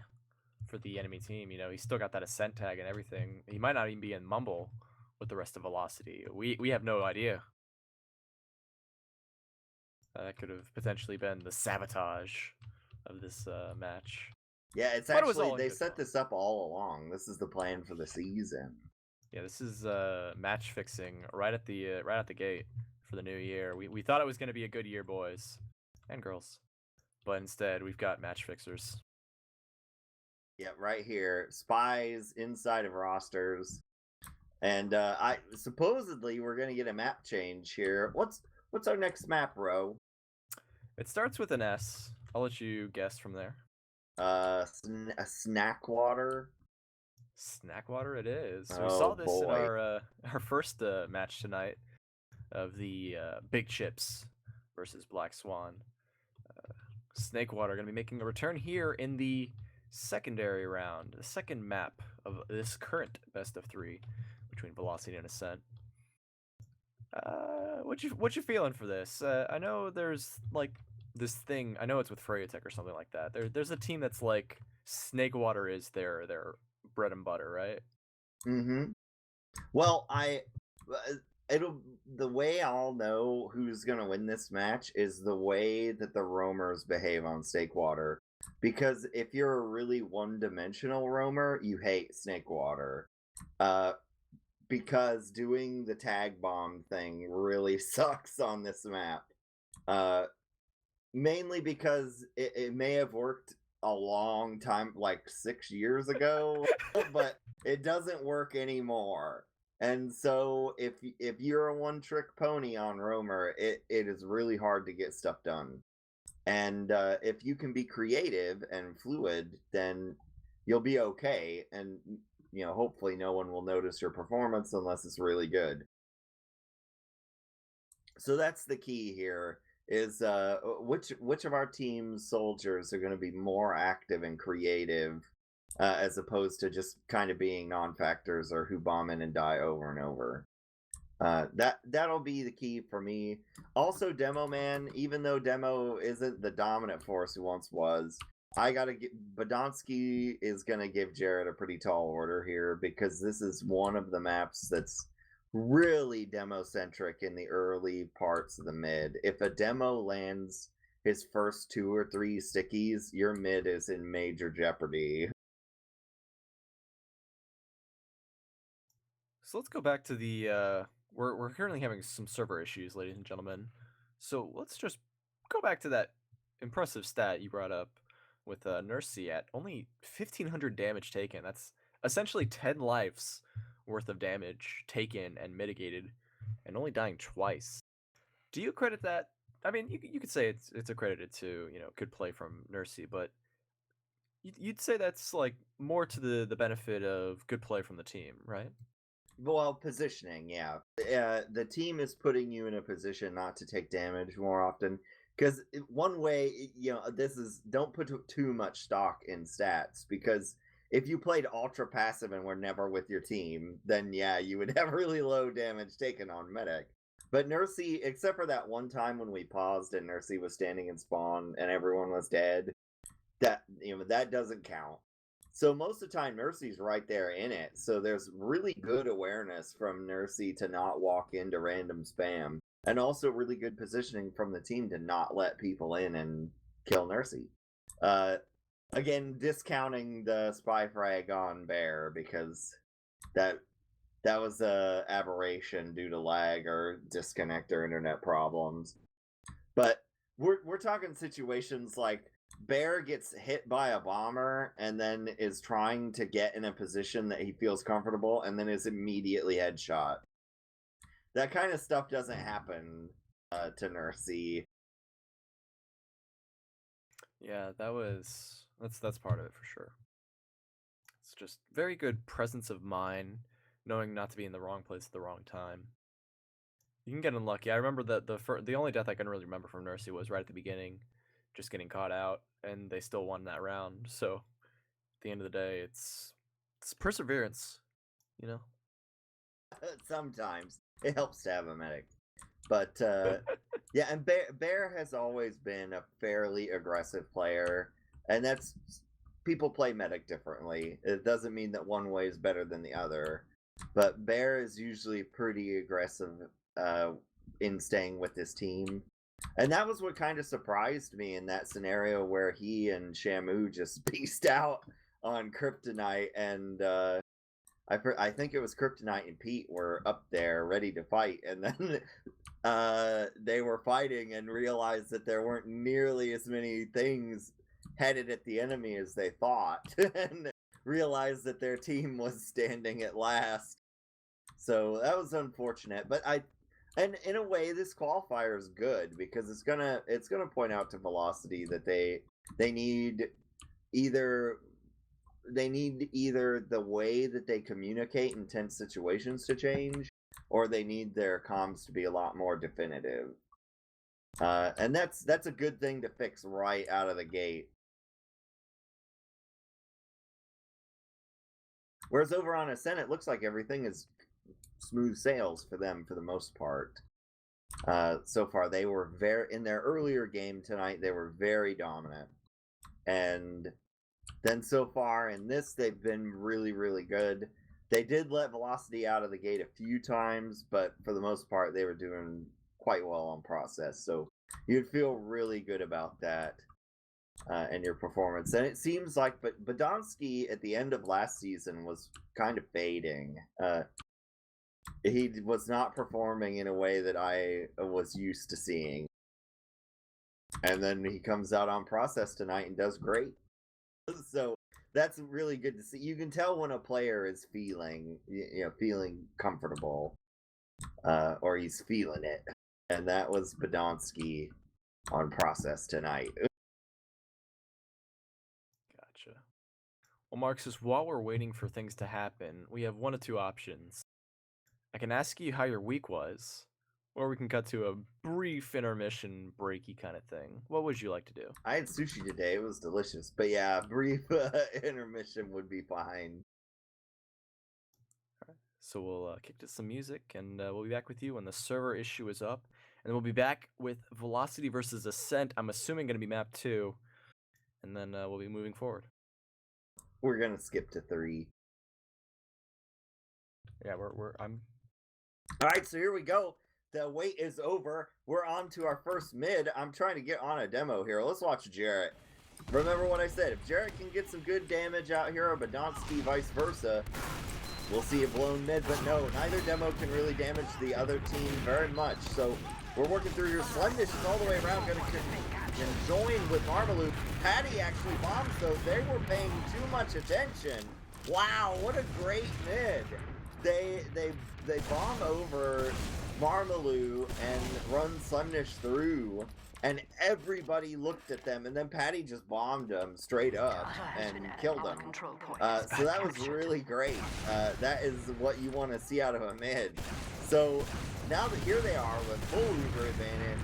for the enemy team. He's still got that Ascent tag and everything. He might not even be in Mumble with the rest of Velocity. We have no idea. That could have potentially been the sabotage of this match. Yeah, it's But it was actually, all in they good set fun. this up all along. This is the plan for the season. Yeah, this is match fixing right at the gate for the new year. We thought it was going to be a good year, boys and girls, but instead we've got match fixers. Yeah, right here, spies inside of rosters, and I supposedly we're gonna get a map change here. What's our next map, Ro? It starts with an S. I'll let you guess from there. A Snakewater. Snakewater it is. Oh, We saw this in boy. our first match tonight of the Big Chips versus Black Swan. Snakewater going to be making a return here in the secondary round, the second map of this current best of 3 between Velocity and Ascent. What you feeling for this? I know there's like this thing. I know it's with Freyatek or something like that. There's a team that's like Snakewater is their bread and butter, right? Mm-hmm. Well, the way I'll know who's gonna win this match is the way that the roamers behave on Snakewater. Because if you're a really one-dimensional roamer, you hate Snakewater. Because doing the tag bomb thing really sucks on this map. Mainly because it may have worked a long time, like 6 years ago, but it doesn't work anymore. And so if you're a one-trick pony on Roamer, it is really hard to get stuff done. And if you can be creative and fluid, then you'll be okay. And hopefully no one will notice your performance unless it's really good. So that's the key here is which of our team's soldiers are going to be more active and creative as opposed to just kind of being non-factors or who bomb in and die over and over. That'll be the key for me. Also, Demo Man, even though Demo isn't the dominant force he once was, I gotta get Badonsky is gonna give Jared a pretty tall order here because this is one of the maps that's really demo centric in the early parts of the mid. If a demo lands his first 2 or 3 stickies, your mid is in major jeopardy. So let's go back to the we're currently having some server issues, ladies and gentlemen. So let's just go back to that impressive stat you brought up with Nursey at only 1,500 damage taken. That's essentially 10 lives worth of damage taken and mitigated, and only dying twice. Do you credit that? I mean, you could say it's accredited to good play from Nursey, but you'd say that's like more to the benefit of good play from the team, right? Well, positioning, yeah. The team is putting you in a position not to take damage more often. Because one way, this is don't put too much stock in stats. Because if you played ultra passive and were never with your team, then yeah, you would have really low damage taken on medic. But Nursey, except for that one time when we paused and Nursey was standing in spawn and everyone was dead, that doesn't count. So most of the time, Nursey's right there in it. So there's really good awareness from Nursey to not walk into random spam. And also really good positioning from the team to not let people in and kill Nursey. Again, discounting the spy frag on Bear because that was a aberration due to lag or disconnect or internet problems. But we're talking situations like Bear gets hit by a bomber and then is trying to get in a position that he feels comfortable and then is immediately headshot. That kind of stuff doesn't happen to Nursey. Yeah, that's part of it for sure. It's just very good presence of mind, knowing not to be in the wrong place at the wrong time. You can get unlucky. I remember that the only death I can really remember from Nursey was right at the beginning, just getting caught out, and they still won that round. So at the end of the day, it's perseverance, you know. Sometimes it helps to have a medic, but yeah, and Bear has always been a fairly aggressive player, and that's people play medic differently. It doesn't mean that one way is better than the other, but Bear is usually pretty aggressive in staying with his team. And that was what kind of surprised me in that scenario where he and Shamu just beast out on Kryptonite, and I think it was Kryptonite and Pete were up there ready to fight, and then they were fighting and realized that there weren't nearly as many things headed at the enemy as they thought, and realized that their team was standing at last. So that was unfortunate, but and in a way, this qualifier is good because it's gonna point out to Velocity that they need either the way that they communicate in tense situations to change, or they need their comms to be a lot more definitive. And that's a good thing to fix right out of the gate. Whereas over on Ascent, it looks like everything is smooth sails for them for the most part. So far, they were in their earlier game tonight, they were very dominant. And then so far in this, they've been really, really good. They did let Velocity out of the gate a few times, but for the most part, they were doing quite well on process. So you'd feel really good about that and your performance. And it seems like, but Badonsky at the end of last season was kind of fading. He was not performing in a way that I was used to seeing. And then he comes out on process tonight and does great. So that's really good to see. You can tell when a player is feeling comfortable, or he's feeling it. And that was Badonsky on process tonight. Gotcha. Well, Marxist, while we're waiting for things to happen, we have one of two options. I can ask you how your week was, or we can cut to a brief intermission breaky kind of thing. What would you like to do? I had sushi today. It was delicious. But yeah, brief intermission would be fine. All right. So we'll kick to some music, and we'll be back with you when the server issue is up. And then we'll be back with Velocity versus Ascent. I'm assuming going to be map 2. And then we'll be moving forward. We're going to skip to 3. Yeah, I'm... All right, so here we go. The wait is over. We're on to our first mid. I'm trying to get on a demo here. Let's watch Jarrett. Remember what I said. If Jarrett can get some good damage out here, or Badonsky vice versa, we'll see a blown mid. But no, neither demo can really damage the other team very much. So we're working through your Slendis is all the way around. Going to join with Marmaloo. Patty actually bombs, though. They were paying too much attention. Wow, what a great mid. They bomb over Marmaloo and run Slendis through, and everybody looked at them, and then Patty just bombed them straight up and killed them. So that was really great. That is what you want to see out of a mid. So now that here they are with full Uber advantage,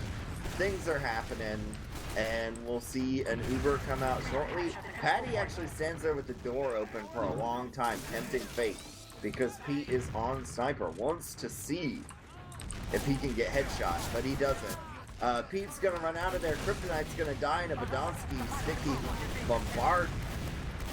things are happening, and we'll see an Uber come out shortly. Patty actually stands there with the door open for a long time, tempting fate, because Pete is on sniper, wants to see if he can get headshot, but he doesn't. Pete's gonna run out of there. Kryptonite's gonna die in a Badonsky sticky bombard.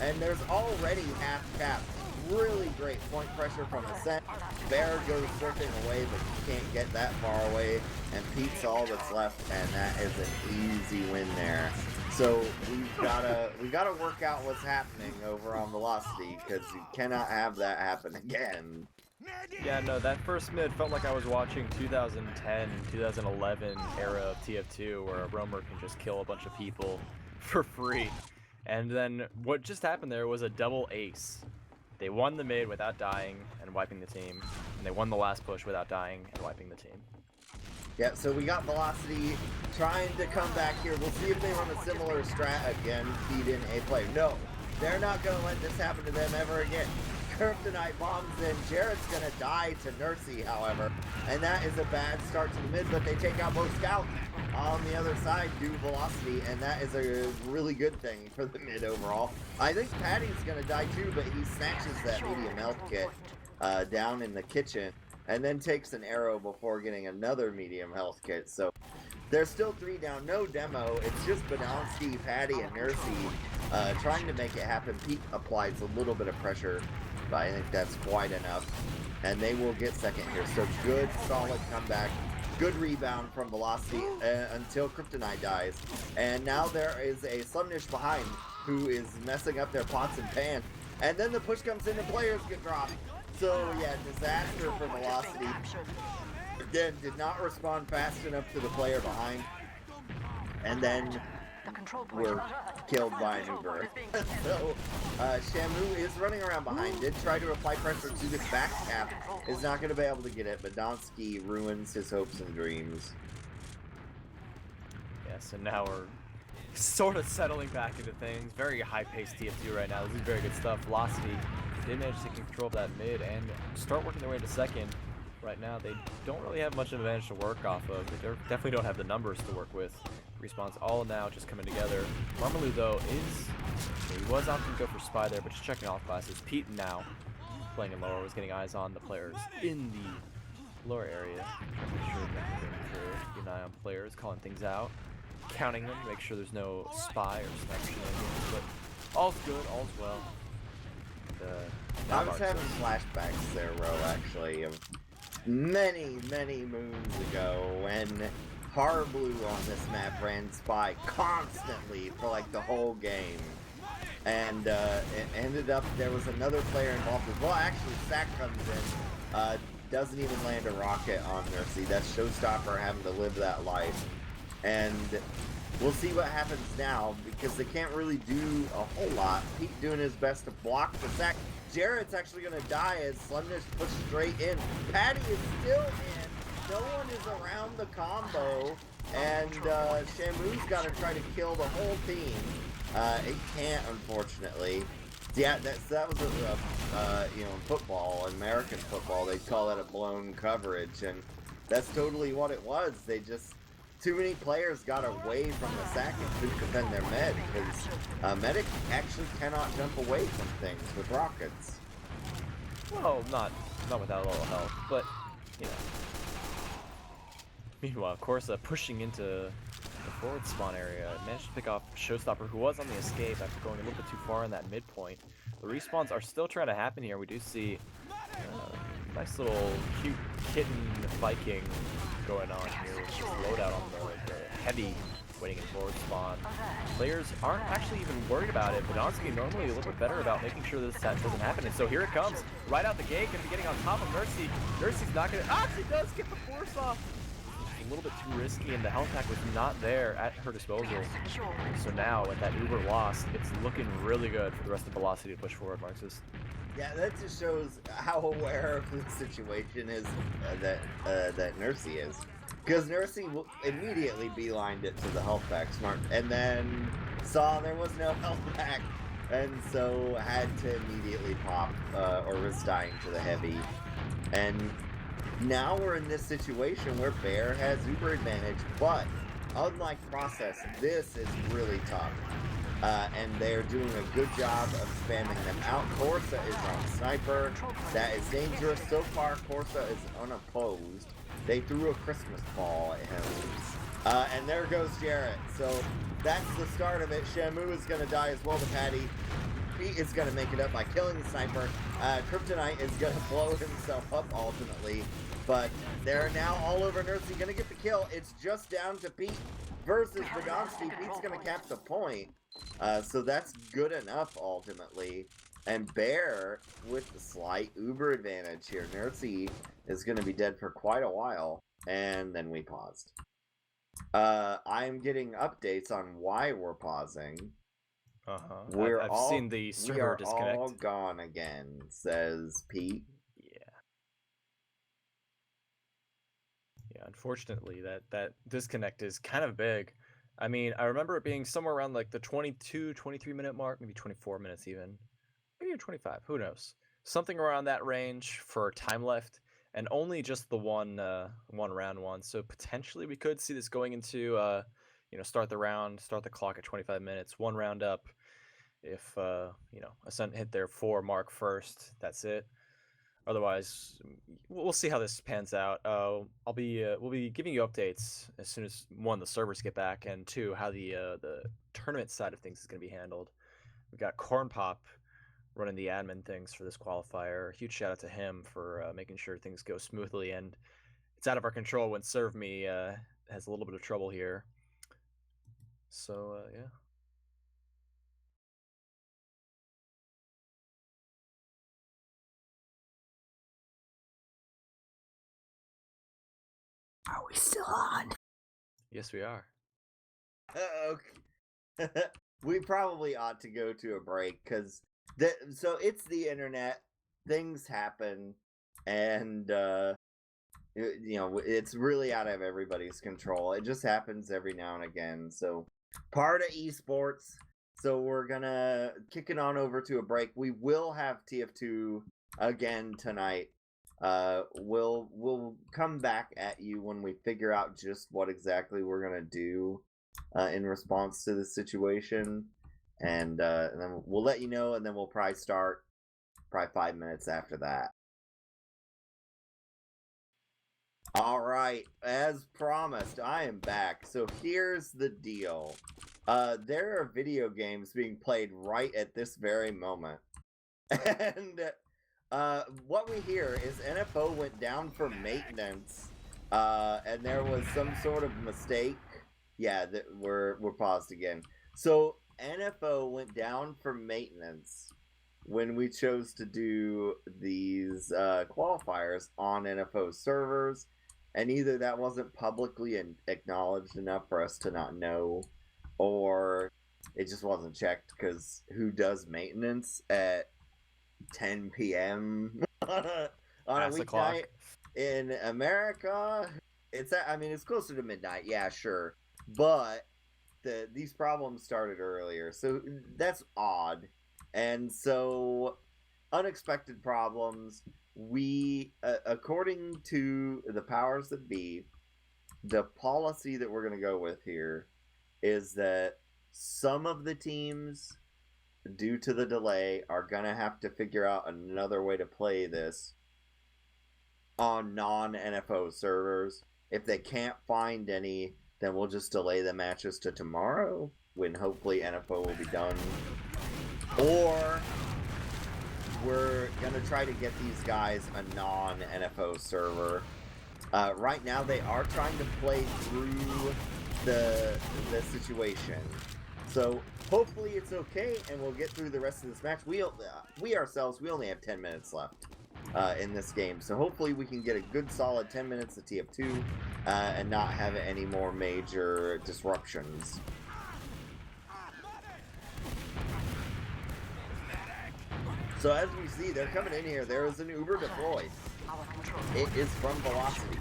And there's already half cap. Really great point pressure from Ascent. Bear goes surfing away, but you can't get that far away. And Pete's all that's left, and that is an easy win there. So we gotta work out what's happening over on Velocity, because you cannot have that happen again. Yeah, no, that first mid felt like I was watching 2010, 2011 era of TF2, where a roamer can just kill a bunch of people for free. And then what just happened there was a double ace. They won the mid without dying and wiping the team, and they won the last push without dying and wiping the team. Yeah, so we got Velocity trying to come back here. We'll see if they run a similar strat again, feed in a player. No, they're not going to let this happen to them ever again. Kryptonite bombs in. Jarrett's gonna die to Nursey, however, and that is a bad start to the mid, but they take out both scouts on the other side due to velocity, and that is a really good thing for the mid overall. I think Patty's gonna die too, but he snatches that medium health kit down in the kitchen, and then takes an arrow before getting another medium health kit. So there's still 3 down, no demo. It's just Badonsky, Patty, and Nursey trying to make it happen. Pete applies a little bit of pressure, but I think that's quite enough. And they will get second here. So good, solid comeback. Good rebound from Velocity until Kryptonite dies. And now there is a Slumnish behind who is messing up their pots and pans. And then the push comes in and players get dropped. So yeah, disaster for Velocity. Again, did not respond fast enough to the player behind. And then were killed by an Uber. So Shamu is running around behind, did try to apply pressure to this back cap, is not going to be able to get it, but Donsky ruins his hopes and dreams. Yes, and now we're sort of settling back into things. Very high-paced TF2 right now. This is very good stuff. Velocity did manage to take control of that mid and start working their way into second. Right now, they don't really have much of an advantage to work off of. They definitely don't have the numbers to work with. Respawns all now just coming together. Marmalou, though, he was opting to go for Spy there, but just checking off classes. Pete now playing in lower, was getting eyes on the players in the lower area. Make sure that they're keeping an eye on players, calling things out, counting them, make sure there's no spy or sniper shenanigans, but all's good, all's well. And, I was having flashbacks there, Ro, actually, of many moons ago when Harblue on this map ran Spy constantly for like the whole game. And it ended up, there was another player involved as well. Actually, Sack comes in, doesn't even land a rocket on Nursey. That's Showstopper having to live that life. And we'll see what happens now, because they can't really do a whole lot. Pete doing his best to block the Sack. Jarrett's actually going to die as Slumnish pushed straight in. Patty is still in. No one is around the combo. And Shamu's got to try to kill the whole team. He can't, unfortunately. Yeah, that was you know, in football, American football, they call that a blown coverage. And that's totally what it was. They just... Too many players got away from the Sack and couldn't defend their med, because Medic actually cannot jump away from things with rockets. Well, not without a little help, but, you know. Meanwhile, of course, pushing into the forward spawn area, managed to pick off Showstopper, who was on the escape after going a little bit too far in that midpoint. The respawns are still trying to happen here. We do see nice little cute kitten Viking going on here with this loadout on the heavy waiting in forward spawn. Players aren't actually even worried about it, but honestly, normally a little bit better about making sure this doesn't happen. And so here it comes, right out the gate, gonna be getting on top of Nursey. Nursey's not gonna, she does get the force off. A little bit too risky, and the health pack was not there at her disposal. So now, with that Uber lost, it's looking really good for the rest of Velocity to push forward, Marxist. Yeah, that just shows how aware of the situation is that Nursey is. Because Nursey immediately beelined it to the health pack, and then saw there was no health pack, and so had to immediately pop or risk dying to the heavy. And now we're in this situation where Bear has Uber advantage, but unlike Process, this is really tough. And they're doing a good job of spamming them out. Corsa is on Sniper. That is dangerous. So far, Corsa is unopposed. They threw a Christmas ball at him. And there goes Jarrett. So that's the start of it. Shamu is going to die as well to Patty. Pete is going to make it up by killing the Sniper. Kryptonite is going to blow himself up ultimately. But they're now all over Nursey. Going to get the kill. It's just down to Pete versus Badonsky. Pete's going to cap the point. So that's good enough ultimately. And Bear with the slight Uber advantage here. Nursey is going to be dead for quite a while. And then we paused. I'm getting updates on why we're pausing. I've seen the server disconnect. We are all gone again, says Pete. Yeah, unfortunately, that disconnect is kind of big. I mean, I remember it being somewhere around like the 22, 23 minute mark, maybe 24 minutes even. Maybe 25, who knows? something around that range for time left, and only just the one round one. So potentially we could see this going into start the clock at 25 minutes, one round up. If Ascent hit their 4 mark first, that's it. Otherwise, we'll see how this pans out. We'll be giving you updates as soon as one, the servers get back, and two, how the tournament side of things is going to be handled. We've got Corn Pop running the admin things for this qualifier. Huge shout out to him for making sure things go smoothly. And it's out of our control when Serve Me has a little bit of trouble here. So yeah. Are we still on? Yes, we are. Okay. We probably ought to go to a break because so it's the internet. Things happen, and it's really out of everybody's control. It just happens every now and again. So part of eSports. So we're gonna kick it on over to a break. We will have TF2 again tonight. We'll come back at you when we figure out just what exactly we're gonna do in response to the situation, and then we'll let you know, and then we'll probably start 5 minutes after that. All right, as promised, I am back. So here's the deal. There are video games being played right at this very moment, and what we hear is NFO went down for maintenance, and there was some sort of mistake. Yeah, we're paused again. So NFO went down for maintenance when we chose to do these qualifiers on NFO servers, and either that wasn't publicly acknowledged enough for us to not know, or it just wasn't checked, because who does maintenance at 10 p.m. on a weeknight in America? It's closer to midnight, yeah, sure, but these problems started earlier, so that's odd. And so unexpected problems. We according to the powers that be, the policy that we're going to go with here is that some of the teams, due to the delay, are going to have to figure out another way to play this on non-NFO servers. If they can't find any, then we'll just delay the matches to tomorrow, when hopefully NFO will be done. Or we're going to try to get these guys a non-NFO server. Right now, they are trying to play through the situation. So hopefully it's okay, and we'll get through the rest of this match. We only have 10 minutes left in this game, so hopefully we can get a good solid 10 minutes of TF2 and not have any more major disruptions. So as we see, they're coming in here. There is an Uber deployed. It is from Velocity.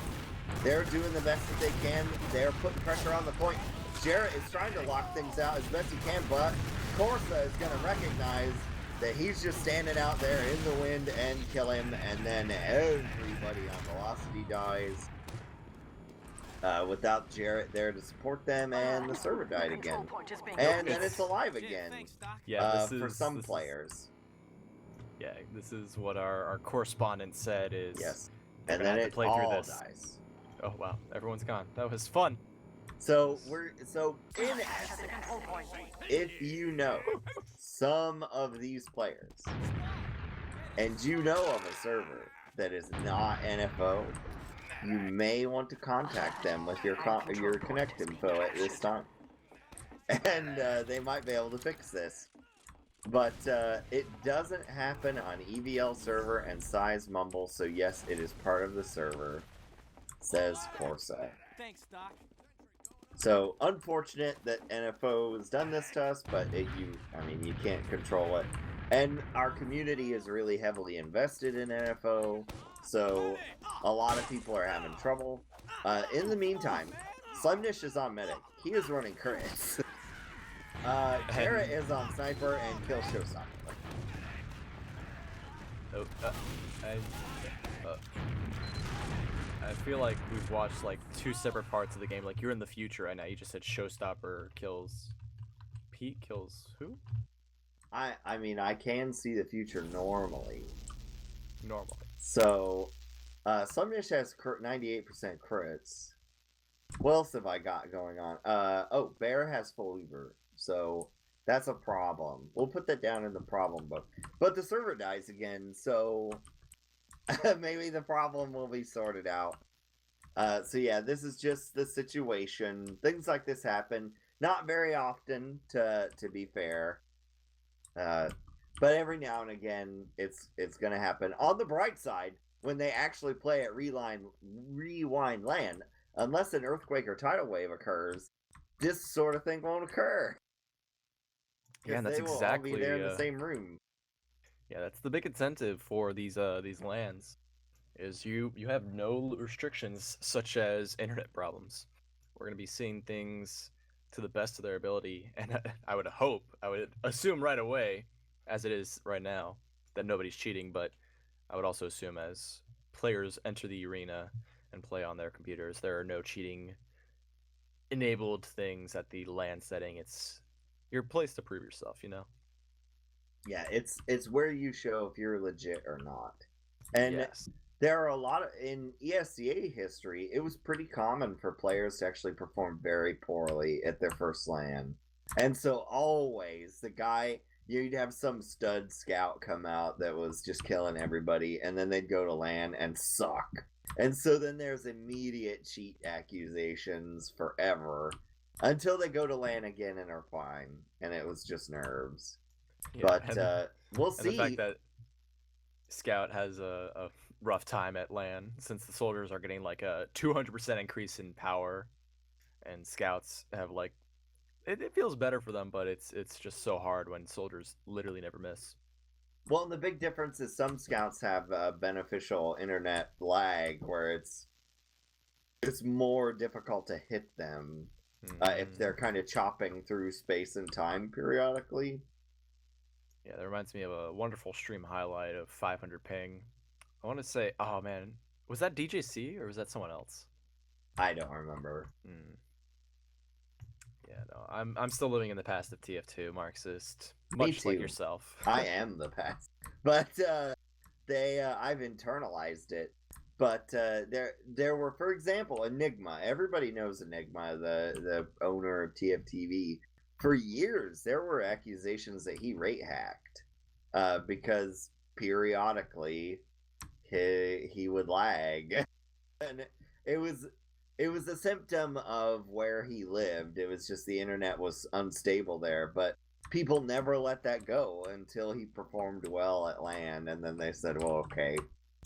They're doing the best that they can. They're putting pressure on the point. Jarrett is trying to lock things out as best he can, but Corsa is going to recognize that he's just standing out there in the wind and kill him, and then everybody on Velocity dies without Jarrett there to support them, and the server died again. And then it's alive again for some players. Yeah, this is what our correspondent said is... Yes, and then it all dies. Oh wow, everyone's gone. That was fun. So in essence, if you know some of these players, and you know of a server that is not NFO, you may want to contact them with your connect info at this time, and they might be able to fix this. But it doesn't happen on EVL server and Size Mumble, so yes, it is part of the server, says Corsa. Thanks, Doc. So unfortunate that NFO has done this to us, but you can't control it. And our community is really heavily invested in NFO, so a lot of people are having trouble. In the meantime, Slimnish is on Medic. He is running Curtis. Tara is on Sniper and Kill Showstopper. Oh, I feel like we've watched like two separate parts of the game. Like you're in the future right now. You just said showstopper kills Pete kills who? I mean, I can see the future normally. Normally. So, Slumdish has 98% crits. What else have I got going on? Oh, Bear has full Uber, so that's a problem. We'll put that down in the problem book. But the server dies again, so maybe the problem will be sorted out. So yeah, this is just the situation. Things like this happen. Not very often, to be fair. But every now and again, it's gonna happen. On the bright side, when they actually play at Rewind Land, unless an earthquake or tidal wave occurs, this sort of thing won't occur. Yeah, and that's they will all be exactly there in the same room. yeah, that's the big incentive for these lands, is you have no restrictions such as internet problems. We're gonna be seeing things to the best of their ability, and I would assume right away, as it is right now, that nobody's cheating, but I would also assume as players enter the arena and play on their computers, there are no cheating enabled things at the land setting. It's your place to prove yourself, you know? Yeah, it's where you show if you're legit or not. And yes. there are a lot of, in ESCA history, it was pretty common for players to actually perform very poorly at their first LAN. And so always the guy, you'd have some stud scout come out that was just killing everybody, and then they'd go to LAN and suck. And so then there's immediate cheat accusations forever until they go to LAN again and are fine. And it was just nerves. Yeah, But we'll see. And the fact that Scout has a rough time at LAN, since the soldiers are getting like a 200% increase in power, and Scouts have like it feels better for them, but it's just so hard when soldiers literally never miss. Well, and the big difference is some scouts have beneficial internet lag, where it's more difficult to hit them if they're kind of chopping through space and time periodically. Yeah, that reminds me of a wonderful stream highlight of 500 ping. I want to say, oh man, was that DJC or was that someone else? I don't remember. Yeah, no, I'm still living in the past of TF2, Marxist, Me much like too. yourself. I am the past, but I've internalized it. But there were, for example, Enigma. Everybody knows Enigma, the owner of TFTV. For years, there were accusations that he rate hacked because periodically he would lag, and it was a symptom of where he lived. It was just the internet was unstable there, but people never let that go until he performed well at LAN, and then they said, "Well, okay,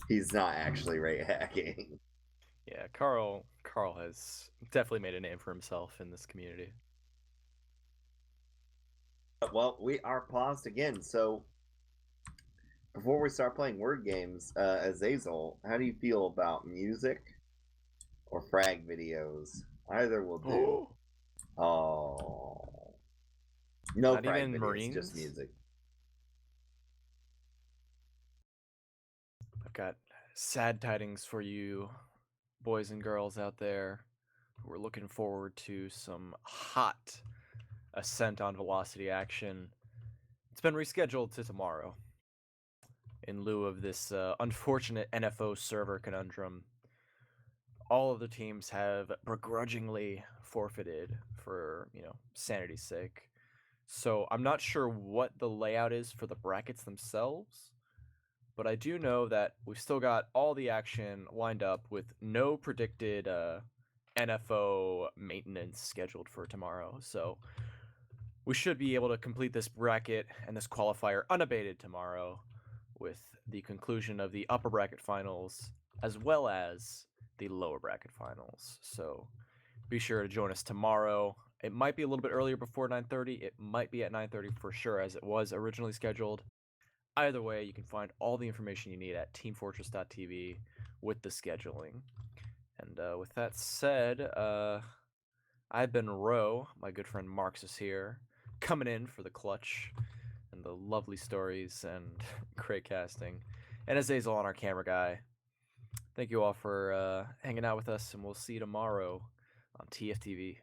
he's not actually rate hacking." Yeah, Carl has definitely made a name for himself in this community. Well, we are paused again, so before we start playing word games, Azazel, how do you feel about music or frag videos? Either will do. Oh, no Not frag even videos, Marines? just music. I've got sad tidings for you, boys and girls out there who are looking forward to some hot Ascent on Velocity action. It's been rescheduled to tomorrow in lieu of this unfortunate NFO server conundrum. All of the teams have begrudgingly forfeited for, sanity's sake. So I'm not sure what the layout is for the brackets themselves, but I do know that we've still got all the action lined up with no predicted NFO maintenance scheduled for tomorrow. So we should be able to complete this bracket and this qualifier unabated tomorrow, with the conclusion of the upper bracket finals as well as the lower bracket finals. So be sure to join us tomorrow. It might be a little bit earlier, before 9:30. It might be at 9:30 for sure, as it was originally scheduled. Either way, you can find all the information you need at teamfortress.tv with the scheduling. And with that said, I've been Ro. My good friend Marxist here, coming in for the clutch and the lovely stories and great casting. and Azazel on our camera guy. Thank you all for hanging out with us, and we'll see you tomorrow on TFTV.